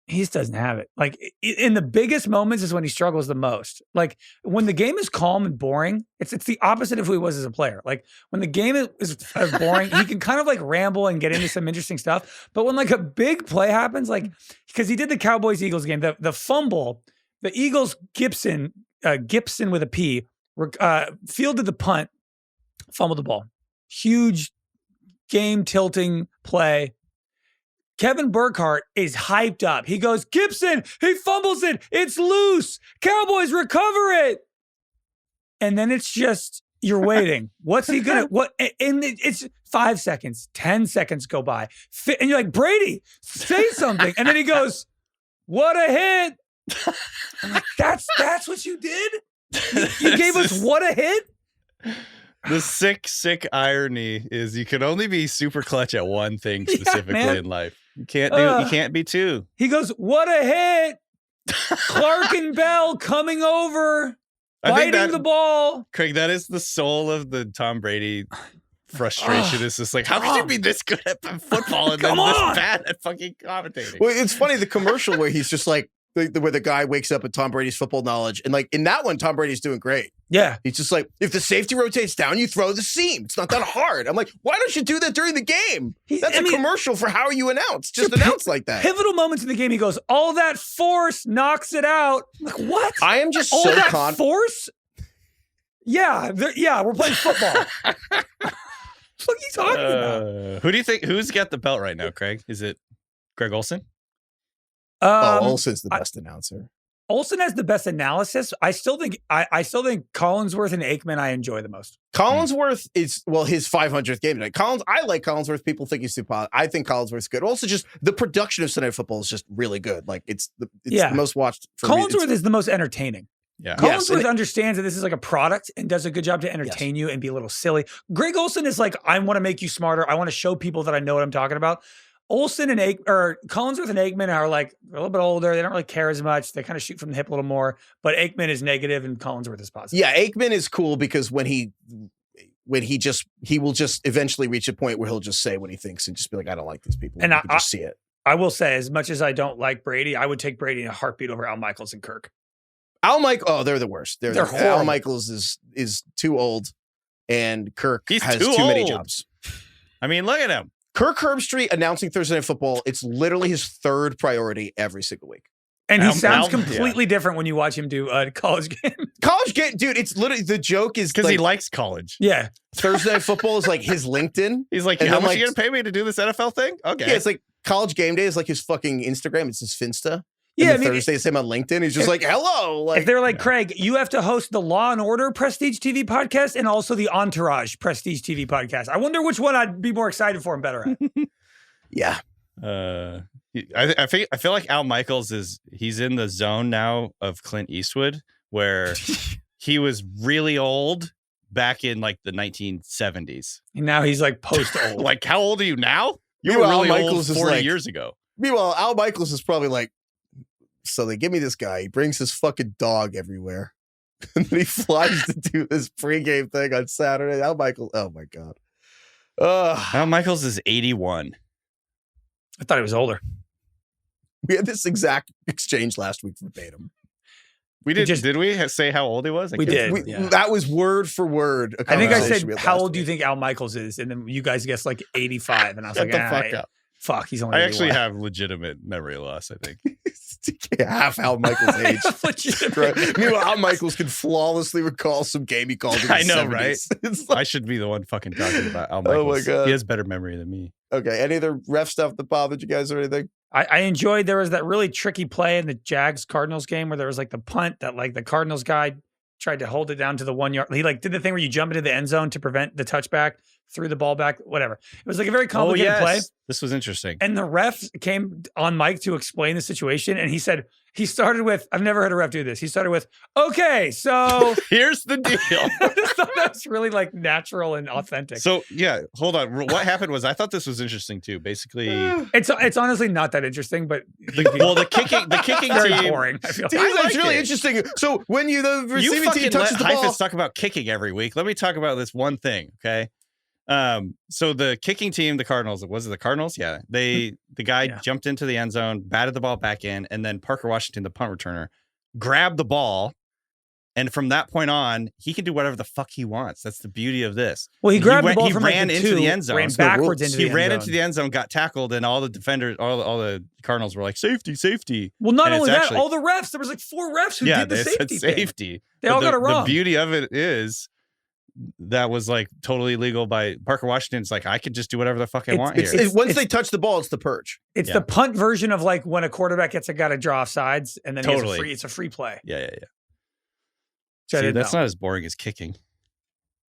He just doesn't have it. Like in the biggest moments is when he struggles the most. Like when the game is calm and boring, it's the opposite of who he was as a player. Like when the game is boring, he can kind of like ramble and get into some interesting stuff. But when like a big play happens, like because he did the Cowboys-Eagles game, the fumble, the Eagles Gibson with a P, fielded the punt, fumbled the ball. Huge game tilting play. Kevin Burkhardt is hyped up. He goes, Gibson, he fumbles it. It's loose. Cowboys recover it. And then it's just, you're waiting. What's he going to, and it's 5 seconds, 10 seconds go by. And you're like, Brady, say something. And then he goes, what a hit. I'm like, that's what you did? You gave us what a hit? The sick irony is you can only be super clutch at one thing specifically in life. You can't be two. He goes, what a hit. Clark and Bell coming over, biting the ball. Craig, that is the soul of the Tom Brady frustration. It's just like, how could you be this good at football and then this bad at fucking commentating? Well, it's funny, the commercial where he's just like, where the guy wakes up with Tom Brady's football knowledge. And like in that one, Tom Brady's doing great. Yeah. He's just like, if the safety rotates down, you throw the seam. It's not that hard. I'm like, why don't you do that during the game? That's a commercial for how you announce. Just announce like that. Pivotal moments in the game, he goes, all that force knocks it out. I'm like, what? I am just all so that force? Yeah. We're playing football. What are you talking about? Who do you think, who's got the belt right now, Craig? Is it Greg Olsen? Olsen's the best announcer. Olsen has the best analysis. I still think Collinsworth and Aikman I enjoy the most. Collinsworth is, his 500th game tonight. I like Collinsworth. People think he's too positive. I think Collinsworth's good. Also, just the production of Sunday Night Football is just really good. Like it's the most watched. Collinsworth is the most entertaining. Yeah. Collinsworth understands that this is like a product and does a good job to entertain you and be a little silly. Greg Olsen is like, I want to make you smarter. I want to show people that I know what I'm talking about. Olsen and Collinsworth and Aikman are like a little bit older. They don't really care as much. They kind of shoot from the hip a little more. But Aikman is negative and Collinsworth is positive. Yeah, Aikman is cool because when he will just eventually reach a point where he'll just say what he thinks and just be like, I don't like these people. And I just see it. I will say, as much as I don't like Brady, I would take Brady in a heartbeat over Al Michaels and Kirk. They're the worst. They're horrible. Al Michaels is too old, and Kirk has too many jobs. I mean, look at him. Kirk Herbstreit announcing Thursday Night Football, it's literally his third priority every single week. And he sounds completely different when you watch him do a college game. College game, dude, it's literally, the joke is because he likes college. Yeah. Thursday Night Football is like his LinkedIn. He's like, how much are you going to pay me to do this NFL thing? Okay. Yeah, it's like College Game Day is like his fucking Instagram. It's his Finsta. Yeah, Thursday is him on LinkedIn. He's just like, hello. Like, if they're like, Craig, you have to host the Law and Order Prestige TV podcast and also the Entourage Prestige TV podcast. I wonder which one I'd be more excited for and better at. Yeah. I feel like Al Michaels he's in the zone now of Clint Eastwood, where he was really old back in like the 1970s. And now he's like post old. Like, how old are you now? You were really old 40 years ago. Meanwhile, Al Michaels is probably like, so they give me this guy. He brings his fucking dog everywhere. And then he flies to do this pregame thing on Saturday. Al Michaels, oh my God. Al Michaels is 81. I thought he was older. We had this exact exchange last week verbatim. We did we say how old he was? We did. Yeah. That was word for word. I think I said, how old do you think Al Michaels is? And then you guys guessed like 85. And I was like, fuck up. Fuck, he's only I 81. actually have legitimate memory loss, I think. Half Al Michaels' age. Right. Meanwhile, Al Michaels can flawlessly recall some game he called in the I know, 70s. right? It's like, I should be the one fucking talking about Al Michaels. Oh my God. He has better memory than me. okay, any other ref stuff that bothered you guys or anything? I enjoyed, there was that really tricky play in the Jags-Cardinals game where there was like the punt that like the Cardinals guy tried to hold it down to the 1 yard. He like did the thing where you jump into the end zone to prevent the touchback, threw the ball back, whatever. It was like a very complicated play. This was interesting. And the ref came on mic to explain the situation. And he said, he started with, I've never heard a ref do this. He started with, okay, so Here's the deal. I just thought that was really like natural and authentic. So yeah, hold on. What happened was I thought this was interesting too. Basically, It's honestly not that interesting, but the kicking very team. boring. I feel It's like. really interesting. So when the You receiving fucking team let touches the ball, Heifetz talk about kicking every week. Let me talk about this one thing, okay? So the kicking team, the Cardinals, was it the Cardinals? Yeah. The guy jumped into the end zone, batted the ball back in, and then Parker Washington, the punt returner, grabbed the ball. And from that point on, he can do whatever the fuck he wants. That's the beauty of this. Well, he grabbed the ball he from ran like into the end zone. ran backwards into the end zone. He ran into the end zone, got tackled, and all the defenders, all the Cardinals were like, safety, safety. Well, not And only it's that, actually- all the refs, there was like 4 refs who did the they safety said thing. safety. They all got it wrong. The beauty of it is that was like totally legal by Parker Washington. It's like, I can just do whatever the fuck I want here. once they touch the ball, it's the purge. It's the punt version of like when a quarterback gets a guy to draw off sides and then Totally. it's a free play. Yeah. Which I See, didn't that's know. not as boring as kicking.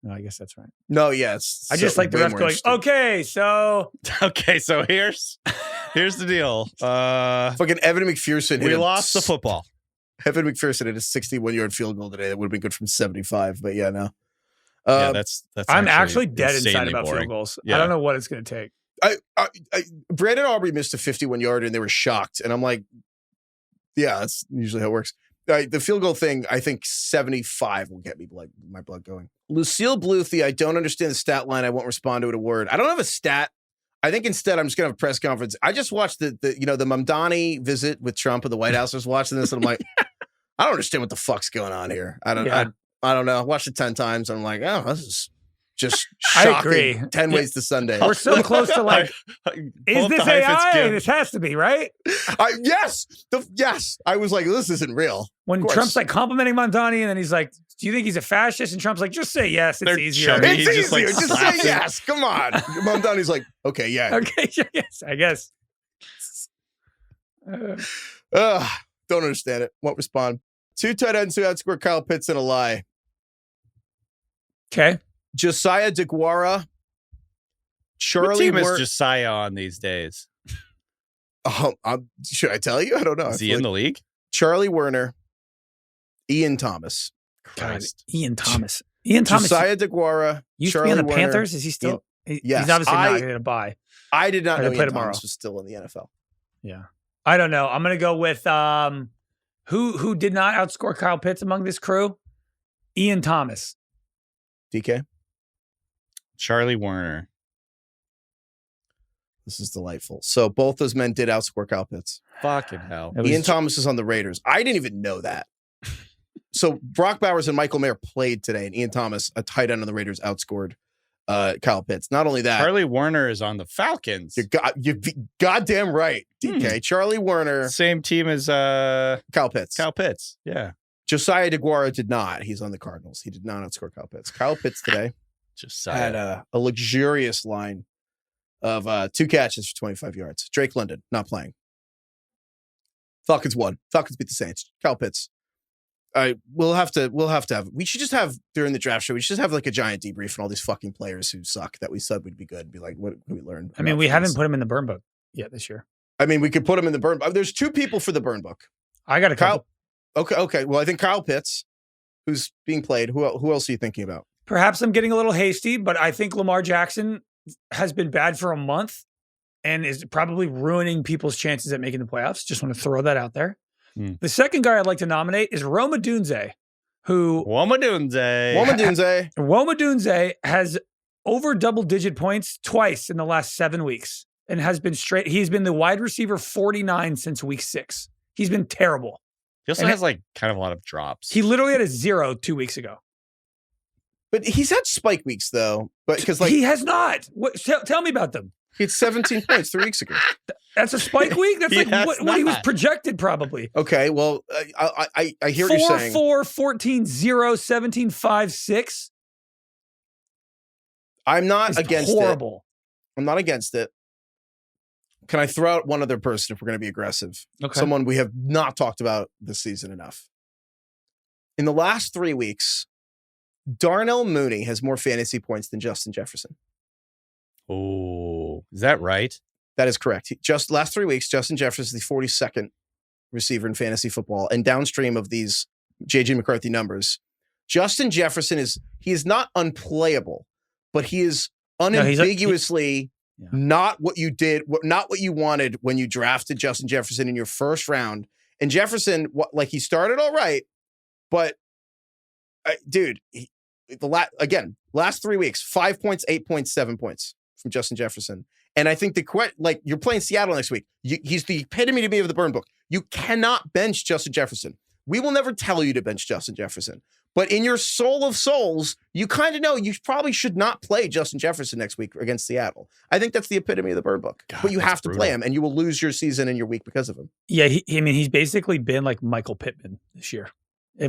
No, I guess that's right. No, yes. I just like the ref going, okay, so Okay, so here's the deal. Fucking Evan McPherson. We lost the football. Evan McPherson hit a 61-yard field goal today. That would have been good from 75, but yeah, no. Yeah, that's I'm actually dead insanely inside about boring. field goals. Yeah. I don't know what it's going to take. Brandon Aubrey missed a 51-yarder and they were shocked. And I'm like, yeah, that's usually how it works. The field goal thing, I think 75 will get me my blood going. Lucille Bluth, I don't understand the stat line. I won't respond to it a word. I don't have a stat. I think instead I'm just going to have a press conference. I just watched the Mamdani visit with Trump at the White House. I was watching this and I'm like, I don't understand what the fuck's going on here. I don't know. I watched it 10 times. And I'm like, oh, this is just shocking. I agree. 10 ways to Sunday. We're so close to like, is this AI? This has to be, right? Yes. Yes. I was like, this isn't real. When Trump's like complimenting Mamdani and then he's like, do you think he's a fascist? And Trump's like, just say yes. It's They're easier. chubby. It's He just, like, easier. Just slaps say it. yes. Come on. Mamdani's like, okay, yeah. Okay, yes, I guess. Don't understand it. Won't respond. 2 tight ends who outscored Kyle Pitts in a lie. Okay. Josiah DeGuara. What Charlie team is Wor- Josiah on these days? should I tell you? I don't know. Is he in the league? Charlie Werner. Ian Thomas. Christ. Ian Thomas. Ian Thomas Josiah DeGuara. used Charlie to be on the Werner. Panthers. Is he still? Yes. He's obviously I- not going to buy. I did not Or know they play Ian tomorrow. Thomas was still in the NFL. Yeah. I don't know. I'm going to go with who did not outscore Kyle Pitts among this crew? Ian Thomas. DK? Charlie Werner. This is delightful. So both those men did outscore Kyle Pitts. Fucking hell. It was- Ian Thomas is on the Raiders. I didn't even know that. So Brock Bowers and Michael Mayer played today, and Ian Thomas, a tight end on the Raiders, outscored Kyle Pitts. Not only that, Charlie Werner is on the Falcons. you're goddamn right, DK. Charlie Werner, Same team as Kyle Pitts. Kyle Pitts. Yeah. Josiah DeGuara did not. He's on the Cardinals. He did not outscore Kyle Pitts. Kyle Pitts today Josiah. had a luxurious line of 2 catches for 25 yards. Drake London not playing. Falcons won. Falcons beat the Saints. Kyle Pitts. We'll have to have. We should just have during the draft show. We should just have like a giant debrief on all these fucking players who suck that we said would be good. And be like, what can we learn? I mean, about we things? haven't put him in the burn book yet this year. I mean, we could put him in the burn. There's 2 people for the burn book. I got a couple. Okay. Well, I think Kyle Pitts, who's being played. Who else are you thinking about? Perhaps I'm getting a little hasty, but I think Lamar Jackson has been bad for a month and is probably ruining people's chances at making the playoffs. Just want to throw that out there. The second guy I'd like to nominate is Roma Dunze, who Womadunze. Womadunze. Roma Dunze has over double-digit points twice in the last 7 weeks and has been straight. He's been the wide receiver 49 since week 6. He's been terrible. He also has like kind of a lot of drops. He literally had a 0 2 weeks ago. But he's had spike weeks though. But because like he has not. What? Tell me about them. he had 17 points 3 weeks ago. That's a spike week. That's like what he was projected probably. Okay, well, I hear what you're saying. 4, 14, 0, 17, 5, 6. I'm not against horrible. it. I'm not against it. Can I throw out one other person if we're going to be aggressive? Okay. Someone we have not talked about this season enough. In the last 3 weeks, Darnell Mooney has more fantasy points than Justin Jefferson. Oh, is that right? That is correct. Just last 3 weeks, Justin Jefferson is the 42nd receiver in fantasy football. And downstream of these J.J. McCarthy numbers, Justin Jefferson is not unplayable, but he is unambiguously not what you did, not what you wanted when you drafted Justin Jefferson in your first round. And Jefferson, he started all right, but dude, last 3 weeks, 5 points, 8 points, 7 points from Justin Jefferson. And I think you're playing Seattle next week. He's the epitome to me of the burn book. You cannot bench Justin Jefferson. We will never tell you to bench Justin Jefferson. But in your soul of souls, you kind of know you probably should not play Justin Jefferson next week against Seattle. I think that's the epitome of the burn book. God, but you have to play him, and you will lose your season and your week because of him. Yeah, he's basically been like Michael Pittman this year.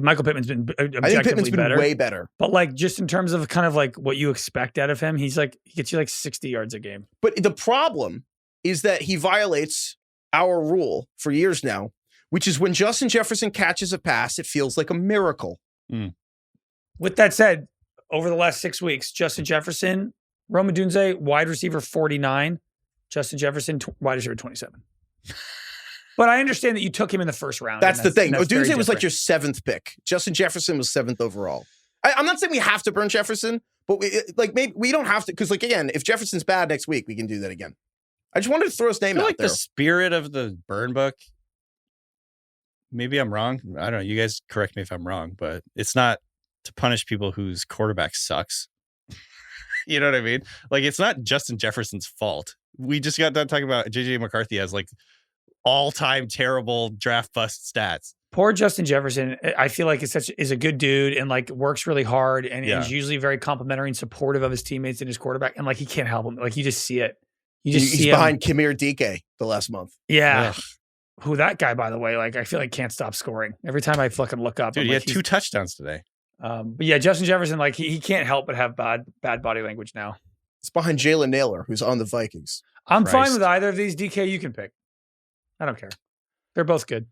Michael Pittman's been objectively I think Pittman's been better. Way better. But like just in terms of kind of like what you expect out of him, he gets you like 60 yards a game. But the problem is that he violates our rule for years now, which is when Justin Jefferson catches a pass, it feels like a miracle. Mm. With that said, over the last 6 weeks, Justin Jefferson, Rome Odunze, wide receiver 49, Justin Jefferson, wide receiver 27. But I understand that you took him in the first round. That's the thing. Odunze was like your 7th pick. Justin Jefferson was 7th overall. I'm not saying we have to burn Jefferson, but maybe we don't have to. Because again, if Jefferson's bad next week, we can do that again. I just wanted to throw his name out there. The spirit of the burn book, maybe I'm wrong. I don't know. You guys correct me if I'm wrong, but it's not to punish people whose quarterback sucks. You know what I mean? Like, it's not Justin Jefferson's fault. We just got done talking about J.J. McCarthy as like all-time terrible draft bust stats. Poor Justin Jefferson, I feel like is a good dude and like works really hard and is usually very complimentary and supportive of his teammates and his quarterback. And like he can't help him. Like you just see it. He's behind Kamir Dike the last month. Yeah. Ugh. Who that guy, by the way, like I feel like can't stop scoring. Every time I fucking look up. Dude, he had 2 touchdowns today. But yeah, Justin Jefferson, like he can't help but have bad body language now. It's behind Jalen Naylor, who's on the Vikings. I'm fine with either of these. DK, you can pick. I don't care. They're both good.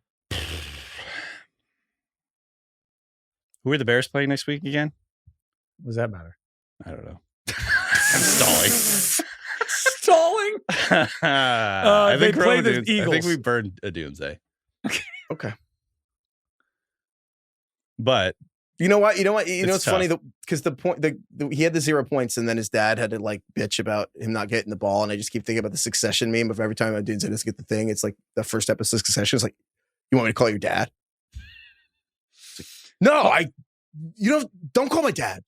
Who are the Bears playing next week again? What does that matter? I don't know. I'm stalling. Stalling? They play the Eagles. I think we burned a Doomsday. Okay. But you know what? It's funny because he had the 0 points and then his dad had to like bitch about him not getting the ball. And I just keep thinking about the Succession meme of every time a dude doesn't get the thing. It's like the first episode of Succession is like, you want me to call your dad? Like, no, don't call my dad.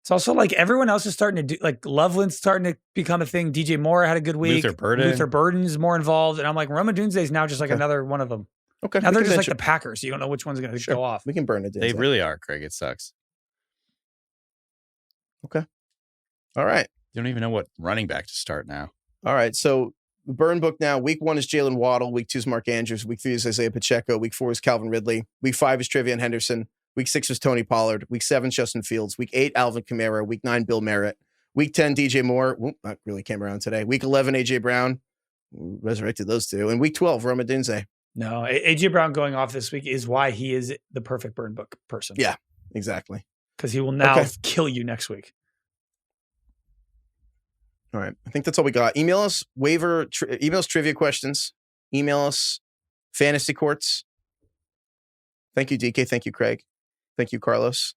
It's also like everyone else is starting to do, like Loveland's starting to become a thing. DJ Moore had a good week. Luther Burden's more involved. And I'm like, Roma Dunze is now just like another one of them. Okay. Now they're just like the Packers. You don't know which one's going to go off. We can burn it. They really are, Craig. It sucks. Okay. All right. You don't even know what running back to start now. All right. So the burn book now. Week 1 is Jalen Waddle. Week 2 is Mark Andrews. Week 3 is Isaiah Pacheco. Week 4 is Calvin Ridley. Week 5 is Trevion Henderson. Week 6 is Tony Pollard. Week 7 is Justin Fields. Week 8, Alvin Kamara. Week 9, Bill Merritt. Week 10, DJ Moore. That really came around today. Week 11, AJ Brown. Resurrected those two. And week 12, Roma Dunze. No, AJ Brown going off this week is why he is the perfect burn book person. Yeah, exactly. Because he will now kill you next week. All right. I think that's all we got. Email us email us trivia questions. Email us fantasy courts. Thank you, DK. Thank you, Craig. Thank you, Carlos.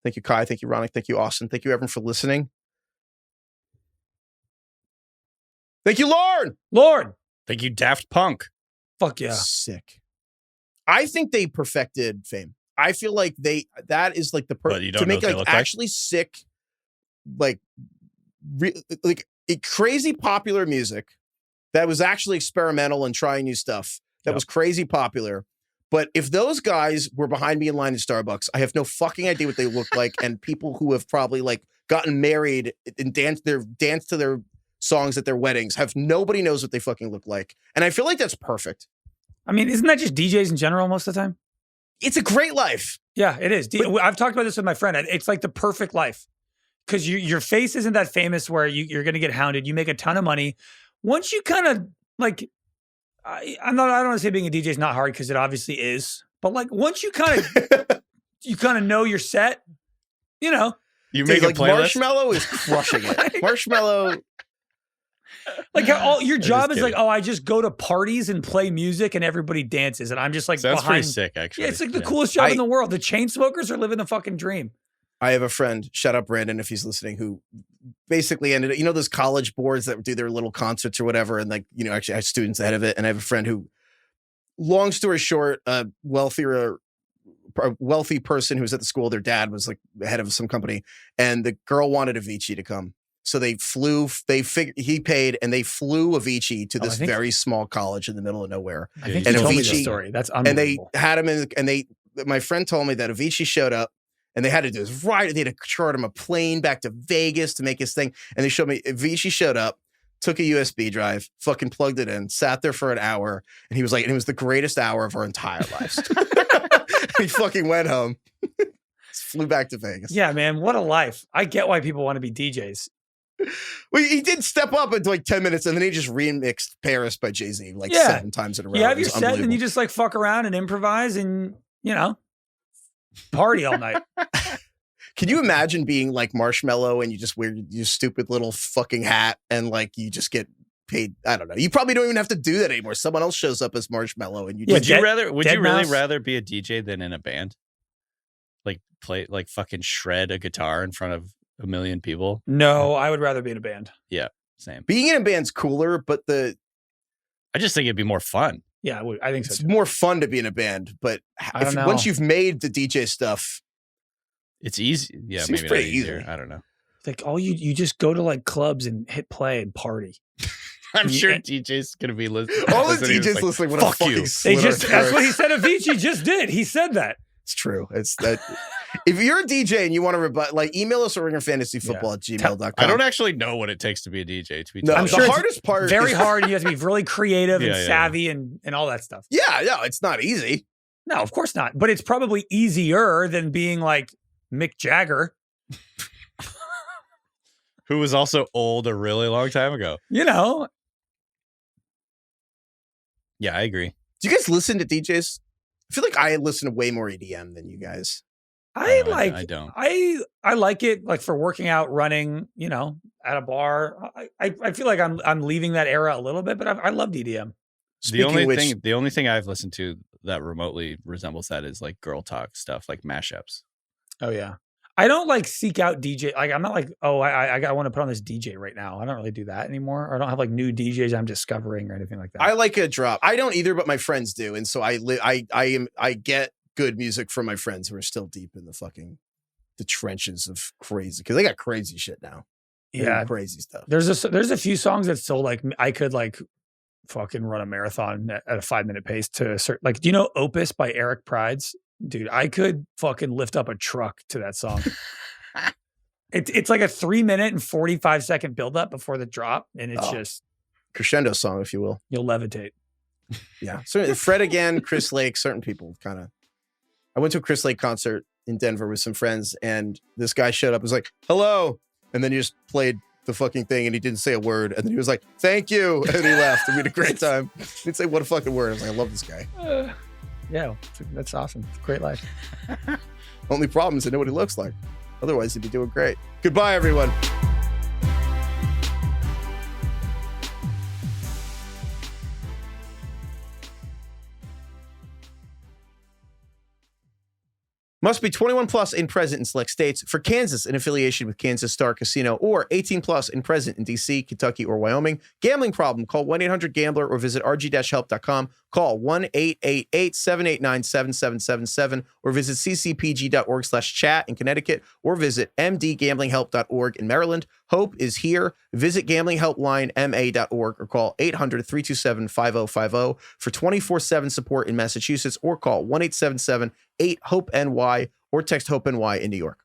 Thank you, Kai. Thank you, Ronak. Thank you, Austin. Thank you, everyone, for listening. Thank you, Lord. Thank you, Daft Punk. Fuck yeah. Sick. I think they perfected fame. I feel like that is like the to make like actually sick, like like crazy popular music that was actually experimental and trying new stuff that was crazy popular. But if those guys were behind me in line at Starbucks, I have no fucking idea what they look like. And people who have probably like gotten married and dance to their songs at their weddings nobody knows what they fucking look like. And I feel like that's perfect. I mean, isn't that just DJs in general most of the time? It's a great life. Yeah, it is. I've talked about this with my friend. It's like the perfect life because your face isn't that famous where you're going to get hounded. You make a ton of money. Once you kind of like, I don't want to say being a DJ is not hard because it obviously is. But like once you kind of know your set, you know. You make a playlist? Marshmello is crushing it. Marshmello. Like your job is like, I just go to parties and play music and everybody dances. And I'm just like, sounds pretty sick, actually. Yeah, it's like the coolest job in the world. The chain smokers are living the fucking dream. I have a friend, shout out Brandon if he's listening, who basically ended up, those college boards that do their little concerts or whatever. And like, actually I have students ahead of it. And I have a friend who, long story short, a wealthy person who was at the school, their dad was like the head of some company. And the girl wanted Avicii to come. So he paid and they flew Avicii to this very small college in the middle of nowhere. I think you told me this story. That's unbelievable. And they had him my friend told me that Avicii showed up and they had to do this right. They had to charter him a plane back to Vegas to make his thing. And they showed me Avicii showed up, took a USB drive, fucking plugged it in, sat there for an hour. And he was like, and it was the greatest hour of our entire lives. He fucking went home, flew back to Vegas. Yeah, man. What a life. I get why people want to be DJs. Well, he did step up into like 10 minutes and then he just remixed Paris by Jay-Z 7 times in a row. You have your set and you just like fuck around and improvise and, party all night. Can you imagine being like Marshmello and you just wear your stupid little fucking hat and like you just get paid? I don't know. You probably don't even have to do that anymore. Someone else shows up as Marshmello and you would you really rather be a DJ than in a band? Like play like fucking shred a guitar in front of a million people? No, I would rather be in a band. Yeah, same. Being in a band's cooler, but I just think it'd be more fun. Yeah, I think so. It's more fun to be in a band, but once you've made the DJ stuff, it's easy. Yeah, seems maybe pretty easier. easy. I don't know. Like you just go to like clubs and hit play and party. I'm sure DJ's gonna be listening. All the DJs listening. What fuck you. That's what he said. Avicii just did. He said that. It's true. It's that. If you're a DJ and you want to email us at ringerfantasyfootball@gmail.com. I don't actually know what it takes to be a DJ. I'm sure the hardest part very hard. You have to be really creative and savvy and all that stuff. Yeah, no, it's not easy. No, of course not. But it's probably easier than being like Mick Jagger, who was also old a really long time ago. Yeah, I agree. Do you guys listen to DJs? I feel like I listen to way more EDM than you guys. I don't. I like it like for working out, running, at a bar. I feel like I'm leaving that era a little bit, but I loved EDM. The only thing I've listened to that remotely resembles that is like girl talk stuff, like mashups. Oh yeah. I don't like seek out DJ. Like I'm not like, I want to put on this DJ right now. I don't really do that anymore. Or I don't have like new DJs I'm discovering or anything like that. I like a drop. I don't either, but my friends do, and so I get good music from my friends who are still deep in the trenches of crazy, because they got crazy shit now. Yeah, crazy stuff. There's a few songs that still like I could like fucking run a marathon at a 5-minute pace to a certain, like, do you know Opus by Eric Prides? Dude, I could fucking lift up a truck to that song. It's like a 3-minute and 45-second buildup before the drop, and it's just crescendo song, if you will. You'll levitate. Yeah, so Fred again, Chris Lake, certain people kind of. I went to a Chris Lake concert in Denver with some friends, and this guy showed up and was like, "Hello," and then he just played the fucking thing, and he didn't say a word, and then he was like, "Thank you," and he left, and we had a great time. He didn't say what a fucking word. I was like, I love this guy. Yeah, that's awesome. It's a great life. Only problem is I know what he looks like. Otherwise, he'd be doing great. Goodbye, everyone. Must be 21 plus and present in select states. For Kansas, in affiliation with Kansas Star Casino, or 18 plus and present in D.C., Kentucky, or Wyoming. Gambling problem? Call 1-800-GAMBLER or visit rg-help.com. Call 1-888-789-7777 or visit ccpg.org/chat in Connecticut or visit mdgamblinghelp.org in Maryland. Hope is here. Visit gamblinghelplinema.org or call 800-327-5050 for 24/7 support in Massachusetts or call 1-877-8-HOPE-NY or text HOPE-NY in New York.